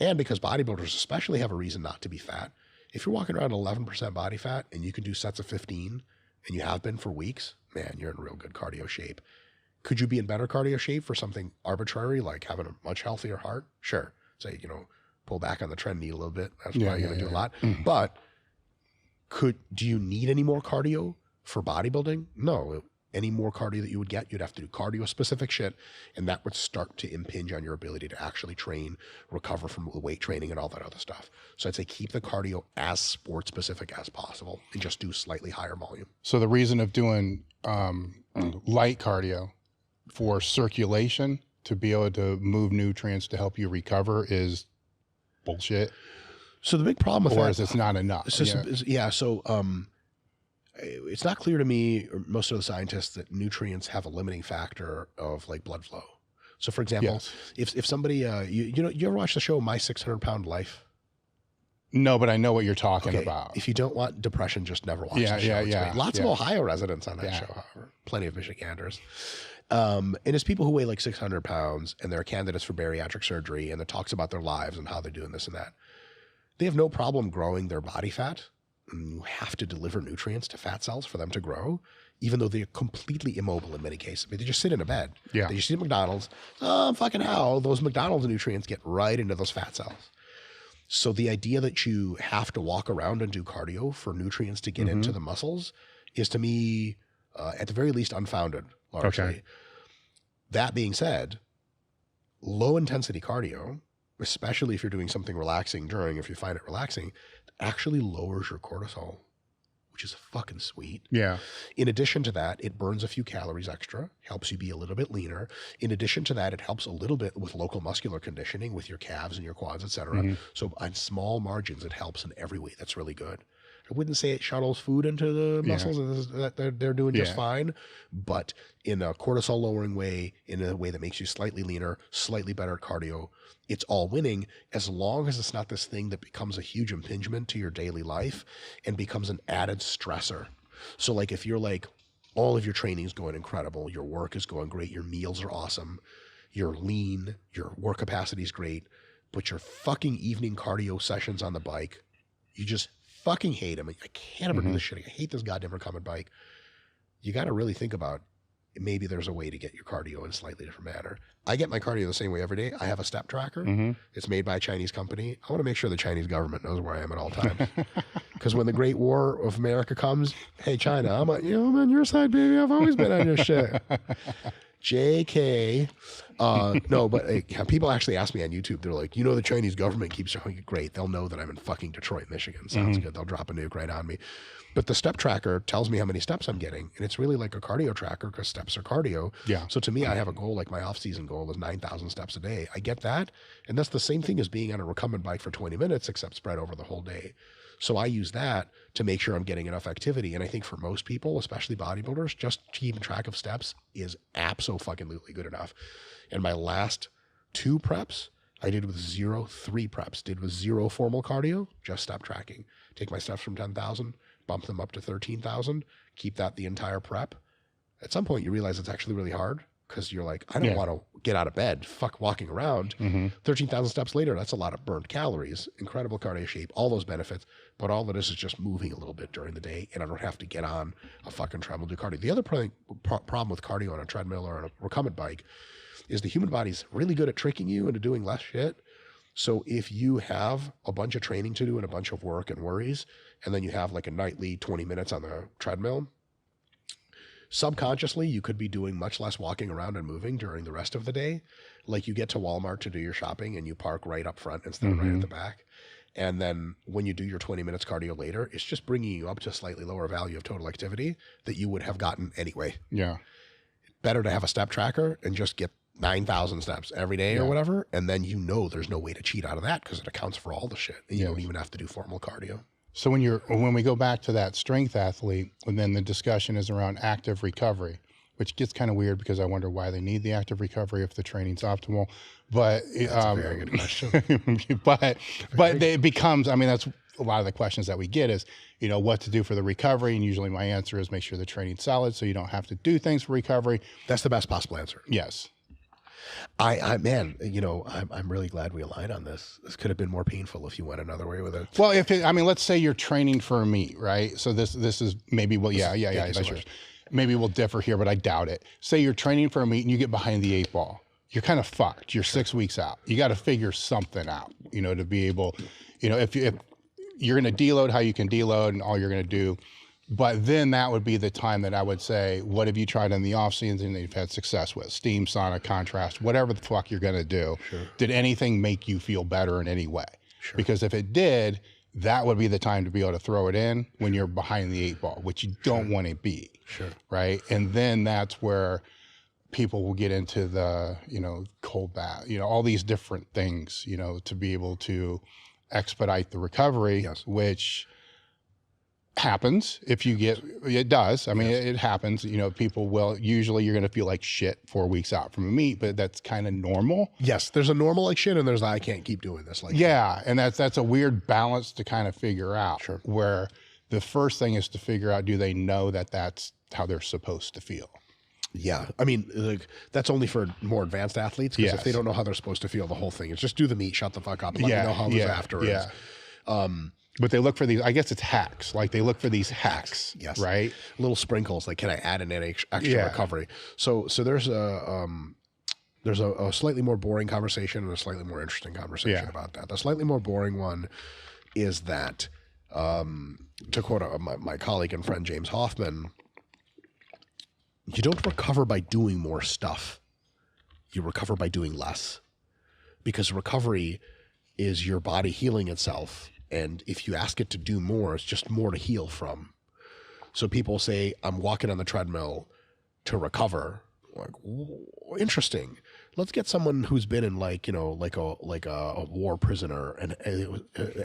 Speaker 1: And because bodybuilders especially have a reason not to be fat, if you're walking around 11% body fat and you can do sets of 15 and you have been for weeks, man, you're in real good cardio shape. Could you be in better cardio shape for something arbitrary like having a much healthier heart? Sure. Say, pull back on the trend knee a little bit. That's probably going to do a lot. But do you need any more cardio for bodybuilding? No. Any more cardio that you would get, you'd have to do cardio specific shit. And that would start to impinge on your ability to actually train, recover from the weight training and all that other stuff. So I'd say keep the cardio as sport specific as possible and just do slightly higher volume.
Speaker 2: So the reason of doing light cardio for circulation to be able to move nutrients to help you recover is bullshit.
Speaker 1: So the big problem with that
Speaker 2: is it's not enough.
Speaker 1: It's not clear to me or most of the scientists that nutrients have a limiting factor of like blood flow. So for example, if somebody, you ever watch the show My 600 Pound Life?
Speaker 2: No, but I know what you're talking about.
Speaker 1: If you don't want depression, just never watch that show. It's great. Lots of Ohio residents on that show, however. Plenty of Michiganders. And it's people who weigh like 600 pounds and they're candidates for bariatric surgery, and it talks about their lives and how they're doing this and that. They have no problem growing their body fat. And you have to deliver nutrients to fat cells for them to grow, even though they're completely immobile in many cases. I mean, they just sit in a bed. They just eat McDonald's. Fucking hell, those McDonald's nutrients get right into those fat cells. So the idea that you have to walk around and do cardio for nutrients to get into the muscles is, to me, at the very least, unfounded, largely. That being said, low intensity cardio, especially if you're doing something relaxing if you find it relaxing, actually lowers your cortisol, which is fucking sweet.
Speaker 2: Yeah.
Speaker 1: In addition to that, it burns a few calories extra, helps you be a little bit leaner. In addition to that, it helps a little bit with local muscular conditioning with your calves and your quads, etc. So on small margins, it helps in every way. That's really good. I wouldn't say it shuttles food into the muscles, that they're doing just fine, but in a cortisol lowering way, in a way that makes you slightly leaner, slightly better at cardio, it's all winning, as long as it's not this thing that becomes a huge impingement to your daily life and becomes an added stressor. So like if you're like, all of your training is going incredible, your work is going great, your meals are awesome, you're lean, your work capacity is great, but your fucking evening cardio sessions on the bike, you just fucking hate them. I can't ever do this shit. I hate this goddamn recumbent bike. You got to really think about, maybe there's a way to get your cardio in a slightly different manner. I get my cardio the same way every day. I have a step tracker. It's made by a Chinese company. I want to make sure the Chinese government knows where I am at all times. Because when the Great War of America comes, hey, China, I'm on your side, baby. I've always been on your shit. JK. No, but people actually ask me on YouTube, they're like, the Chinese government keeps showing it. Great. They'll know that I'm in fucking Detroit, Michigan. Sounds good. They'll drop a nuke right on me. But the step tracker tells me how many steps I'm getting. And it's really like a cardio tracker because steps are cardio. Yeah. So to me, I have a goal, like my off-season goal is 9,000 steps a day. I get that. And that's the same thing as being on a recumbent bike for 20 minutes, except spread over the whole day. So I use that to make sure I'm getting enough activity. And I think for most people, especially bodybuilders, just keeping track of steps is abso-fucking-lutely good enough. And my last 2 preps, I did with 3 preps, did with 0 formal cardio, just step tracking. Take my steps from 10,000, bump them up to 13,000, keep that the entire prep. At some point, you realize it's actually really hard because you're like, I don't want to get out of bed, fuck walking around. 13,000 steps later, that's a lot of burnt calories, incredible cardio shape, all those benefits. But all it is just moving a little bit during the day, and I don't have to get on a fucking treadmill to do cardio. The other problem with cardio on a treadmill or on a recumbent bike is the human body's really good at tricking you into doing less shit. So if you have a bunch of training to do and a bunch of work and worries, and then you have like a nightly 20 minutes on the treadmill, subconsciously, you could be doing much less walking around and moving during the rest of the day. Like you get to Walmart to do your shopping and you park right up front instead of right at the back. And then when you do your 20 minutes cardio later, it's just bringing you up to a slightly lower value of total activity that you would have gotten anyway. Yeah. Better to have a step tracker and just get 9,000 steps every day or whatever. And then there's no way to cheat out of that because it accounts for all the shit. And you don't even have to do formal cardio.
Speaker 2: So when we go back to that strength athlete, and then the discussion is around active recovery, which gets kind of weird because I wonder why they need the active recovery if the training's optimal. But
Speaker 1: that's a very good question.
Speaker 2: but it becomes, that's a lot of the questions that we get is, what to do for the recovery. And usually my answer is make sure the training's solid so you don't have to do things for recovery.
Speaker 1: That's the best possible answer.
Speaker 2: Yes.
Speaker 1: I'm really glad we aligned on this. This could have been more painful if you went another way with it.
Speaker 2: Well, let's say you're training for a meet, right? So this is maybe, that's yours. Maybe we'll differ here, but I doubt it. Say you're training for a meet and you get behind the 8 ball. You're kind of fucked. You're 6 weeks out. You got to figure something out, to be able, if you're going to deload how you can deload and all you're going to do. But then that would be the time that I would say, what have you tried in the off season that you've had success with? Steam, sauna, contrast, whatever the fuck you're going to do. Sure. Did anything make you feel better in any way? Sure. Because if it did, that would be the time to be able to throw it in when you're behind the 8 ball, which you don't want to be. Sure. Right. And then that's where people will get into the, cold bath, all these different things, to be able to expedite the recovery, which happens if you get, it does. It happens, people will, usually you're going to feel like shit 4 weeks out from a meet, but that's kind of normal.
Speaker 1: Yes. There's a normal like shit and there's I can't keep doing this. Like,
Speaker 2: and that's a weird balance to kind of figure out. Sure. Where the first thing is to figure out, do they know that that's how they're supposed to feel?
Speaker 1: Yeah. That's only for more advanced athletes because if they don't know how they're supposed to feel, the whole thing is just do the meet, shut the fuck up, and let me know how it was afterwards.
Speaker 2: But they look for these, I guess it's hacks. Like they look for these hacks, right?
Speaker 1: Little sprinkles. Like, can I add an extra recovery? So there's a slightly more boring conversation and a slightly more interesting conversation about that. The slightly more boring one is that, to quote my colleague and friend James Hoffman, you don't recover by doing more stuff. You recover by doing less, because recovery is your body healing itself. And if you ask it to do more, it's just more to heal from. So people say, I'm walking on the treadmill to recover. Like, interesting. Let's get someone who's been in like a war prisoner and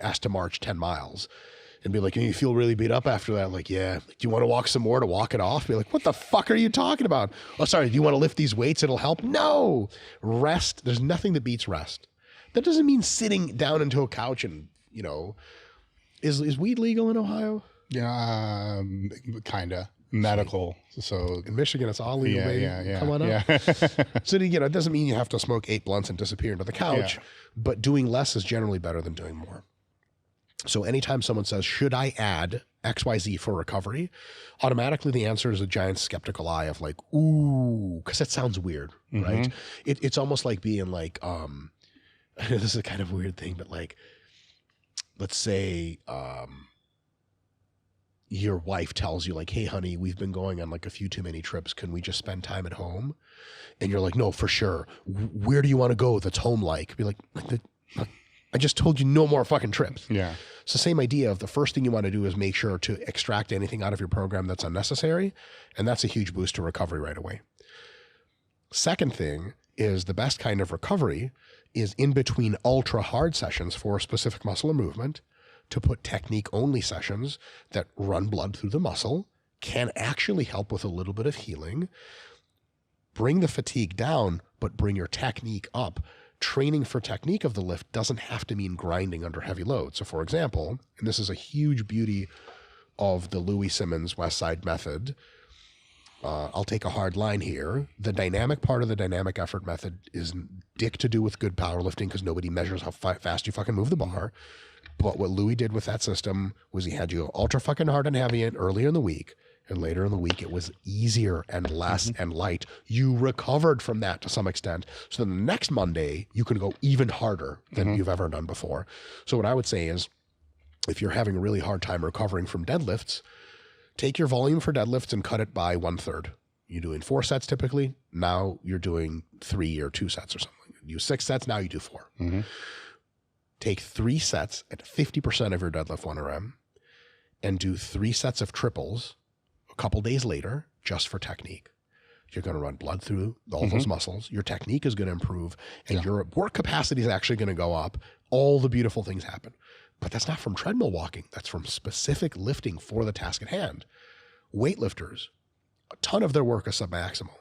Speaker 1: asked to march 10 miles and be like, you feel really beat up after that? Like, yeah. Do you want to walk some more to walk it off? Be like, what the fuck are you talking about? Oh, sorry. Do you want to lift these weights? It'll help. No. Rest. There's nothing that beats rest. That doesn't mean sitting down into a couch and, is weed legal in Ohio?
Speaker 2: Yeah, kind of. Medical. So
Speaker 1: in Michigan, it's all legal.
Speaker 2: Yeah.
Speaker 1: Come on up. So it doesn't mean you have to smoke 8 blunts and disappear into the couch, but doing less is generally better than doing more. So anytime someone says, should I add XYZ for recovery? Automatically the answer is a giant skeptical eye of like, ooh, because that sounds weird, right? It's almost like being like, this is a kind of weird thing, but like, let's say, your wife tells you like, hey honey, we've been going on like a few too many trips. Can we just spend time at home? And you're like, no, for sure. Where do you want to go that's home like? Be like, I just told you no more fucking trips.
Speaker 2: Yeah.
Speaker 1: It's the same idea of the first thing you want to do is make sure to extract anything out of your program that's unnecessary. And that's a huge boost to recovery right away. Second thing is the best kind of recovery is in between ultra hard sessions for a specific muscle or movement to put technique only sessions that run blood through the muscle, can actually help with a little bit of healing, bring the fatigue down, but bring your technique up. Training for technique of the lift doesn't have to mean grinding under heavy load. So for example, and this is a huge beauty of the Louis Simmons West Side method, I'll take a hard line here. The dynamic part of the dynamic effort method is dick to do with good powerlifting because nobody measures how fast you fucking move the bar. But what Louis did with that system was he had you ultra fucking hard and heavy earlier in the week, and later in the week it was easier and less and light. You recovered from that to some extent. So then the next Monday, you can go even harder than you've ever done before. So what I would say is, if you're having a really hard time recovering from deadlifts, take your volume for deadlifts and cut it by 1/3. You're doing 4 sets typically. Now you're doing 3 or 2 sets or something. You do 6 sets, now you do 4. Take 3 sets at 50% of your deadlift 1RM and do 3 sets of triples a couple days later just for technique. You're going to run blood through all those muscles. Your technique is going to improve and your work capacity is actually going to go up. All the beautiful things happen. But that's not from treadmill walking. That's from specific lifting for the task at hand. Weightlifters, a ton of their work is submaximal.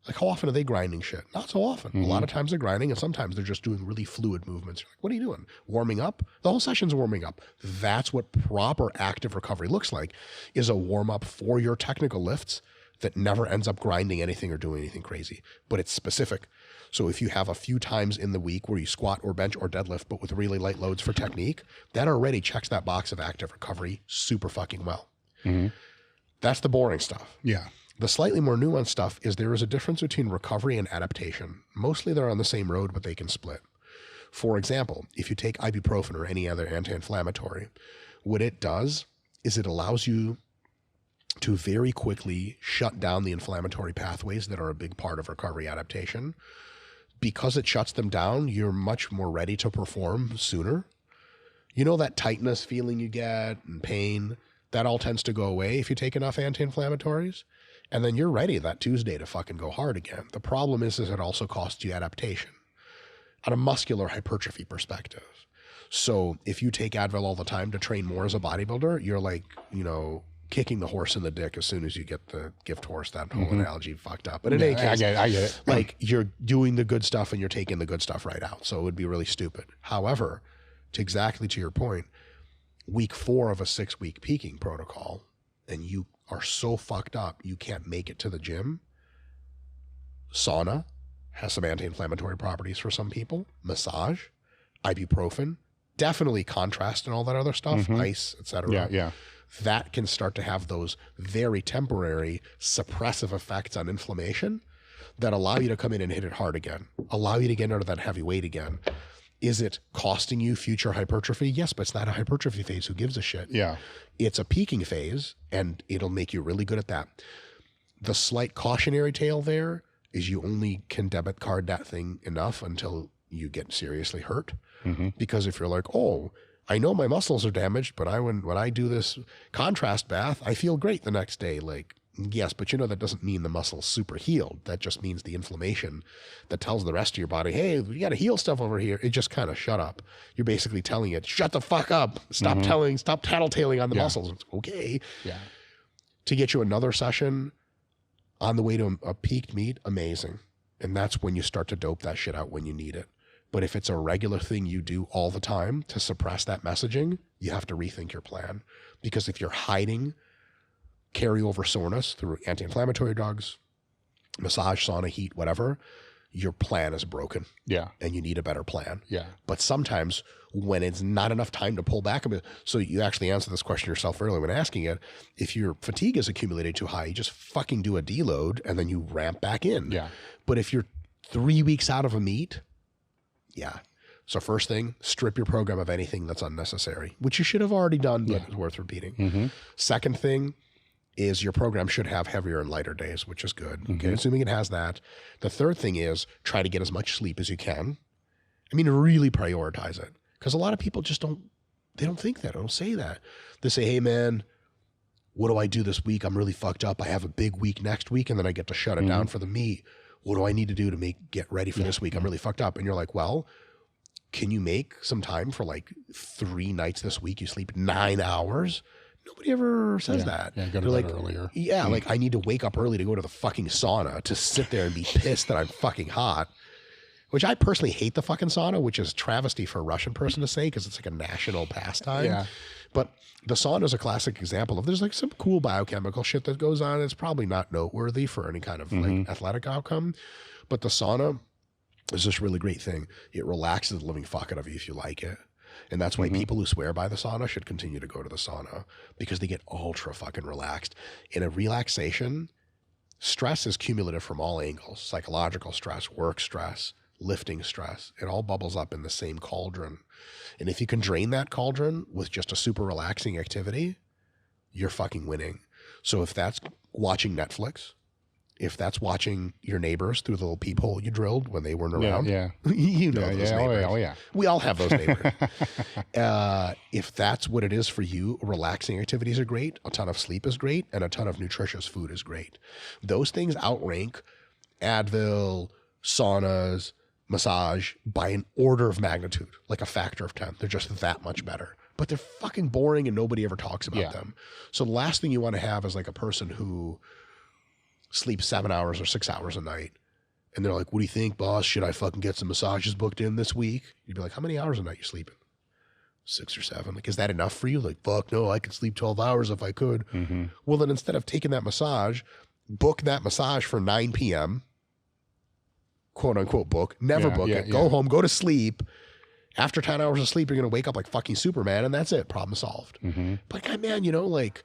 Speaker 1: Like, how often are they grinding shit? Not so often. A lot of times they're grinding, and sometimes they're just doing really fluid movements. You're like, what are you doing? Warming up? The whole session's warming up. That's what proper active recovery looks like, is a warm-up for your technical lifts that never ends up grinding anything or doing anything crazy. But it's specific. So if you have a few times in the week where you squat or bench or deadlift, but with really light loads for technique, that already checks that box of active recovery super fucking well. That's the boring stuff.
Speaker 2: Yeah.
Speaker 1: The slightly more nuanced stuff is there is a difference between recovery and adaptation. Mostly they're on the same road, but they can split. For example, if you take ibuprofen or any other anti-inflammatory, what it does is it allows you to very quickly shut down the inflammatory pathways that are a big part of recovery adaptation. Because it shuts them down, you're much more ready to perform sooner. You know that tightness feeling you get and pain, that all tends to go away if you take enough anti-inflammatories. And then you're ready that Tuesday to fucking go hard again. The problem is it also costs you adaptation on a muscular hypertrophy perspective. So if you take Advil all the time to train more as a bodybuilder, you're like, kicking the horse in the dick as soon as you get the gift horse, that whole analogy fucked up. But in any case,
Speaker 2: I get it.
Speaker 1: Like, you're doing the good stuff and you're taking the good stuff right out. So it would be really stupid. However, exactly to your point, week 4 of a 6-week peaking protocol, and you are so fucked up you can't make it to the gym. Sauna has some anti-inflammatory properties for some people. Massage, ibuprofen, definitely contrast and all that other stuff, ice, etc.
Speaker 2: Yeah.
Speaker 1: That can start to have those very temporary suppressive effects on inflammation that allow you to come in and hit it hard again, allow you to get under that heavy weight again. Is it costing you future hypertrophy? Yes, but it's not a hypertrophy phase. Who gives a shit?
Speaker 2: Yeah.
Speaker 1: It's a peaking phase, and it'll make you really good at that. The slight cautionary tale there is you only can debit card that thing enough until you get seriously hurt. Because if you're like, oh, I know my muscles are damaged, but when I do this contrast bath, I feel great the next day. Like, yes, but that doesn't mean the muscle's super healed. That just means the inflammation that tells the rest of your body, hey, we got to heal stuff over here. It just kind of shut up. You're basically telling it, shut the fuck up. Stop tattletaling on the muscles. It's okay.
Speaker 2: Yeah.
Speaker 1: To get you another session on the way to a peaked meet, amazing. And that's when you start to dope that shit out when you need it. But if it's a regular thing you do all the time to suppress that messaging, you have to rethink your plan. Because if you're hiding carryover soreness through anti-inflammatory drugs, massage, sauna, heat, whatever, your plan is broken.
Speaker 2: Yeah.
Speaker 1: And you need a better plan.
Speaker 2: Yeah.
Speaker 1: But sometimes when it's not enough time to pull back a bit, so you actually answered this question yourself earlier when asking it, if your fatigue is accumulated too high, you just fucking do a deload and then you ramp back in.
Speaker 2: Yeah.
Speaker 1: But if you're 3 weeks out of a meet, yeah. So first thing, strip your program of anything that's unnecessary, which you should have already done, but it's worth repeating. Second thing is your program should have heavier and lighter days, which is good. Okay, assuming it has that. The third thing is try to get as much sleep as you can. I mean, really prioritize it, because a lot of people just don't think that. They don't say that. They say, hey man, what do I do this week? I'm really fucked up. I have a big week next week, and then I get to shut it down for the meet. What do I need to do to get ready for this week? I'm really fucked up. And you're like, well, can you make some time for like 3 nights this week? You sleep 9 hours. Nobody ever says that.
Speaker 2: Yeah, go to bed earlier.
Speaker 1: Yeah, like I need to wake up early to go to the fucking sauna to sit there and be pissed that I'm fucking hot. Which I personally hate the fucking sauna, which is travesty for a Russian person to say because it's like a national pastime.
Speaker 2: Yeah.
Speaker 1: But the sauna is a classic example of there's like some cool biochemical shit that goes on. It's probably not noteworthy for any kind of like athletic outcome. But the sauna is this really great thing. It relaxes the living fuck out of you if you like it. And that's why people who swear by the sauna should continue to go to the sauna, because they get ultra fucking relaxed. In a relaxation, stress is cumulative from all angles: psychological stress, work stress, lifting stress. It all bubbles up in the same cauldron. And if you can drain that cauldron with just a super relaxing activity, you're fucking winning. So if that's watching Netflix, if that's watching your neighbors through the little peephole you drilled when they weren't around, you know those neighbors.
Speaker 2: Oh yeah.
Speaker 1: We all have those neighbors. If that's what it is for you, relaxing activities are great, a ton of sleep is great, and a ton of nutritious food is great. Those things outrank Advil, saunas, massage by an order of magnitude, like a factor of 10. They're just that much better. But they're fucking boring and nobody ever talks about them. So the last thing you want to have is like a person who sleep 7 hours or 6 hours a night. And they're like, what do you think, boss? Should I fucking get some massages booked in this week? You'd be like, how many hours a night you sleeping? 6 or 7. Like, is that enough for you? Like, fuck no, I could sleep 12 hours if I could. Well, then instead of taking that massage, book that massage for 9 p.m., quote unquote book, never book it. Go home, go to sleep. After 10 hours of sleep, you're going to wake up like fucking Superman, and that's it. Problem solved. But man, like,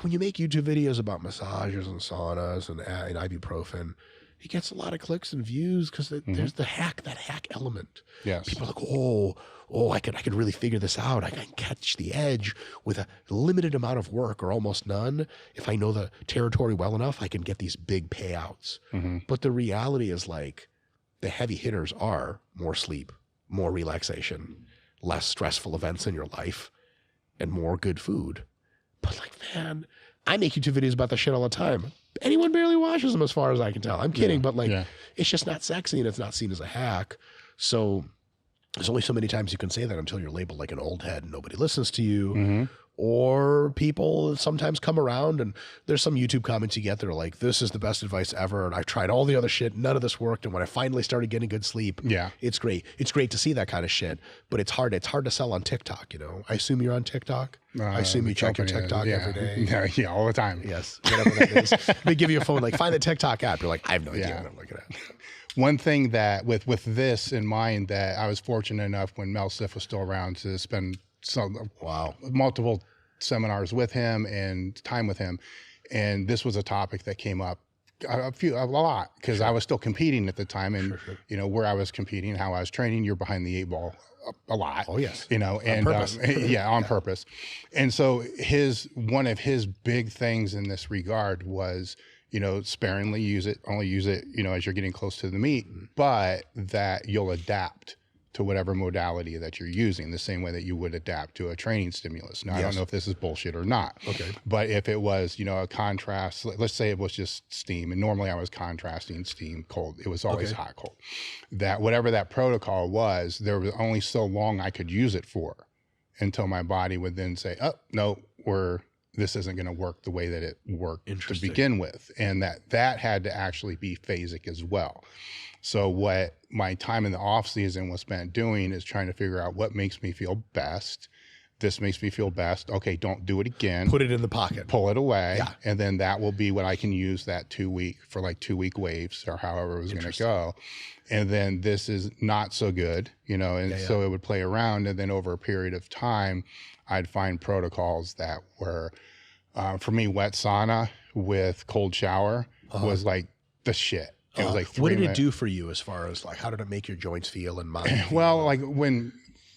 Speaker 1: when you make YouTube videos about massages and saunas and ibuprofen, it gets a lot of clicks and views because there's that hack element.
Speaker 2: Yes.
Speaker 1: People are like, oh, I could really figure this out. I can catch the edge with a limited amount of work or almost none. If I know the territory well enough, I can get these big payouts. But the reality is, like, the heavy hitters are more sleep, more relaxation, less stressful events in your life, and more good food. But like, man, I make YouTube videos about that shit all the time. Anyone barely watches them as far as I can tell. I'm kidding, but like, it's just not sexy and it's not seen as a hack. So there's only so many times you can say that until you're labeled like an old head and nobody listens to you. Or people sometimes come around and there's some YouTube comments you get that are like, this is the best advice ever. And I've tried all the other shit. None of this worked. And when I finally started getting good sleep, it's great. It's great to see that kind of shit, but it's hard. It's hard to sell on TikTok. You know, I assume you're on TikTok. I assume you check your TikTok every day.
Speaker 2: Yeah, all the time.
Speaker 1: Yes. Whatever that is. They give you a phone, like, find the TikTok app. You're like, I have no idea what I'm looking at.
Speaker 2: One thing that with this in mind, that I was fortunate enough when Mel Siff was still around to spend multiple seminars with him and time with him. And this was a topic that came up a lot because I was still competing at the time, and you know, where I was competing, how I was training, you're behind the 8 ball a lot.
Speaker 1: Oh yes.
Speaker 2: You know, and on purpose. And so one of his big things in this regard was, you know, sparingly only use it, you know, as you're getting close to the meat, but that you'll adapt to whatever modality that you're using, the same way that you would adapt to a training stimulus. Now, I don't know if this is bullshit or not.
Speaker 1: Okay.
Speaker 2: But if it was, a contrast, let's say it was just steam, and normally I was contrasting steam, cold. It was always hot, cold. That whatever that protocol was, there was only so long I could use it for until my body would then say, oh, no, this isn't going to work the way that it worked to begin with. And that had to actually be phasic as well. So what my time in the off season was spent doing is trying to figure out what makes me feel best. This makes me feel best. Okay, don't do it again.
Speaker 1: Put it in the pocket.
Speaker 2: Pull it away.
Speaker 1: Yeah. And
Speaker 2: then that will be what I can use that 2 week for like 2 week waves or however it was going to go. And then this is not so good, so it would play around. And then over a period of time, I'd find protocols that were, for me, wet sauna with cold shower was like the shit. It was like 3
Speaker 1: What did
Speaker 2: minutes.
Speaker 1: it do for you as far as like, how did it make your joints feel and mind feel?
Speaker 2: Well, like when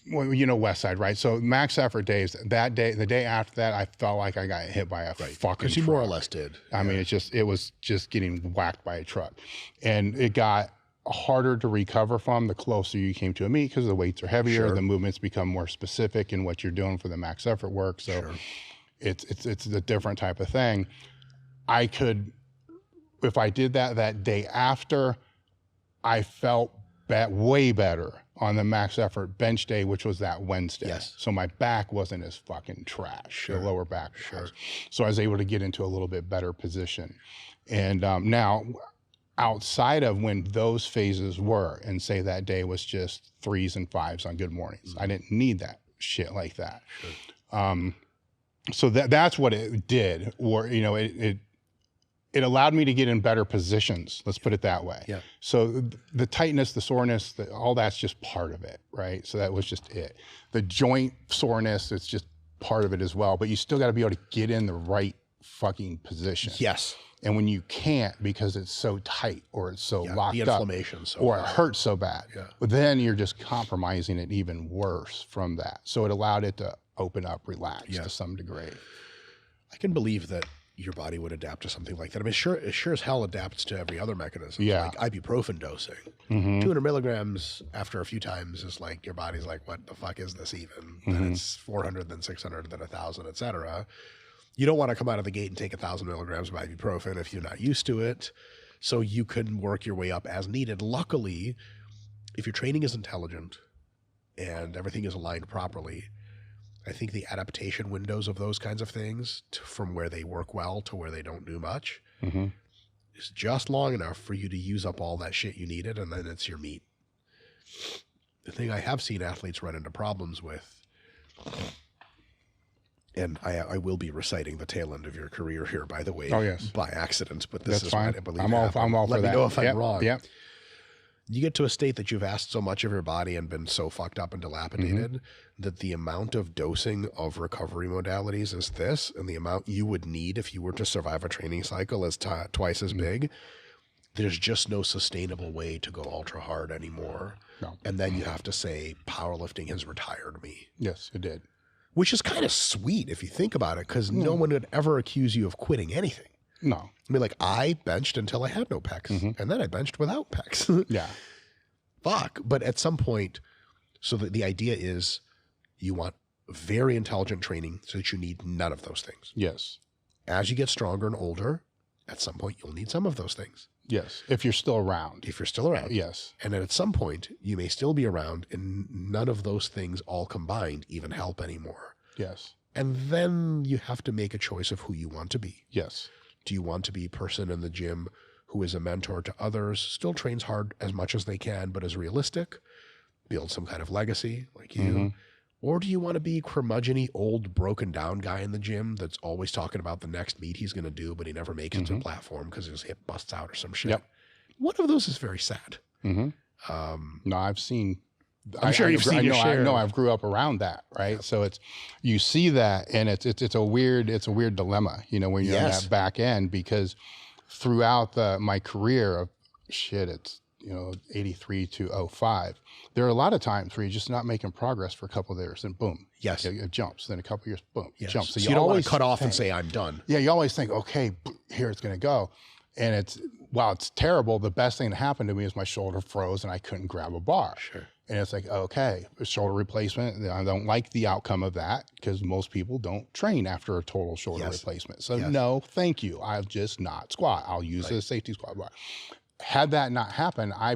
Speaker 2: West Side, right? So max effort days, that day, the day after that, I felt like I got hit by a fucking
Speaker 1: Because you
Speaker 2: truck.
Speaker 1: more or less did.
Speaker 2: I mean, it was just getting whacked by a truck. And it got harder to recover from the closer you came to a meet because the weights are heavier, the movements become more specific in what you're doing for the max effort work. So it's a different type of thing. I could, if I did that day after, I felt way better on the max effort bench day, which was that Wednesday.
Speaker 1: Yes.
Speaker 2: So my back wasn't as fucking trash, the lower back was. So I was able to get into a little bit better position. And now, outside of when those phases were, and say that day was just 3s and 5s on good mornings, I didn't need that shit like that. So that's what it did, or it allowed me to get in better positions. Let's put it that way.
Speaker 1: Yeah.
Speaker 2: So the tightness, the soreness, all that's just part of it, right? So that was just it. The joint soreness, it's just part of it as well. But you still got to be able to get in the right fucking position.
Speaker 1: Yes.
Speaker 2: And when you can't because it's so tight or it's so locked
Speaker 1: the
Speaker 2: up,
Speaker 1: inflammation,
Speaker 2: or it hurts so bad,
Speaker 1: but
Speaker 2: then you're just compromising it even worse from that. So it allowed it to open up, relax to some degree.
Speaker 1: I can believe that your body would adapt to something like that. I mean, it sure as hell adapts to every other mechanism.
Speaker 2: Yeah.
Speaker 1: Like ibuprofen dosing. 200 milligrams after a few times is like, your body's like, what the fuck is this even? Then it's 400, then 600, then 1,000, et cetera. You don't want to come out of the gate and take 1,000 milligrams of ibuprofen if you're not used to it. So you can work your way up as needed. Luckily, if your training is intelligent and everything is aligned properly, I think the adaptation windows of those kinds of things, from where they work well to where they don't do much, is just long enough for you to use up all that shit you needed, and then it's your meat. The thing I have seen athletes run into problems with, and I will be reciting the tail end of your career here, by the way, by accident, but this is
Speaker 2: fine.
Speaker 1: what I believe
Speaker 2: I'm all for
Speaker 1: Let me
Speaker 2: that.
Speaker 1: know if I'm wrong.
Speaker 2: Yep.
Speaker 1: You get to a state that you've asked so much of your body and been so fucked up and dilapidated that the amount of dosing of recovery modalities is this, and the amount you would need if you were to survive a training cycle is twice as big. There's just no sustainable way to go ultra hard anymore.
Speaker 2: No.
Speaker 1: And then you have to say, powerlifting has retired me.
Speaker 2: Yes, it did.
Speaker 1: Which is kind of sweet if you think about it, because no one would ever accuse you of quitting anything.
Speaker 2: No.
Speaker 1: I mean, like, I benched until I had no pecs, and then I benched without pecs.
Speaker 2: Yeah.
Speaker 1: Fuck. But at some point, so the idea is you want very intelligent training so that you need none of those things.
Speaker 2: Yes.
Speaker 1: As you get stronger and older, at some point, you'll need some of those things.
Speaker 2: Yes. If you're still around.
Speaker 1: If you're still around.
Speaker 2: Yes.
Speaker 1: And then at some point, you may still be around, and none of those things all combined even help anymore.
Speaker 2: Yes.
Speaker 1: And then you have to make a choice of who you want to be.
Speaker 2: Yes.
Speaker 1: Do you want to be a person in the gym who is a mentor to others, still trains hard as much as they can, but is realistic, build some kind of legacy like you? Or do you want to be curmudgeon-y, old, broken down guy in the gym that's always talking about the next meet he's going to do, but he never makes it to the platform because his hip busts out or some shit?
Speaker 2: Yep.
Speaker 1: One of those is very sad.
Speaker 2: No, I've seen.
Speaker 1: I'm sure you've seen your share.
Speaker 2: I know. I've grew up around that, right? Yeah. So you see that, and it's a weird dilemma, when you're on that back end, because throughout my career of it's 83 to 05, there are a lot of times where you're just not making progress for a couple of years, and boom, it jumps. Then a couple of years, boom, it jumps.
Speaker 1: So you don't always cut off and say I'm done. Yeah,
Speaker 2: you always think, okay, here it's going to go, and while it's terrible, the best thing that happened to me is my shoulder froze and I couldn't grab a bar.
Speaker 1: Sure.
Speaker 2: And it's like, okay, a shoulder replacement. I don't like the outcome of that because most people don't train after a total shoulder replacement. So no, thank you. I'll just not squat. I'll use a safety squat bar. Had that not happened, I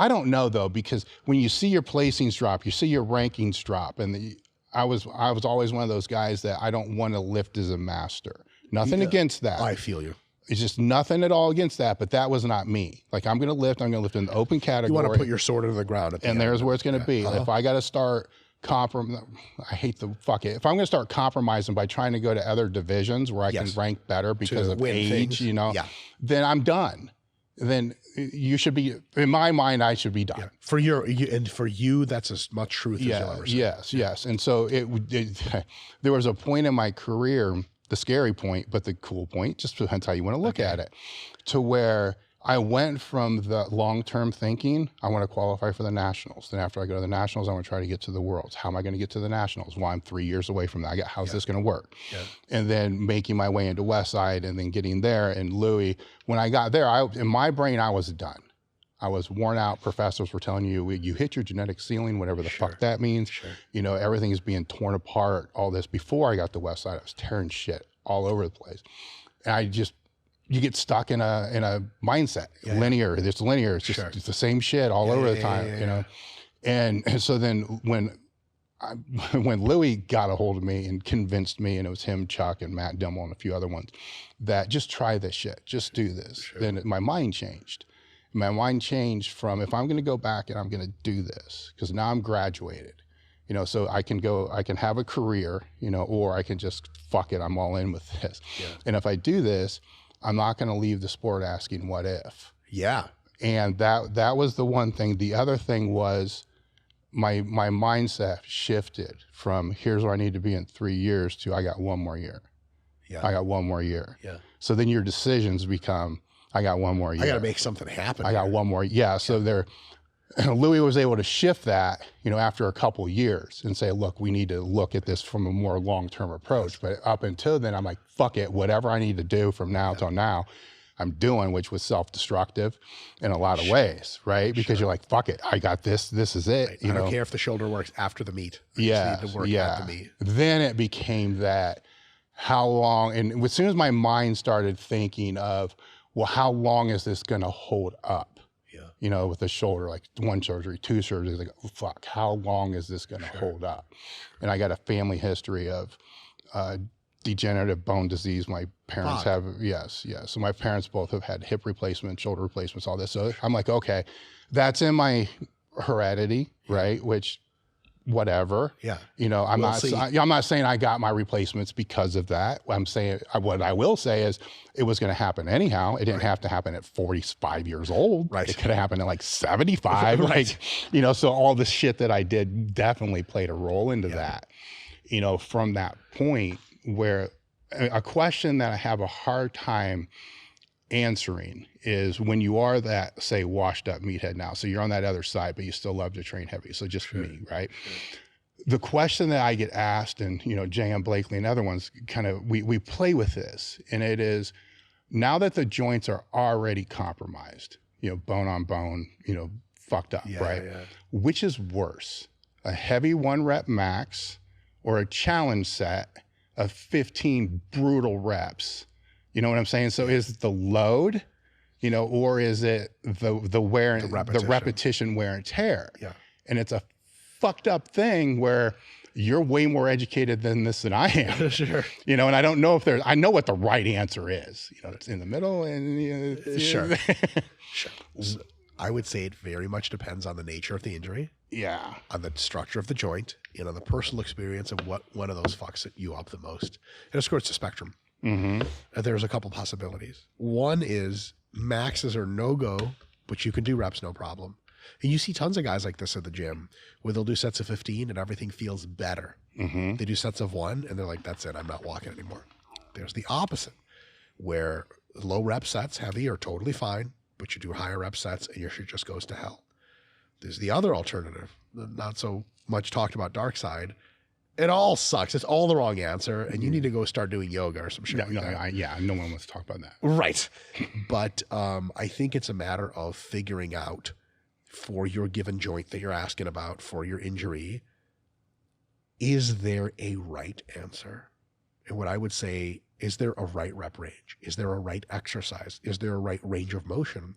Speaker 2: don't know though, because when you see your placings drop, you see your rankings drop, and I was always one of those guys that I don't want to lift as a master. Nothing against that.
Speaker 1: I feel you.
Speaker 2: It's just nothing at all against that, but that was not me. Like I'm going to lift in the open category.
Speaker 1: You want to put your sword into the ground at the end.
Speaker 2: There's where it's going to be. If I got to start if I'm going to start compromising by trying to go to other divisions where I can rank better because of age, then I'm done. Then you should be, in my mind, I should be done.
Speaker 1: For you, that's as much truth as you'll ever say.
Speaker 2: Yes. And so there was a point in my career, the scary point, but the cool point, just depends how you want to look at it, to where I went from the long-term thinking, I want to qualify for the nationals. Then after I go to the nationals, I want to try to get to the worlds. How am I going to get to the nationals? Well, I'm 3 years away from that. How's this going to work? And then making my way into West Side and then getting there. And Louis, when I got there, in my brain, I was done. I was worn out. Professors were telling you, you hit your genetic ceiling, whatever the fuck that means. Everything is being torn apart, all this. Before I got to West Side, I was tearing shit all over the place. And you get stuck in a mindset, linear. It's linear. It's just it's the same shit all over the time, And so then when Louis got a hold of me and convinced me, and it was him, Chuck, and Matt Dimmel, and a few other ones, that just try this shit, just do this. Then my mind changed. My mind changed from, if I'm going to go back and I'm going to do this, because now I'm graduated, so I can have a career, or I can just fuck it, I'm all in with this. And if I do this, I'm not going to leave the sport asking what if. And that was the one thing. The other thing was my mindset shifted from here's where I need to be in 3 years to I got 1 more year. I got 1 more year. So then your decisions become, I got 1 more year.
Speaker 1: I got to make something happen.
Speaker 2: I got 1 more. So Louis was able to shift that, after a couple of years and say, look, we need to look at this from a more long-term approach. But up until then, I'm like, fuck it, whatever I need to do from now till now, I'm doing, which was self-destructive in a lot of ways, right? Because you're like, fuck it, I got this is it.
Speaker 1: I don't care if the shoulder works after the meet. I just need to work at the meet.
Speaker 2: Then it became that, how long, and as soon as my mind started thinking of, well, how long is this gonna hold up? With the shoulder, like 1 surgery, 2 surgeries, like, oh, fuck, how long is this going to hold up? And I got a family history of degenerative bone disease. My parents have, So my parents both have had hip replacements, shoulder replacements, all this. So I'm like, okay, that's in my heredity, right? Which, whatever. I'm not saying I got my replacements because of that. I'm saying, what I will say is it was going to happen anyhow. It didn't have to happen at 45 years old. It could have happened at like 75. So all the shit that I did definitely played a role into that. From that point where a question that I have a hard time answering is when you are that, say, washed up meathead now, so you're on that other side, but you still love to train heavy. So just for me, right? The question that I get asked, and J.M. Blakely and other ones, kind of we play with this, and it is, now that the joints are already compromised, bone on bone, fucked up, right? Which is worse, a heavy 1 rep max or a challenge set of 15 brutal reps? You know what I'm saying? So is it the load, or is it the wear and the repetition wear and tear? And it's a fucked up thing where you're way more educated than I am. And I don't know if I know what the right answer is. It's in the middle, and
Speaker 1: I would say it very much depends on the nature of the injury. On the structure of the joint, on the personal experience of what one of those fucks you up the most. And of course, it's a spectrum. There's a couple possibilities. One is maxes are no-go, but you can do reps no problem. And you see tons of guys like this at the gym where they'll do sets of 15 and everything feels better. They do sets of 1 and they're like, that's it, I'm not walking anymore. There's the opposite, where low rep sets, heavy, are totally fine, but you do higher rep sets and your shit just goes to hell. There's the other alternative, the not so much talked about dark side. It all sucks. It's all the wrong answer, and you need to go start doing yoga or some shit.
Speaker 2: No one wants to talk about that.
Speaker 1: Right. But I think it's a matter of figuring out for your given joint that you're asking about, for your injury, is there a right answer? And what I would say, is there a right rep range? Is there a right exercise? Is there a right range of motion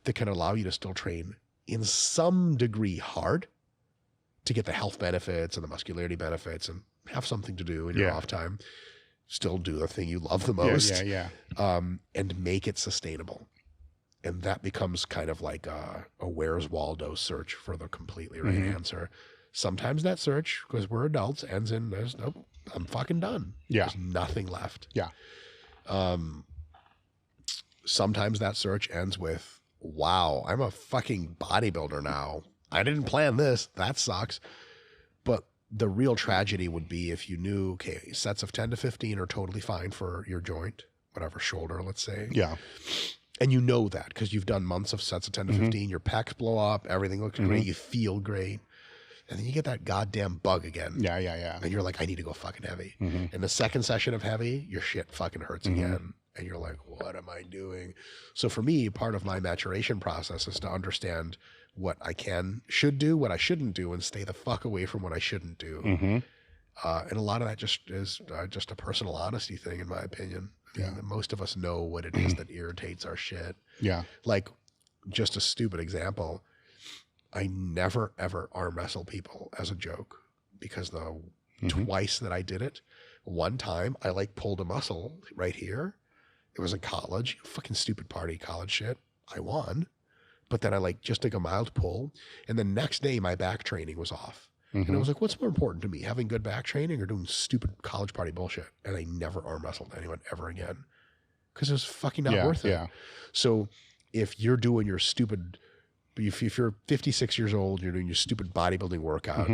Speaker 1: that can allow you to still train in some degree hard to get the health benefits and the muscularity benefits and have something to do in your off time, still do the thing you love the most, and make it sustainable? And that becomes kind of like a Where's Waldo search for the completely right answer. Sometimes that search, because we're adults, ends in there's nope, I'm fucking done. There's nothing left. Sometimes that search ends with, wow, I'm a fucking bodybuilder now. I didn't plan this. That sucks. But the real tragedy would be if you knew, okay, sets of 10 to 15 are totally fine for your joint, whatever, shoulder, let's say. And you know that because you've done months of sets of 10 to 15, your pecs blow up, everything looks great, you feel great. And then you get that goddamn bug again. And you're like, I need to go fucking heavy. And the second session of heavy, your shit fucking hurts again. And you're like, what am I doing? So for me, part of my maturation process is to understand what I should do, what I shouldn't do, and stay the fuck away from what I shouldn't do. And a lot of that just is just a personal honesty thing, in my opinion. I mean, most of us know what it is that irritates our shit. Like, just a stupid example, I never, ever arm wrestle people as a joke because the twice that I did it, one time I like pulled a muscle right here. It was in college, fucking stupid party college shit. I won, but then I like just took a mild pull. And the next day my back training was off. And I was like, what's more important to me, having good back training or doing stupid college party bullshit? And I never arm wrestled anyone ever again because it was fucking not worth it. So if you're doing your stupid, if you're 56 years old, you're doing your stupid bodybuilding workout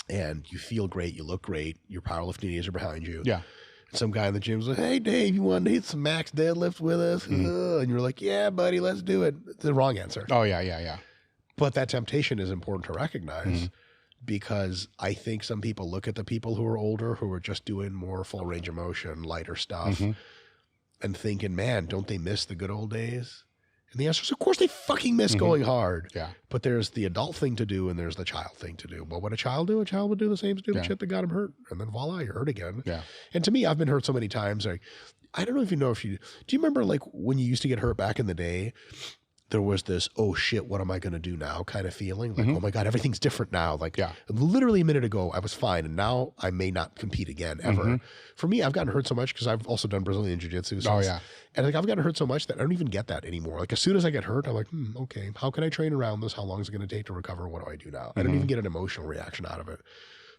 Speaker 1: and you feel great, you look great, your powerlifting knees are behind you. And some guy in the gym's like, hey, Dave, you want to hit some max deadlifts with us? And you're like, yeah, buddy, let's do it. It's the wrong answer. But that temptation is important to recognize. Because I think some people look at the people who are older, who are just doing more full range of motion, lighter stuff, and thinking, man, don't they miss the good old days? And the answer is, of course they fucking miss going hard. But there's the adult thing to do and there's the child thing to do. But what a child do? A child would do the same stupid shit that got him hurt. And then voila, you're hurt again. And to me, I've been hurt so many times. Like, I don't know if you do you remember like when you used to get hurt back in the day? There was this, oh shit, what am I going to do now kind of feeling. Like, oh my God, everything's different now. Like literally a minute ago, I was fine. And now I may not compete again ever. For me, I've gotten hurt so much because I've also done Brazilian jiu-jitsu. So and like, I've gotten hurt so much that I don't even get that anymore. Like as soon as I get hurt, I'm like, okay, how can I train around this? How long is it going to take to recover? What do I do now? I don't even get an emotional reaction out of it.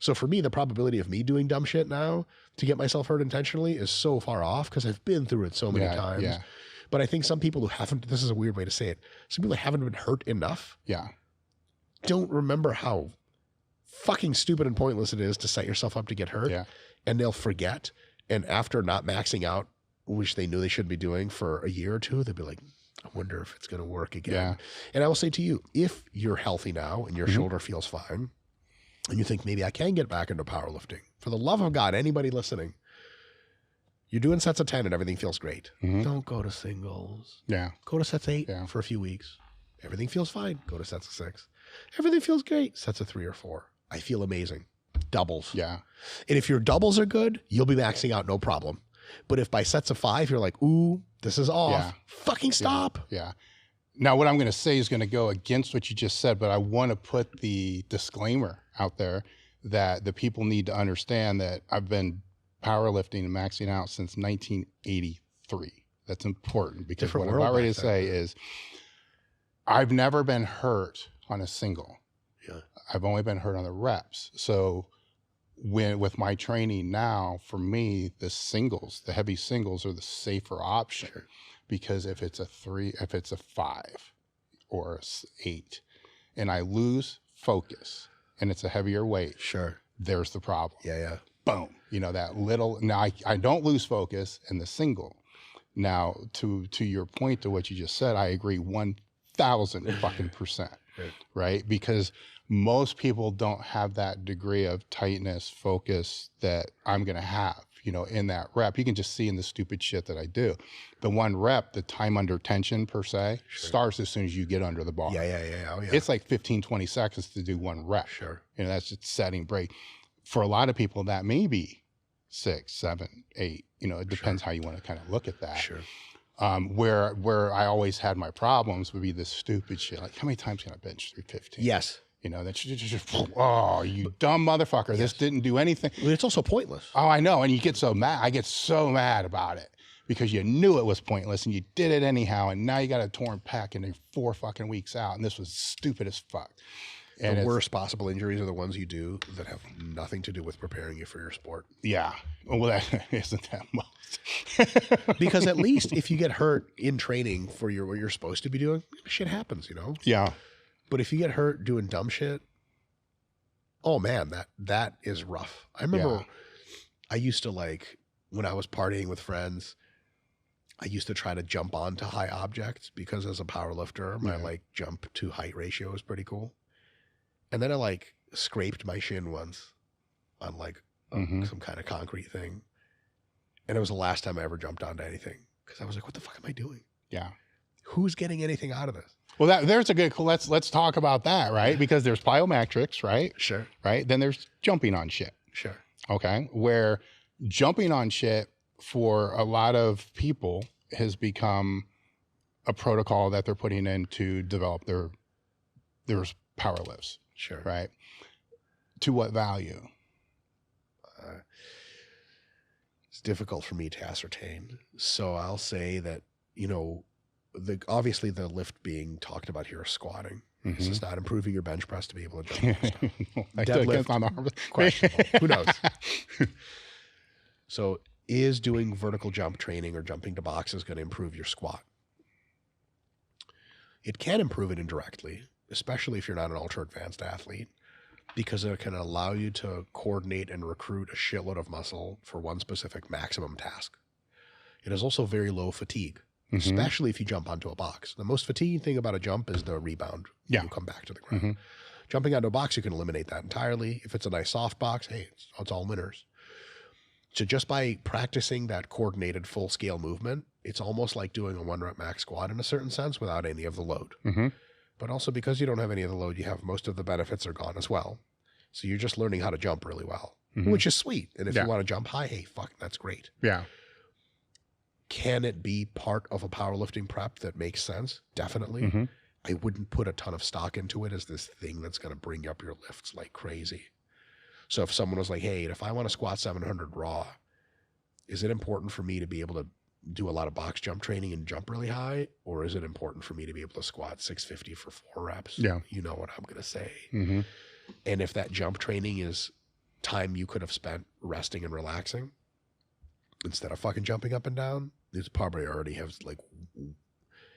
Speaker 1: So for me, the probability of me doing dumb shit now to get myself hurt intentionally is so far off because I've been through it so many times. But I think some people who haven't, this is a weird way to say it, some people who haven't been hurt enough don't remember how fucking stupid and pointless it is to set yourself up to get hurt. And they'll forget. And after not maxing out, which they knew they should be doing for a year or two, they'll be like, I wonder if it's going to work again. And I will say to you, if you're healthy now and your shoulder feels fine, and you think maybe I can get back into powerlifting, for the love of God, anybody listening, you're doing sets of 10 and everything feels great. Don't go to singles. Go to sets 8 for a few weeks. Everything feels fine. Go to sets of 6. Everything feels great. Sets of 3 or 4. I feel amazing. Doubles. And if your doubles are good, you'll be maxing out no problem. But if by sets of 5, you're like, ooh, this is off, fucking stop.
Speaker 2: Now, what I'm going to say is going to go against what you just said, but I want to put the disclaimer out there that the people need to understand that I've been powerlifting and maxing out since 1983. That's important because
Speaker 1: Different
Speaker 2: what I'm
Speaker 1: world
Speaker 2: about ready
Speaker 1: back
Speaker 2: to
Speaker 1: then.
Speaker 2: say is I've never been hurt on a single. I've only been hurt on the reps. So with my training now, for me, the singles, the heavy singles are the safer option because if it's a 3, if it's a 5 or a 8 and I lose focus and it's a heavier weight, there's the problem. Boom. You know, that little, now I don't lose focus in the single. Now, to your point to what you just said, I agree 1,000 fucking %. right? Because most people don't have that degree of tightness, focus that I'm going to have, in that rep. You can just see in the stupid shit that I do. The one rep, the time under tension per se, starts as soon as you get under the bar.
Speaker 1: Yeah. Oh, yeah.
Speaker 2: It's like 15, 20 seconds to do one rep.
Speaker 1: Sure.
Speaker 2: That's just setting break. For a lot of people, that may be 6, 7, 8. It depends how you want to kind of look at that.
Speaker 1: Sure.
Speaker 2: Where I always had my problems would be this stupid shit. Like, how many times can I bench 315?
Speaker 1: Yes.
Speaker 2: That's just, oh, you dumb motherfucker. Yes. This didn't do anything.
Speaker 1: It's also pointless.
Speaker 2: Oh, I know. And you get so mad. I get so mad about it because you knew it was pointless and you did it anyhow. And now you got a torn pec and you're 4 fucking weeks out. And this was stupid as fuck. And
Speaker 1: the worst possible injuries are the ones you do that have nothing to do with preparing you for your sport.
Speaker 2: Yeah. Well, that isn't that most.
Speaker 1: Because at least if you get hurt in training for what you're supposed to be doing, shit happens,
Speaker 2: Yeah.
Speaker 1: But if you get hurt doing dumb shit, oh man, that is rough. I remember I used to, like, when I was partying with friends, I used to try to jump onto high objects because as a power lifter, my like jump to height ratio is pretty cool. And then I like scraped my shin once on like some kind of concrete thing. And it was the last time I ever jumped onto anything because I was like, what the fuck am I doing?
Speaker 2: Yeah.
Speaker 1: Who's getting anything out of this?
Speaker 2: Well, there's a good, let's talk about that, right? Because there's plyometrics, right?
Speaker 1: Sure.
Speaker 2: Right? Then there's jumping on shit.
Speaker 1: Sure.
Speaker 2: Okay. Where jumping on shit for a lot of people has become a protocol that they're putting in to develop their power lifts.
Speaker 1: Sure.
Speaker 2: Right. To what value?
Speaker 1: It's difficult for me to ascertain. So I'll say that, obviously the lift being talked about here is squatting. This is not improving your bench press to be able to jump. Deadlift,
Speaker 2: on the arms.
Speaker 1: questionable. Who knows? So is doing vertical jump training or jumping to boxes going to improve your squat? It can improve it indirectly, especially if you're not an ultra advanced athlete, because it can allow you to coordinate and recruit a shitload of muscle for one specific maximum task. It is also very low fatigue, especially if you jump onto a box. The most fatiguing thing about a jump is the rebound. You come back to the ground. Jumping onto a box, you can eliminate that entirely. If it's a nice soft box, hey, it's all winners. So just by practicing that coordinated full-scale movement, it's almost like doing a 1-rep max squat in a certain sense without any of the load. But also because you don't have any of the load, you have most of the benefits are gone as well. So you're just learning how to jump really well, which is sweet. And if you want to jump high, hey, fuck, that's great.
Speaker 2: Yeah.
Speaker 1: Can it be part of a powerlifting prep that makes sense? Definitely. I wouldn't put a ton of stock into it as this thing that's going to bring up your lifts like crazy. So if someone was like, hey, if I want to squat 700 raw, is it important for me to be able to do a lot of box jump training and jump really high? Or is it important for me to be able to squat 650 for 4 reps?
Speaker 2: Yeah.
Speaker 1: You know what I'm going to say. And if that jump training is time you could have spent resting and relaxing instead of fucking jumping up and down, it's probably already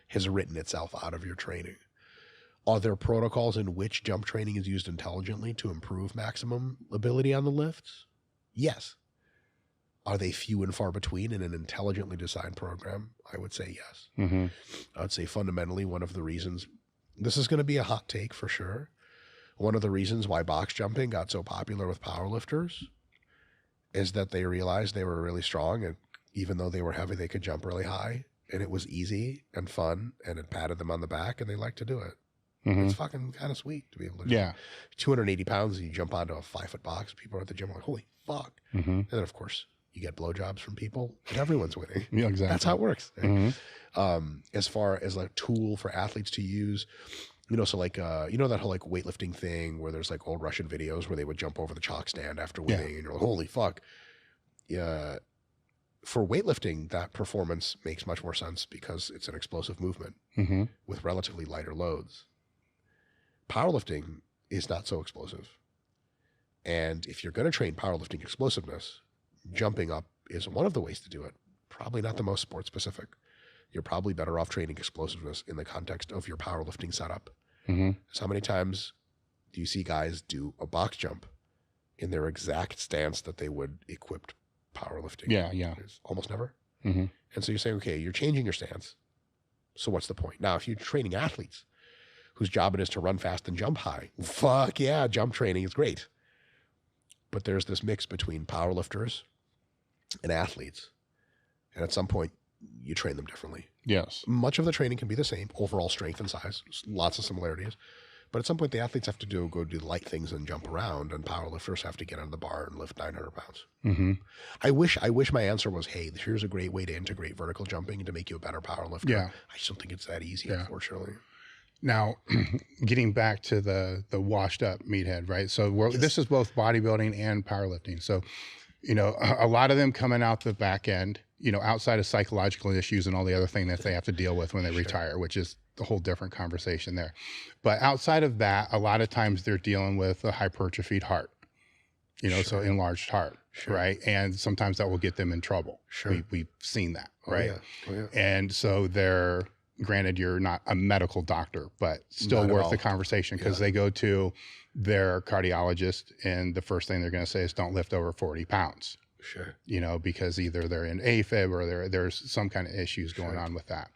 Speaker 1: has written itself out of your training. Are there protocols in which jump training is used intelligently to improve maximum ability on the lifts? Yes. Are they few and far between in an intelligently designed program? I would say yes. I would say fundamentally one of the reasons, this is going to be a hot take for sure, one of the reasons why box jumping got so popular with powerlifters is that they realized they were really strong, and even though they were heavy, they could jump really high, and it was easy and fun, and it patted them on the back, and they liked to do it. It's fucking kind of sweet to be able to do 280 pounds and you jump onto a 5-foot box. People are at the gym like, holy fuck. And then, of course, you get blowjobs from people, and everyone's winning.
Speaker 2: Yeah, exactly.
Speaker 1: That's how it works. Right? As far as a tool for athletes to use, so like, that whole like weightlifting thing where there's like old Russian videos where they would jump over the chalk stand after winning and you're like, holy fuck. Yeah. For weightlifting, that performance makes much more sense because it's an explosive movement with relatively lighter loads. Powerlifting is not so explosive. And if you're going to train powerlifting explosiveness, jumping up is one of the ways to do it. Probably not the most sport specific. You're probably better off training explosiveness in the context of your powerlifting setup. So how many times do you see guys do a box jump in their exact stance that they would equipped powerlifting? It's almost never. And so you're saying, okay, you're changing your stance. So what's the point? Now, if you're training athletes, whose job it is to run fast and jump high. Fuck yeah, jump training is great. But there's this mix between powerlifters and athletes. And at some point, you train them differently.
Speaker 2: Yes.
Speaker 1: Much of the training can be the same, overall strength and size, lots of similarities. But at some point, the athletes have to go do light things and jump around, and powerlifters have to get on the bar and lift 900 pounds.
Speaker 2: Mm-hmm.
Speaker 1: I wish my answer was, hey, here's a great way to integrate vertical jumping to make you a better powerlifter.
Speaker 2: Yeah.
Speaker 1: I just don't think it's that easy,
Speaker 2: Yeah.
Speaker 1: unfortunately.
Speaker 2: Now, getting back to the washed up meathead, right? So this is both bodybuilding and powerlifting. So, a lot of them coming out the back end, outside of psychological issues and all the other things that they have to deal with when they retire, which is a whole different conversation there. But outside of that, a lot of times they're dealing with a hypertrophied heart, so enlarged heart, right? And sometimes that will get them in trouble.
Speaker 1: Sure.
Speaker 2: We've seen that, right?
Speaker 1: Oh, yeah.
Speaker 2: And so granted, you're not a medical doctor, but still worth the conversation, because they go to their cardiologist and the first thing they're going to say is don't lift over 40 pounds.
Speaker 1: Sure.
Speaker 2: Because either they're in AFib or there's some kind of issues going on with that.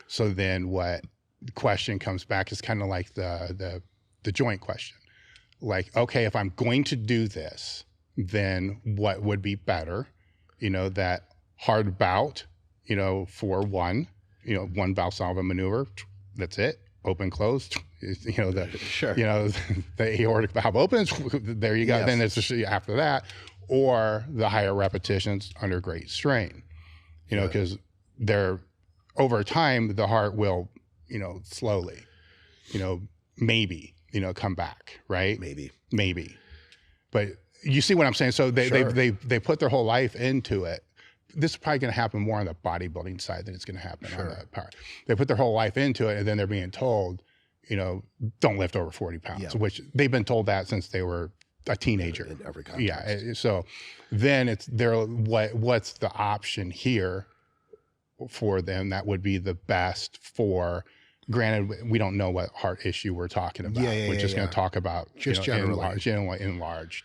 Speaker 2: So then what the question comes back is kind of like the joint question. Like, okay, if I'm going to do this, then what would be better? That hard bout, for one Valsalva maneuver, that's it, open, close, the aortic valve opens, there you go. Yes. Then it's just after that, or the higher repetitions under great strain, because they're over time, the heart will, slowly, maybe, come back, right? Maybe. But you see what I'm saying? So they put their whole life into it. This is probably going to happen more on the bodybuilding side than it's going to happen on the power. They put their whole life into it, and then they're being told, don't lift over 40 pounds, which they've been told that since they were a teenager.
Speaker 1: In every context.
Speaker 2: Yeah. So then it's what's the option here for them that would be the best for, granted, we don't know what heart issue we're talking about. We're just going to talk about
Speaker 1: just
Speaker 2: generally enlarged.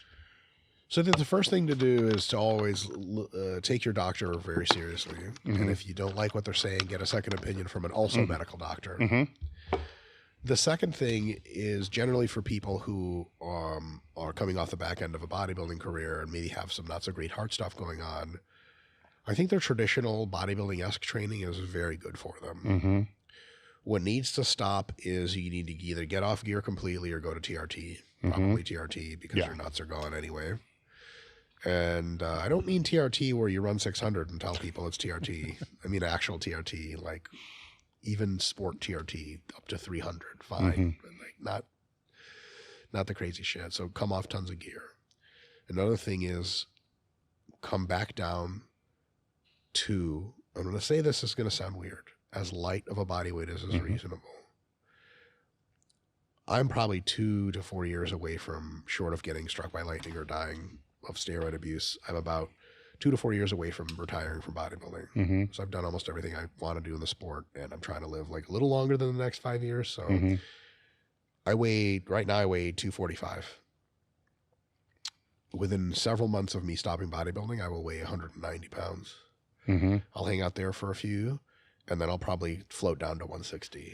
Speaker 1: So I think the first thing to do is to always take your doctor very seriously. Mm-hmm. And if you don't like what they're saying, get a second opinion from an also medical doctor. Mm-hmm. The second thing is generally for people who are coming off the back end of a bodybuilding career and maybe have some not so great heart stuff going on, I think their traditional bodybuilding-esque training is very good for them. Mm-hmm. What needs to stop is you need to either get off gear completely or go to TRT, probably TRT, because your nuts are gone anyway. And I don't mean TRT where you run 600 and tell people it's TRT. I mean actual TRT, like even sport TRT up to 300, fine. But like not the crazy shit. So come off tons of gear. Another thing is come back down to, I'm going to say this is going to sound weird, as light of a body weight as is reasonable. I'm probably 2 to 4 years away from, short of getting struck by lightning or dying of steroid abuse, I'm about 2 to 4 years away from retiring from bodybuilding. Mm-hmm. So I've done almost everything I want to do in the sport, and I'm trying to live like a little longer than the next 5 years. So right now I weigh 245. Within several months of me stopping bodybuilding, I will weigh 190 pounds. Mm-hmm. I'll hang out there for a few, and then I'll probably float down to 160.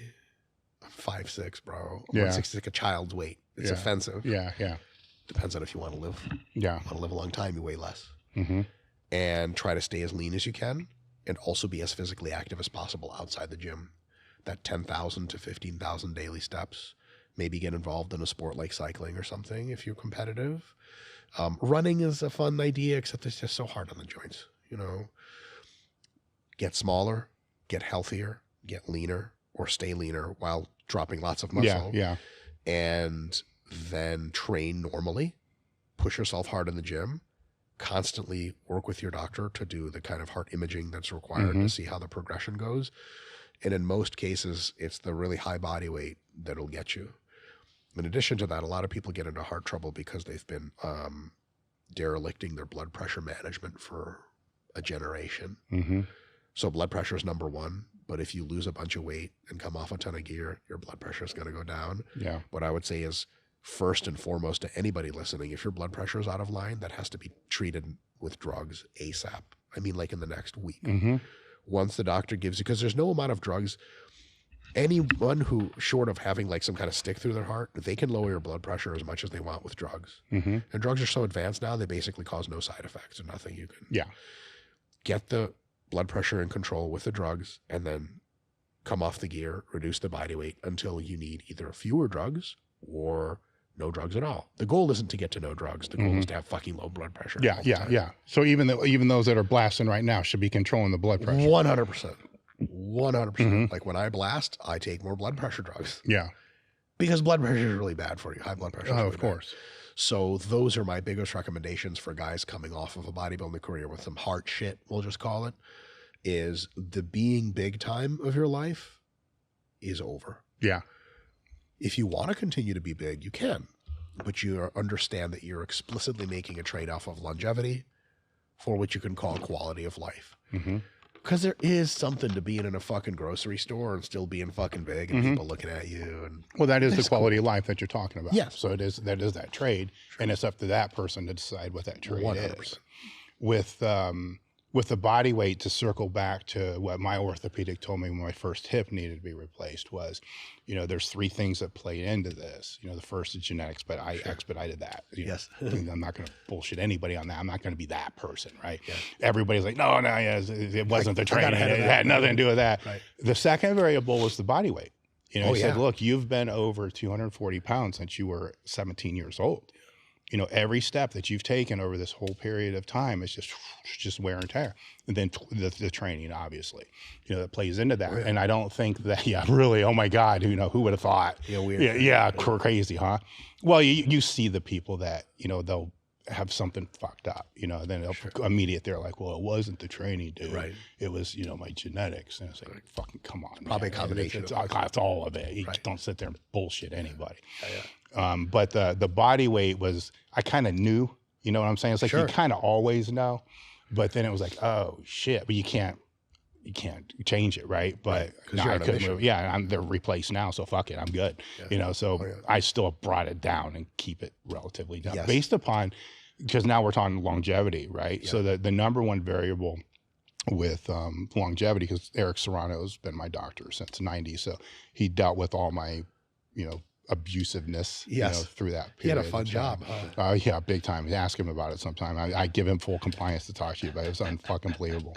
Speaker 1: I'm 5'6", bro. 160 is like a child's weight. It's offensive.
Speaker 2: Yeah.
Speaker 1: Depends on if you want to live.
Speaker 2: Yeah.
Speaker 1: Want to live a long time, you weigh less. And try to stay as lean as you can and also be as physically active as possible outside the gym. That 10,000 to 15,000 daily steps. Maybe get involved in a sport like cycling or something if you're competitive. Running is a fun idea, except it's just so hard on the joints, Get smaller, get healthier, get leaner, or stay leaner while dropping lots of muscle.
Speaker 2: Yeah.
Speaker 1: And then train normally, push yourself hard in the gym, constantly work with your doctor to do the kind of heart imaging that's required to see how the progression goes. And in most cases, it's the really high body weight that'll get you. In addition to that, a lot of people get into heart trouble because they've been derelicting their blood pressure management for a generation. So blood pressure is number one. But if you lose a bunch of weight and come off a ton of gear, your blood pressure is going to go down. Yeah. What I would say is, first and foremost to anybody listening, if your blood pressure is out of line, that has to be treated with drugs ASAP. I mean, like in the next week. Once the doctor gives you, because there's no amount of drugs. anyone who, short of having like some kind of stick through their heart, they can lower your blood pressure as much as they want with drugs. And drugs are so advanced now, they basically cause no side effects or nothing. You can get the blood pressure in control with the drugs and then come off the gear, reduce the body weight until you need either fewer drugs or no drugs at all. The goal isn't to get to no drugs. The goal is to have fucking low blood pressure.
Speaker 2: Yeah. So even those that are blasting right now should be controlling the blood pressure.
Speaker 1: 100%. 100%. Like when I blast, I take more blood pressure drugs.
Speaker 2: Yeah.
Speaker 1: Because blood pressure is really bad for you. High blood pressure is really
Speaker 2: of course.
Speaker 1: bad. So those are my biggest recommendations for guys coming off of a bodybuilding career with some heart shit, we'll just call it, is the being big time of your life is over.
Speaker 2: Yeah.
Speaker 1: If you want to continue to be big, you can, but you understand that you're explicitly making a trade-off of longevity for what you can call quality of life. Because there is something to being in a fucking grocery store and still being fucking big and people looking at you. And
Speaker 2: well, that is the quality of life that you're talking about.
Speaker 1: Yes.
Speaker 2: So that is that trade, and it's up to that person to decide what that trade
Speaker 1: 100%.
Speaker 2: is. With the body weight, to circle back to what my orthopedic told me when my first hip needed to be replaced was, there's three things that play into this. The first is genetics, but I expedited that.
Speaker 1: Yes.
Speaker 2: I'm not going to bullshit anybody on that. I'm not going to be that person, right? Yeah. Everybody's like, no, it wasn't the training. It had nothing to do with that. Right. The second variable was the body weight. He said, look, you've been over 240 pounds since you were 17 years old. Every step that you've taken over this whole period of time is just wear and tear. And then the training, obviously, that plays into that. And I don't think that, really, oh my God, who would have thought? Weird. Crazy, huh? Well, you see the people that, they'll have something fucked up, then they'll immediate, they're like, well, it wasn't the training, dude. Right. It was, my genetics. And it's like, fucking come on.
Speaker 1: Probably a combination.
Speaker 2: It's all of it. You don't sit there and bullshit anybody. But the body weight was, I kind of knew, you know what I'm saying? It's like, you kind of always know, but then it was like, oh shit, but you can't change it. Right. But no, I couldn't move. Yeah. They're replaced now. So fuck it. I'm good. I still brought it down and keep it relatively down based upon, because now we're talking longevity, right? Yeah. So the number one variable with longevity, because Eric Serrano has been my doctor since '90, so he dealt with all my, abusiveness, through that period.
Speaker 1: He had a fun job.
Speaker 2: Yeah, big time. Ask him about it sometime. I give him full compliance to talk to you about it. It's unfucking believable.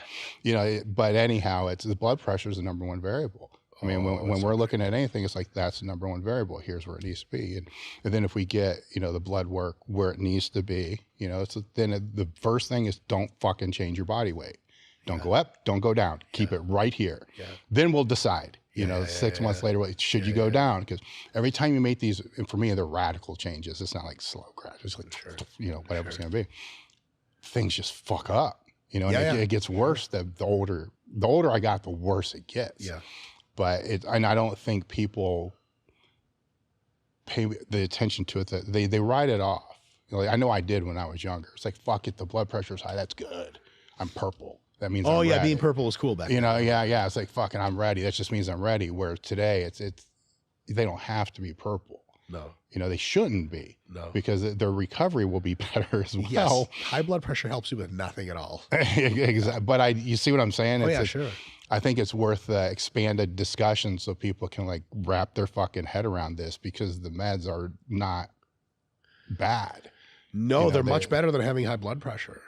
Speaker 2: But anyhow, it's the blood pressure is the number one variable. I mean, when we're looking at anything, it's like, that's the number one variable. Here's where it needs to be. And then if we get, the blood work where it needs to be, the first thing is don't fucking change your body weight. Don't go up, don't go down. Keep it right here. Yeah. Then we'll decide, 6 months later, should you go down? Because every time you make these, and for me, they're radical changes. It's not like slow crash. It's like, whatever it's going to be. Things just fuck up, it gets worse. The older I got, the worse it gets. Yeah. But and I don't think people pay the attention to it, that they write it off. I know I did when I was younger. It's like, fuck it, the blood pressure's high. That's good. I'm purple. That means I'm ready.
Speaker 1: Being purple was cool back then.
Speaker 2: It's like, fucking, I'm ready. That just means I'm ready. Where today, it's they don't have to be purple.
Speaker 1: No.
Speaker 2: They shouldn't be. No. Because their recovery will be better as well.
Speaker 1: Yes. High blood pressure helps you with nothing at all.
Speaker 2: Exactly. But you see what I'm saying?
Speaker 1: Sure.
Speaker 2: I think it's worth expanded discussion so people can wrap their fucking head around this, because the meds are not bad.
Speaker 1: No, they're much better than having high blood pressure.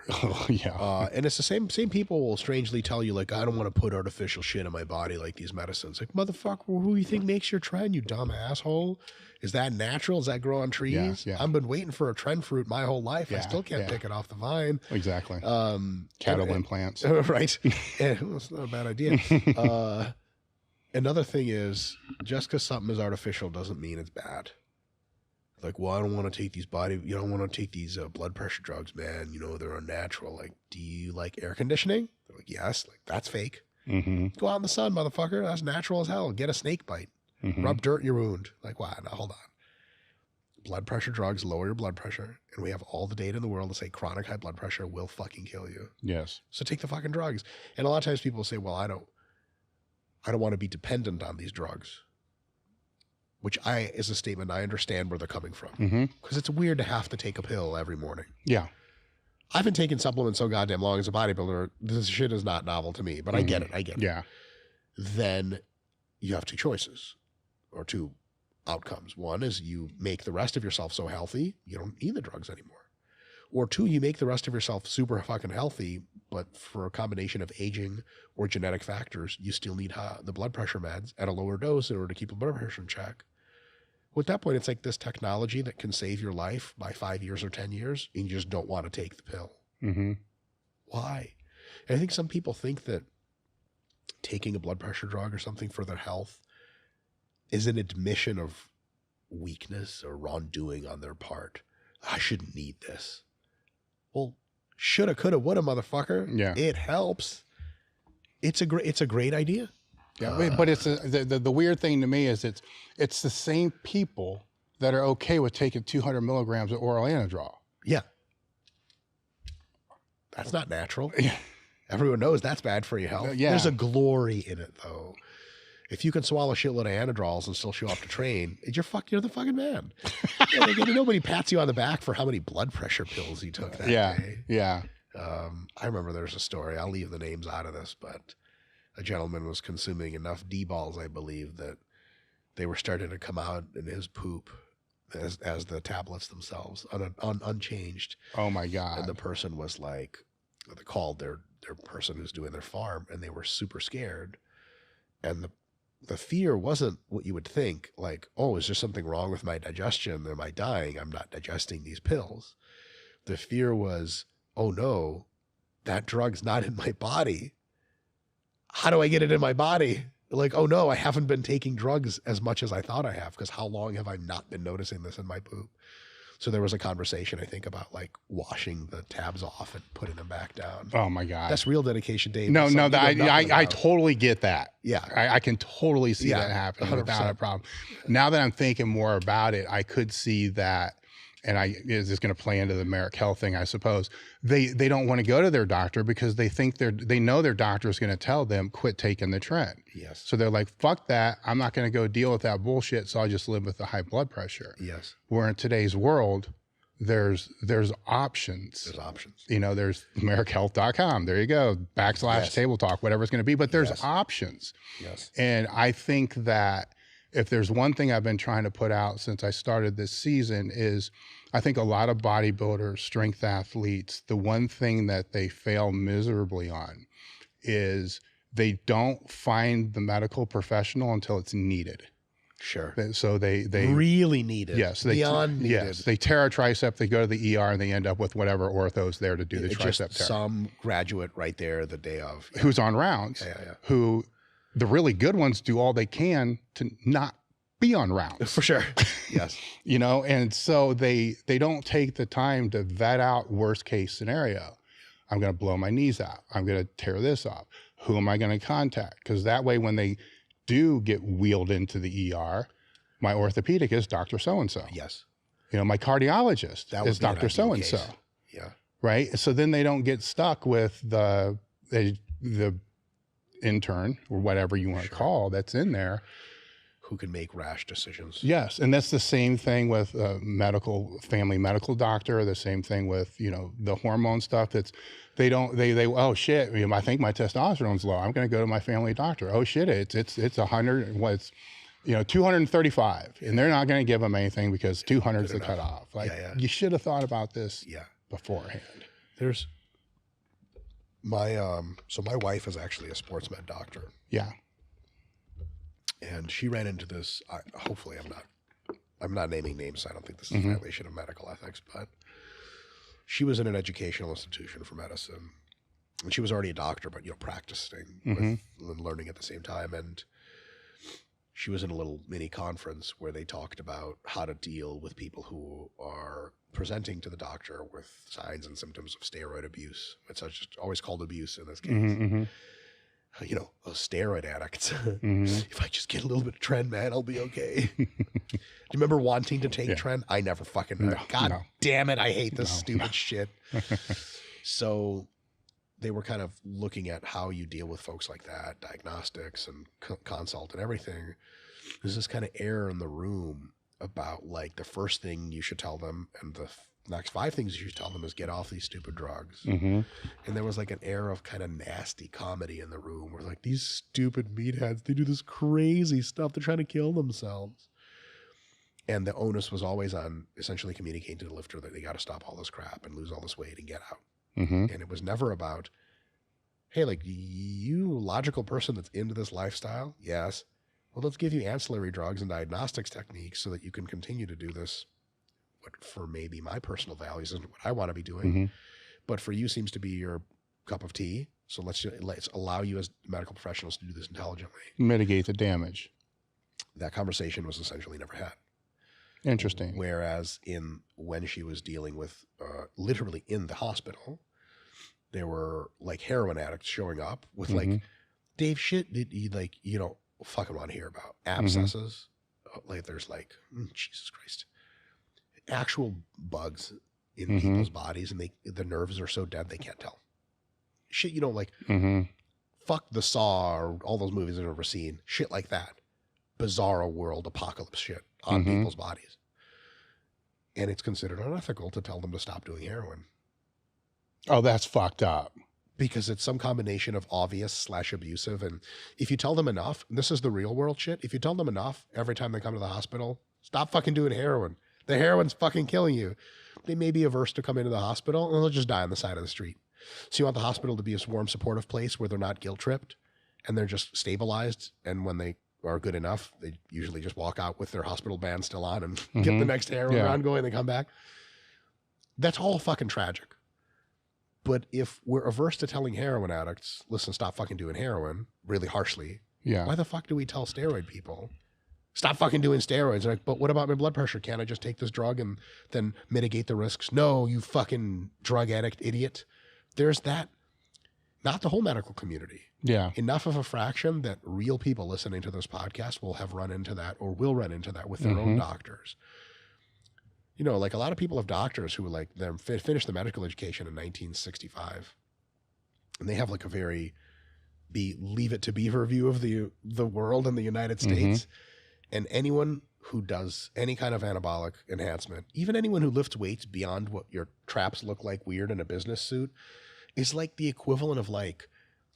Speaker 2: Yeah.
Speaker 1: And it's the same people will strangely tell you, I don't want to put artificial shit in my body like these medicines. Like, motherfucker, who do you think makes your trend, you dumb asshole? Is that natural? Does that grow on trees?
Speaker 2: Yeah.
Speaker 1: I've been waiting for a trend fruit my whole life. I still can't pick it off the vine.
Speaker 2: Exactly. Cattle implants.
Speaker 1: Right. It's not a bad idea. Another thing is, just because something is artificial doesn't mean it's bad. Like, well, I don't want to take these blood pressure drugs, man. They're unnatural. Like, do you like air conditioning? They're like, yes. Like, that's fake. Mm-hmm. Go out in the sun, motherfucker. That's natural as hell. Get a snake bite. Mm-hmm. Rub dirt in your wound. Like, wow, now hold on. Blood pressure drugs lower your blood pressure, and we have all the data in the world to say chronic high blood pressure will fucking kill you.
Speaker 2: Yes.
Speaker 1: So take the fucking drugs. And a lot of times people say, well, I don't want to be dependent on these drugs. Which is a statement I understand where they're coming from. Because it's weird to have to take a pill every morning.
Speaker 2: Yeah.
Speaker 1: I've been taking supplements so goddamn long as a bodybuilder. This shit is not novel to me, but I get it.
Speaker 2: Yeah.
Speaker 1: Then you have two choices or two outcomes. One is you make the rest of yourself so healthy, you don't need the drugs anymore. Or two, you make the rest of yourself super fucking healthy, but for a combination of aging or genetic factors, you still need the blood pressure meds at a lower dose in order to keep the blood pressure in check. Well, at that point, it's like this technology that can save your life by 5 years or 10 years, and you just don't want to take the pill.
Speaker 2: Mm-hmm.
Speaker 1: Why? And I think some people think that taking a blood pressure drug or something for their health is an admission of weakness or wrongdoing on their part. I shouldn't need this. Well, shoulda, coulda, woulda, motherfucker.
Speaker 2: Yeah.
Speaker 1: It helps. It's a great idea.
Speaker 2: Yeah, but it's the weird thing to me is it's the same people that are okay with taking 200 milligrams of oral Anadrol.
Speaker 1: Yeah. That's not natural.
Speaker 2: Yeah.
Speaker 1: Everyone knows that's bad for your health.
Speaker 2: Yeah.
Speaker 1: There's a glory in it, though. If you can swallow a shitload of Anadrols and still show up to train, you're the fucking man. Nobody pats you on the back for how many blood pressure pills you took that day.
Speaker 2: Yeah.
Speaker 1: I remember there's a story. I'll leave the names out of this, but a gentleman was consuming enough D-balls, I believe, that they were starting to come out in his poop as the tablets themselves, unchanged.
Speaker 2: Oh my God.
Speaker 1: And the person was like, they called their person who's doing their farm, and they were super scared. And the fear wasn't what you would think, like, oh, is there something wrong with my digestion? Am I dying? I'm not digesting these pills. The fear was, oh no, that drug's not in my body. How do I get it in my body? Like, oh no, I haven't been taking drugs as much as I thought I have, because how long have I not been noticing this in my poop? So there was a conversation, I think, about like washing the tabs off and putting them back down.
Speaker 2: Oh my God.
Speaker 1: That's real dedication, Dave.
Speaker 2: No, I totally get that.
Speaker 1: Yeah.
Speaker 2: I can totally see that happening
Speaker 1: 100%.
Speaker 2: without a problem. Now that I'm thinking more about it, I could see that, and is this going to play into the Marek Health thing, I suppose. They don't want to go to their doctor because they think they know their doctor is going to tell them, quit taking the tren.
Speaker 1: Yes.
Speaker 2: So they're like, fuck that. I'm not going to go deal with that bullshit. So I'll just live with the high blood pressure.
Speaker 1: Yes.
Speaker 2: Where in today's world, there's options.
Speaker 1: There's options.
Speaker 2: There's MarekHealth.com. There you go. / table talk, whatever it's going to be. But there's options.
Speaker 1: Yes.
Speaker 2: And I think that if there's one thing I've been trying to put out since I started this season is I think a lot of bodybuilders, strength athletes, the one thing that they fail miserably on is they don't find the medical professional until it's needed.
Speaker 1: Sure.
Speaker 2: So they
Speaker 1: really need it.
Speaker 2: Yes.
Speaker 1: Beyond needed.
Speaker 2: Yes. They tear a tricep, they go to the ER, and they end up with whatever ortho's there to do the tricep
Speaker 1: just
Speaker 2: tear.
Speaker 1: Some graduate right there the day of. Yeah.
Speaker 2: Who's on rounds, who the really good ones do all they can to not be on rounds.
Speaker 1: For sure. Yes.
Speaker 2: And so they don't take the time to vet out worst case scenario. I'm going to blow my knees out. I'm going to tear this off. Who am I going to contact? Because that way, when they do get wheeled into the ER, my orthopedic is Dr. So-and-so.
Speaker 1: Yes.
Speaker 2: My cardiologist is Dr. So-and-so.
Speaker 1: Yeah.
Speaker 2: Right. So then they don't get stuck with the intern or whatever you want to call that's in there,
Speaker 1: who can make rash decisions.
Speaker 2: Yes. And that's the same thing with family medical doctor, the same thing with, the hormone stuff they oh shit, I think my testosterone's low. I'm going to go to my family doctor. Oh shit, it's 100, 235. And they're not going to give them anything because 200 is the cutoff. You should have thought about this beforehand.
Speaker 1: There's so my wife is actually a sports med doctor.
Speaker 2: Yeah.
Speaker 1: And she ran into this, hopefully I'm not naming names, so I don't think this is a violation of medical ethics, but she was in an educational institution for medicine. And she was already a doctor, but, practicing and learning at the same time. And she was in a little mini conference where they talked about how to deal with people who are presenting to the doctor with signs and symptoms of steroid abuse. It's just always called abuse in this case. Steroid addicts. If I just get a little bit of tren, man, I'll be okay. Do you remember wanting to take tren? I never fucking damn it, I hate this stupid shit. So they were kind of looking at how you deal with folks like that, diagnostics and consult and everything. There's this kind of air in the room about like the first thing you should tell them and the next 5 things you should tell them is get off these stupid drugs. And there was like an air of kind of nasty comedy in the room where like these stupid meatheads, they do this crazy stuff. They're trying to kill themselves. And the onus was always on essentially communicating to the lifter that they got to stop all this crap and lose all this weight and get out. And it was never about, hey, like you logical person that's into this lifestyle. Yes. Well, let's give you ancillary drugs and diagnostics techniques so that you can continue to do this. What for maybe my personal values isn't what I want to be doing, but for you seems to be your cup of tea. So let's allow you as medical professionals to do this intelligently.
Speaker 2: Mitigate the damage.
Speaker 1: That conversation was essentially never had.
Speaker 2: Interesting.
Speaker 1: Whereas when she was dealing with literally in the hospital, there were like heroin addicts showing up with like, Dave, shit, did you like, you know, fucking want to hear about abscesses. Like there's like, Jesus Christ, actual bugs in people's bodies, and the nerves are so dead they can't tell. Shit, you know, like fuck the Saw or all those movies I've ever seen. Shit like that. Bizarro world apocalypse shit on people's bodies. And it's considered unethical to tell them to stop doing heroin.
Speaker 2: Oh, that's fucked up.
Speaker 1: Because it's some combination of obvious / abusive. And if you tell them enough, and this is the real world shit, if you tell them enough every time they come to the hospital, stop fucking doing heroin. The heroin's fucking killing you. They may be averse to come into the hospital and they'll just die on the side of the street. So you want the hospital to be a warm, supportive place where they're not guilt tripped and they're just stabilized. And when they are good enough, they usually just walk out with their hospital band still on and get the next heroin round going. They come back. That's all fucking tragic. But if we're averse to telling heroin addicts, listen, stop fucking doing heroin really harshly. Why the fuck do we tell steroid people, stop fucking doing steroids? They're like, but what about my blood pressure? Can't I just take this drug and then mitigate the risks? No, you fucking drug addict idiot. There's that. Not the whole medical community. Enough of a fraction that real people listening to this podcast will have run into that or will run into that with their own doctors. You know, like a lot of people have doctors who like them finished the medical education in 1965, and they have like a very leave it to beaver view of the world in the United States. And anyone who does any kind of anabolic enhancement, even anyone who lifts weights beyond what your traps look like weird in a business suit, is like the equivalent of like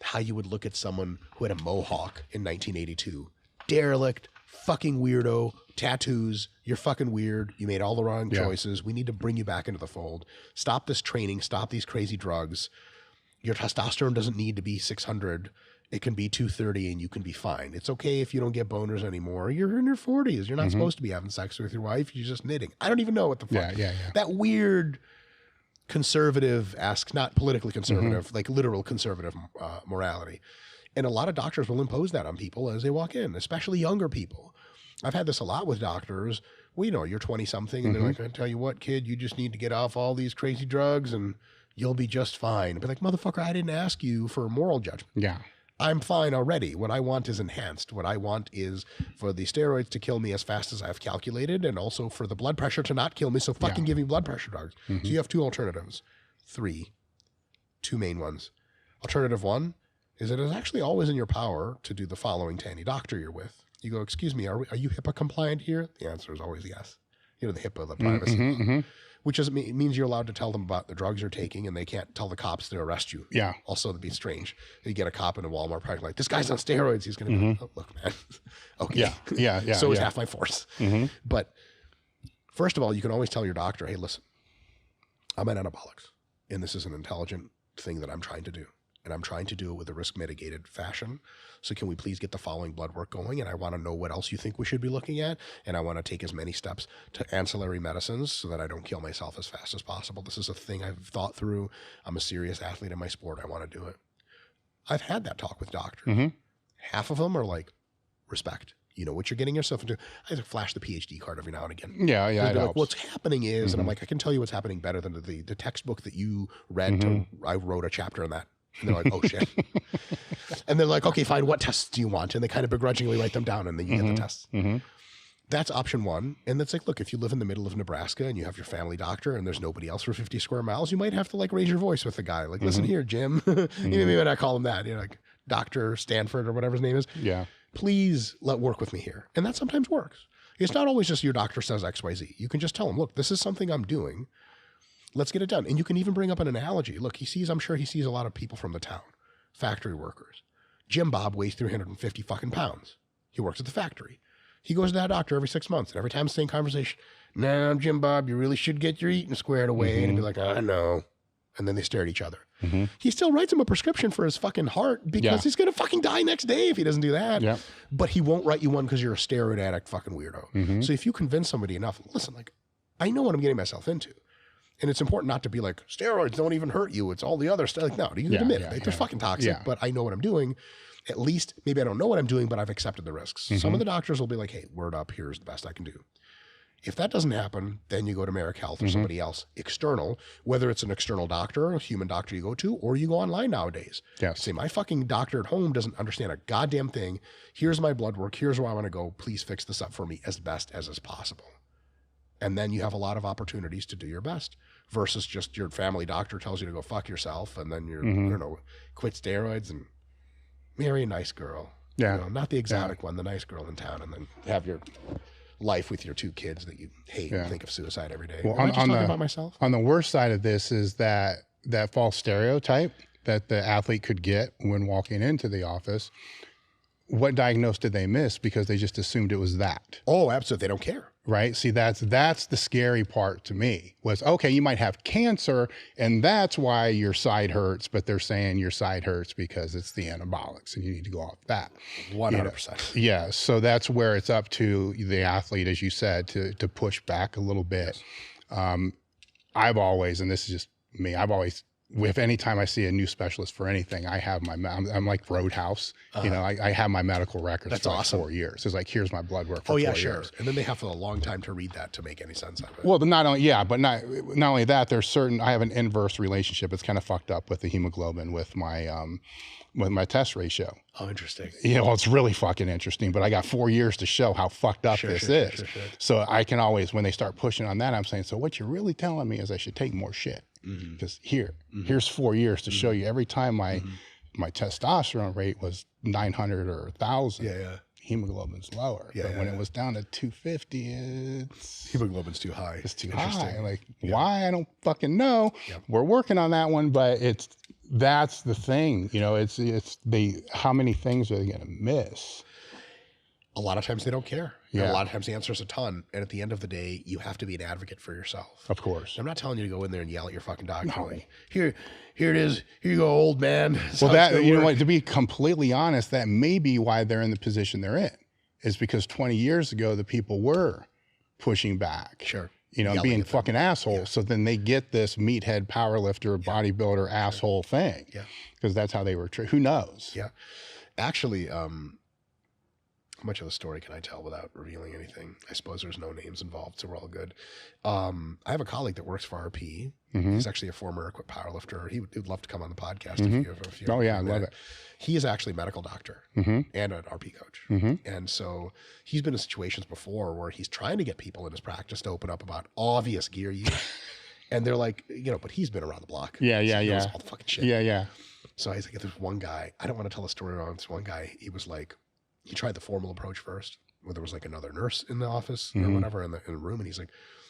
Speaker 1: how you would look at someone who had a mohawk in 1982. Derelict, fucking weirdo, tattoos, you're fucking weird. You made all the wrong choices. We need to bring you back into the fold. Stop this training. Stop these crazy drugs. Your testosterone doesn't need to be 600. It can be 230 and you can be fine. It's okay if you don't get boners anymore. You're in your 40s. You're not supposed to be having sex with your wife. You're just knitting. I don't even know what the fuck. That weird conservative not politically conservative, like literal conservative morality. And a lot of doctors will impose that on people as they walk in, especially younger people. I've had this a lot with doctors. Well, you know, you're 20 something and they're like, I tell you what, kid, you just need to get off all these crazy drugs and you'll be just fine. I'd be like, motherfucker, I didn't ask you for moral judgment. I'm fine already. What I want is enhanced. What I want is for the steroids to kill me as fast as I've calculated, and also for the blood pressure to not kill me. So fucking give me blood pressure drugs. So you have 2 alternatives. 2 main ones. Alternative 1 is that it's actually always in your power to do the following to any doctor you're with. You go, excuse me, are you HIPAA compliant here? The answer is always yes. You know, the HIPAA, the privacy. Which means you're allowed to tell them about the drugs you're taking, and they can't tell the cops to arrest you. Also, that'd be strange. You get a cop in a Walmart parking like, this guy's on steroids. He's going to be like, oh, look, man. Okay. So is half my force. But first of all, you can always tell your doctor, hey, listen, I'm on anabolics, and this is an intelligent thing that I'm trying to do. And I'm trying to do it with a risk mitigated fashion. So can we please get the following blood work going? And I want to know what else you think we should be looking at. And I want to take as many steps to ancillary medicines so that I don't kill myself as fast as possible. This is a thing I've thought through. I'm a serious athlete in my sport. I want to do it. I've had that talk with doctors. Half of them are like, respect. You know what you're getting yourself into. I just flash the Ph.D. card every now and again.
Speaker 2: I know.
Speaker 1: Like, what's happening is, and I'm like, I can tell you what's happening better than the textbook that you read. I wrote a chapter in that. And they're like, oh shit. And they're like, okay, fine. What tests do you want? And they kind of begrudgingly write them down, and then you get the tests. That's option 1. And that's like, look, if you live in the middle of Nebraska and you have your family doctor and there's nobody else for 50 square miles, you might have to like raise your voice with the guy. Like, listen here, Jim. You know, maybe not call him that. You know, like Dr. Stanford or whatever his name is. Please work with me here. And that sometimes works. It's not always just your doctor says XYZ. You can just tell him, look, this is something I'm doing. Let's get it done. And you can even bring up an analogy. Look, I'm sure he sees a lot of people from the town, factory workers. Jim Bob weighs 350 fucking pounds. He works at the factory. He goes to that doctor every 6 months. And every time, same conversation. Now, Jim Bob, you really should get your eating squared away. And he'd be like, I know. And then they stare at each other. He still writes him a prescription for his fucking heart because he's going to fucking die next day if he doesn't do that.
Speaker 2: Yeah.
Speaker 1: But he won't write you one because you're a steroid addict fucking weirdo. So if you convince somebody enough, listen, like, I know what I'm getting myself into. And it's important not to be like, steroids don't even hurt you. It's all the other stuff. Like, no, you can admit it. They're fucking toxic, but I know what I'm doing. At least, maybe I don't know what I'm doing, but I've accepted the risks. Some of the doctors will be like, hey, word up, here's the best I can do. If that doesn't happen, then you go to Marek Health or somebody else external, whether it's an external doctor, a human doctor you go to, or you go online nowadays. Say, my fucking doctor at home doesn't understand a goddamn thing. Here's my blood work. Here's where I want to go. Please fix this up for me as best as is possible. And then you have a lot of opportunities to do your best versus just your family doctor tells you to go fuck yourself. And then you're, I don't know, quit steroids and marry a nice girl.
Speaker 2: Yeah.
Speaker 1: You know, not the exotic one, the nice girl in town. And then have your life with your 2 kids that you hate and think of suicide every day.
Speaker 2: Well,
Speaker 1: Am I just talking about myself?
Speaker 2: On the worst side of this is that false stereotype that the athlete could get when walking into the office. What diagnosis did they miss? Because they just assumed it was that.
Speaker 1: Oh, absolutely. They don't care.
Speaker 2: Right? See, that's the scary part to me was, okay, you might have cancer and that's why your side hurts, but they're saying your side hurts because it's the anabolics and you need to go off that.
Speaker 1: 100%.
Speaker 2: Yeah. So that's where it's up to the athlete, as you said, to push back a little bit. I've always, and this is just me, if any time I see a new specialist for anything, I have I'm like Roadhouse. You know, I have my medical records for like 4 years. It's like, here's my blood work for 4 years.
Speaker 1: And then they have a long time to read that to make any sense of it.
Speaker 2: Well, but not only that, I have an inverse relationship. It's kind of fucked up with the hemoglobin with my test ratio.
Speaker 1: Oh, interesting.
Speaker 2: Yeah, well, it's really fucking interesting, but I got 4 years to show how fucked up this is. So I can always, when they start pushing on that, I'm saying, so what you're really telling me is I should take more shit. Because here's 4 years to show you every time my testosterone rate was 900 or 1,000, hemoglobin's lower. But when it was down to 250,
Speaker 1: hemoglobin's too high.
Speaker 2: It's too high. Like, why? I don't fucking know. We're working on that one, but that's the thing. You know, how many things are they going to miss?
Speaker 1: A lot of times they don't care. And a lot of times the answer is a ton. And at the end of the day, you have to be an advocate for yourself.
Speaker 2: Of course.
Speaker 1: I'm not telling you to go in there and yell at your fucking doctor. No. Like, here it is. Here you go, old man.
Speaker 2: Well, know what, to be completely honest, that may be why they're in the position they're in. Is because 20 years ago, the people were pushing back.
Speaker 1: Sure.
Speaker 2: You know, being fucking assholes. Yeah. So then they get this meathead powerlifter, bodybuilder, asshole thing. Yeah. Because that's how they were treated. Who knows?
Speaker 1: Yeah. Actually, how much of the story can I tell without revealing anything? I suppose there's no names involved, so we're all good. I have a colleague that works for RP. He's actually a former equipped powerlifter. He would love to come on the podcast if you
Speaker 2: Oh, yeah, I love it.
Speaker 1: He is actually a medical doctor and an RP coach. And so he's been in situations before where he's trying to get people in his practice to open up about obvious gear use. And they're like, you know, but he's been around the block.
Speaker 2: Yeah.
Speaker 1: He knows all the fucking shit.
Speaker 2: Yeah.
Speaker 1: So he's like, there's one guy, I don't want to tell the story wrong. This one guy, he was like, he tried the formal approach first, where there was like another nurse in the office or whatever in the room, and he's like,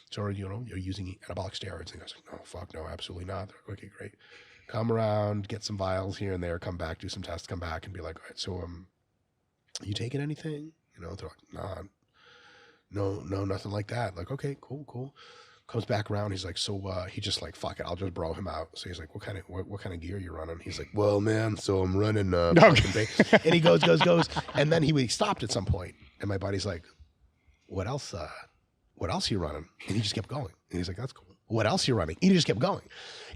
Speaker 1: "So you're using anabolic steroids?" And I was like, "No, fuck no, absolutely not." They're like, "Okay, great. Come around, get some vials here and there, come back, do some tests, come back, and be like, all right, so you taking anything?" You know, they're like, "No, nothing like that." Like, okay, cool. Comes back around, he's like, so he just like, fuck it, I'll just bro him out. So he's like, what kind of gear you running? He's like, well, man, so I'm running and he goes, and then he stopped at some point, and my buddy's like, what else are you running? And he just kept going, and he's like, that's cool. What else are you running? And he just kept going.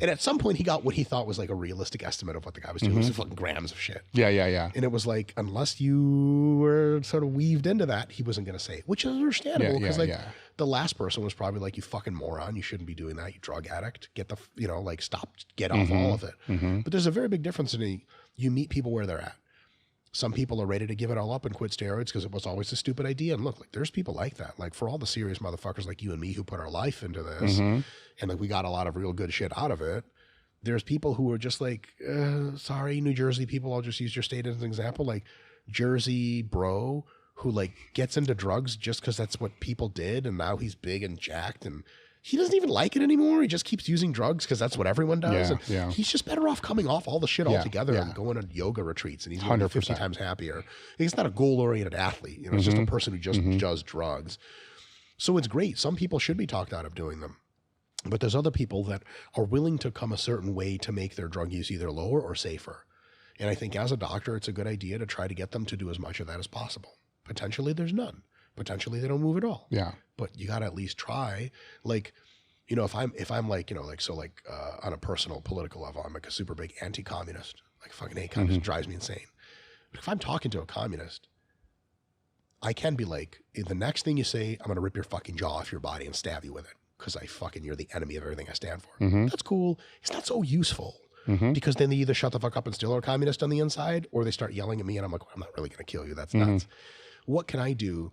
Speaker 1: And at some point he got what he thought was like a realistic estimate of what the guy was doing. It was fucking grams of shit.
Speaker 2: Yeah.
Speaker 1: And it was like, unless you were sort of weaved into that, he wasn't going to say it, which is understandable because the last person was probably like, you fucking moron. You shouldn't be doing that. You drug addict. Get stop, get off all of it. But there's a very big difference in you meet people where they're at. Some people are ready to give it all up and quit steroids because it was always a stupid idea. And look, like there's people like that. Like for all the serious motherfuckers like you and me who put our life into this and like we got a lot of real good shit out of it. There's people who are just like, sorry, New Jersey people, I'll just use your state as an example. Like Jersey bro who like gets into drugs just because that's what people did, and now he's big and jacked, and he doesn't even like it anymore. He just keeps using drugs because that's what everyone does. And he's just better off coming off all the shit altogether and going on yoga retreats, and he's going to be 50 times happier. He's not a goal-oriented athlete. You know, it's just a person who just does drugs. So it's great. Some people should be talked out of doing them. But there's other people that are willing to come a certain way to make their drug use either lower or safer. And I think as a doctor, it's a good idea to try to get them to do as much of that as possible. Potentially there's none. Potentially they don't move at all.
Speaker 2: Yeah.
Speaker 1: But you got to at least try. Like, you know, if I'm like, you know, like, so like on a personal political level, I'm like a super big anti-communist. Like fucking hate communism drives me insane. But if I'm talking to a communist, I can be like, the next thing you say, I'm going to rip your fucking jaw off your body and stab you with it. Because you're the enemy of everything I stand for. That's cool. It's not so useful because then they either shut the fuck up and still are a communist on the inside, or they start yelling at me and I'm like, well, I'm not really going to kill you. That's nuts. What can I do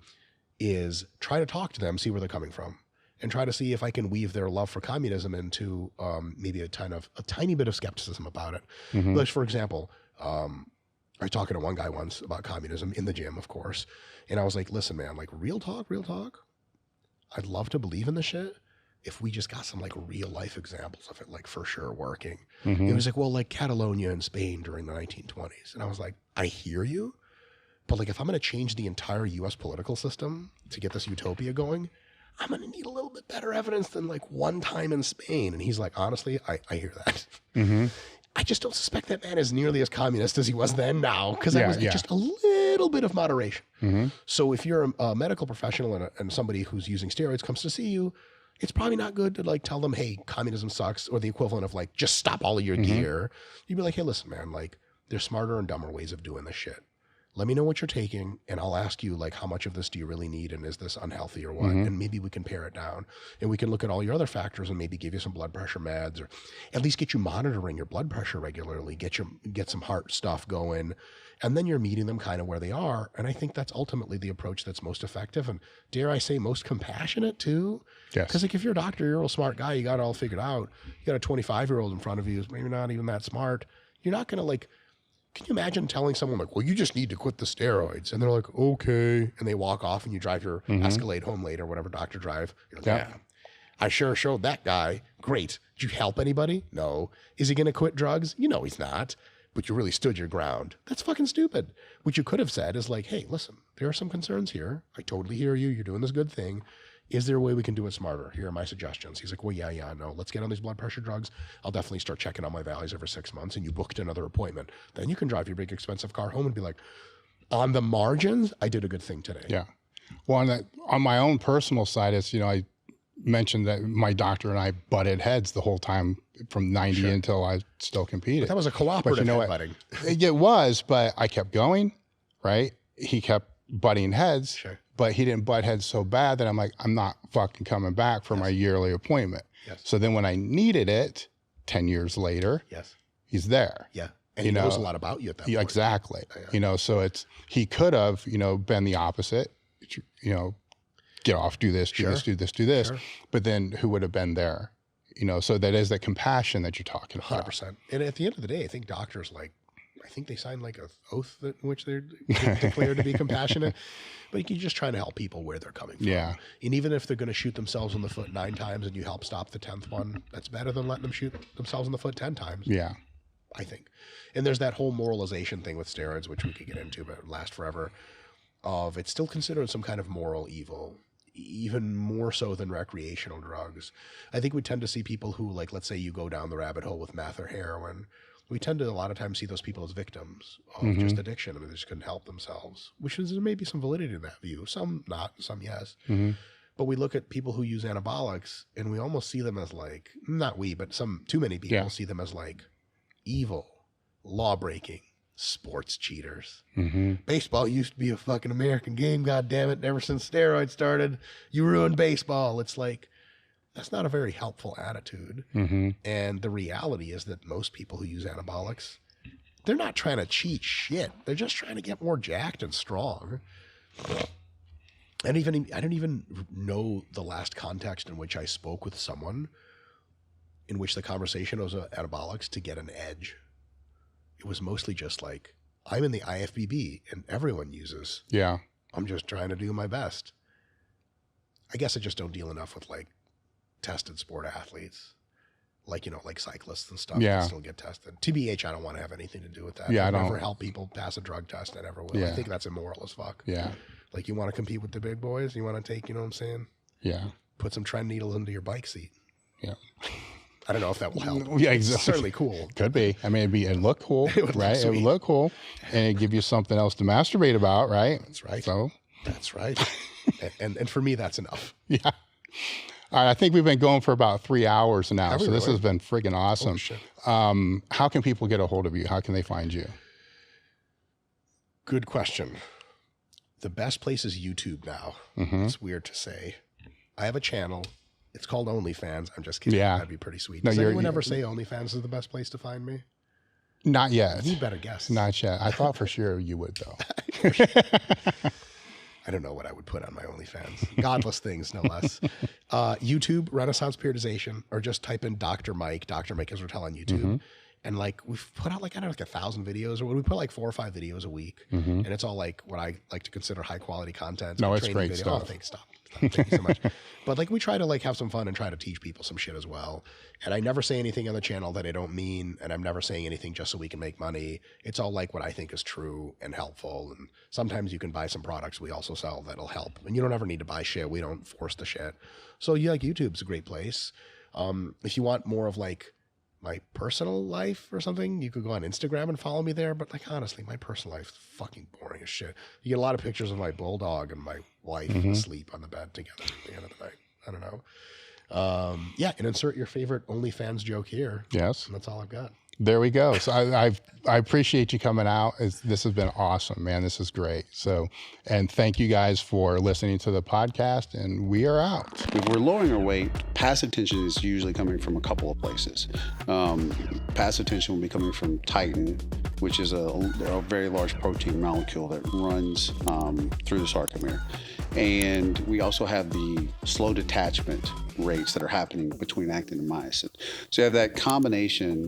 Speaker 1: is try to talk to them, see where they're coming from, and try to see if I can weave their love for communism into maybe a tiny bit of skepticism about it. Like, for example, I was talking to one guy once about communism in the gym, of course. And I was like, listen, man, like real talk. I'd love to believe in this shit if we just got some like real life examples of it, like for sure working. It was like, well, like Catalonia in Spain during the 1920s. And I was like, I hear you, but like if I'm going to change the entire US political system to get this utopia going, I'm going to need a little bit better evidence than like one time in Spain. And he's like, honestly, I hear that. I just don't suspect that man is nearly as communist as he was then now, because I was just a little bit of moderation. So if you're a medical professional and somebody who's using steroids comes to see you, it's probably not good to like tell them, hey, communism sucks, or the equivalent of like, just stop all of your gear. You'd be like, hey, listen, man, like there's smarter and dumber ways of doing this shit. Let me know what you're taking, and I'll ask you like, how much of this do you really need, and is this unhealthy or what? And maybe we can pare it down, and we can look at all your other factors and maybe give you some blood pressure meds, or at least get you monitoring your blood pressure regularly, get some heart stuff going, and then you're meeting them kind of where they are. And I think that's ultimately the approach that's most effective, and dare I say most compassionate too. Because like if you're a doctor, you're a real smart guy, you got it all figured out. You got a 25-year-old in front of you who's maybe not even that smart. You're not going to like, can you imagine telling someone like, well, you just need to quit the steroids? And they're like, okay. And they walk off and you drive your Escalade home late or whatever doctor drive. You're like, yeah, I sure showed that guy. Great. Did you help anybody? No. Is he going to quit drugs? You know he's not. But you really stood your ground. That's fucking stupid. What you could have said is like, hey, listen, there are some concerns here. I totally hear you. You're doing this good thing. Is there a way we can do it smarter? Here are my suggestions. He's like, well, yeah, no, let's get on these blood pressure drugs. I'll definitely start checking on my values every 6 months, and you booked another appointment. Then you can drive your big expensive car home and be like, on the margins, I did a good thing today.
Speaker 2: Yeah. Well, on my own personal side, it's, you know, I mentioned that my doctor and I butted heads the whole time from 90 until I still competed.
Speaker 1: But that was a cooperative headbutting.
Speaker 2: It was, but I kept going, right? He kept butting heads.
Speaker 1: Sure.
Speaker 2: But he didn't butt heads so bad that I'm like, I'm not fucking coming back for my yearly appointment. So then when I needed it 10 years later, he's there.
Speaker 1: Yeah. And he knows a lot about you at that point.
Speaker 2: Exactly. You know, so he could have, you know, been the opposite, you know, get off, do this, do this, do this, do this. But then who would have been there? You know, so that is the compassion that you're talking about.
Speaker 1: 100%. And at the end of the day, I think doctors I think they sign like an oath in which they're declared to be compassionate, but you're just trying to help people where they're coming from.
Speaker 2: Yeah.
Speaker 1: And even if they're going to shoot themselves in the foot 9 times and you help stop the 10th one, that's better than letting them shoot themselves in the foot 10 times.
Speaker 2: Yeah.
Speaker 1: I think. And there's that whole moralization thing with steroids, which we could get into, but it would last forever, of it's still considered some kind of moral evil, even more so than recreational drugs. I think we tend to see people who, like, let's say you go down the rabbit hole with meth or heroin, we tend to a lot of times see those people as victims of just addiction. I mean, they just couldn't help themselves, which is, there may be some validity in that view. Some not, some yes. But we look at people who use anabolics and we almost see them as like, not we, but too many people see them as like evil, law-breaking, sports cheaters. Baseball used to be a fucking American game, God damn it. Ever since steroids started, you ruined baseball. It's like, that's not a very helpful attitude. And the reality is that most people who use anabolics, they're not trying to cheat shit. They're just trying to get more jacked and strong. I don't even know the last context in which I spoke with someone in which the conversation was anabolics to get an edge. It was mostly just like, I'm in the IFBB and everyone uses I'm just trying to do my best. I guess I just don't deal enough with like tested sport athletes, like, you know, like cyclists and stuff that still get tested. TBH, I don't want to have anything to do with that. I never help people pass a drug test. I never will. I think that's immoral as fuck. Yeah. Like, you want to compete with the big boys? You want to take, you know what I'm saying? Yeah. Put some trend needles into your bike seat. Yeah. I don't know if that will help. Yeah, exactly. It's certainly cool.
Speaker 2: Could be. I mean, it'd look cool, right? It would look cool, and it'd give you something else to masturbate about, right?
Speaker 1: That's right. So that's right. and for me, that's enough.
Speaker 2: Yeah. All right. I think we've been going for about 3 hours now, so this has been friggin' awesome. Shit. How can people get a hold of you? How can they find you?
Speaker 1: Good question. The best place is YouTube now. Mm-hmm. It's weird to say. I have a channel. It's called OnlyFans. I'm just kidding. Yeah. That'd be pretty sweet. Does anyone ever say OnlyFans is the best place to find me?
Speaker 2: Not yet.
Speaker 1: You better guess.
Speaker 2: Not yet. I thought for sure you would, though.
Speaker 1: I don't know what I would put on my OnlyFans. Godless things, no less. YouTube, Renaissance Periodization, or just type in Dr. Mike Israetel on YouTube. Mm-hmm. And like, we've put out like, I don't know, like 1,000 videos, or we put like 4 or 5 videos a week. Mm-hmm. And it's all like what I like to consider high quality content.
Speaker 2: No, it's great stuff.
Speaker 1: Oh, thanks, stop. Thank you so much. But like, we try to like have some fun and try to teach people some shit as well. And I never say anything on the channel that I don't mean, and I'm never saying anything just so we can make money. It's all like what I think is true and helpful. And sometimes you can buy some products we also sell that'll help. And you don't ever need to buy shit. We don't force the shit. So yeah, like YouTube's a great place. If you want more of like my personal life or something, you could go on Instagram and follow me there. But like, honestly, my personal life is fucking boring as shit. You get a lot of pictures of my bulldog and my wife asleep on the bed together at the end of the night. I don't know. Yeah, and insert your favorite OnlyFans joke here.
Speaker 2: Yes.
Speaker 1: And that's all I've got.
Speaker 2: There we go. So I appreciate you coming out. This has been awesome, man. This is great. So, and thank you guys for listening to the podcast, and we are out.
Speaker 4: If we're lowering our weight, passive tension is usually coming from a couple of places. Passive tension will be coming from titin, which is a very large protein molecule that runs through the sarcomere. And we also have the slow detachment rates that are happening between actin and myosin. So you have that combination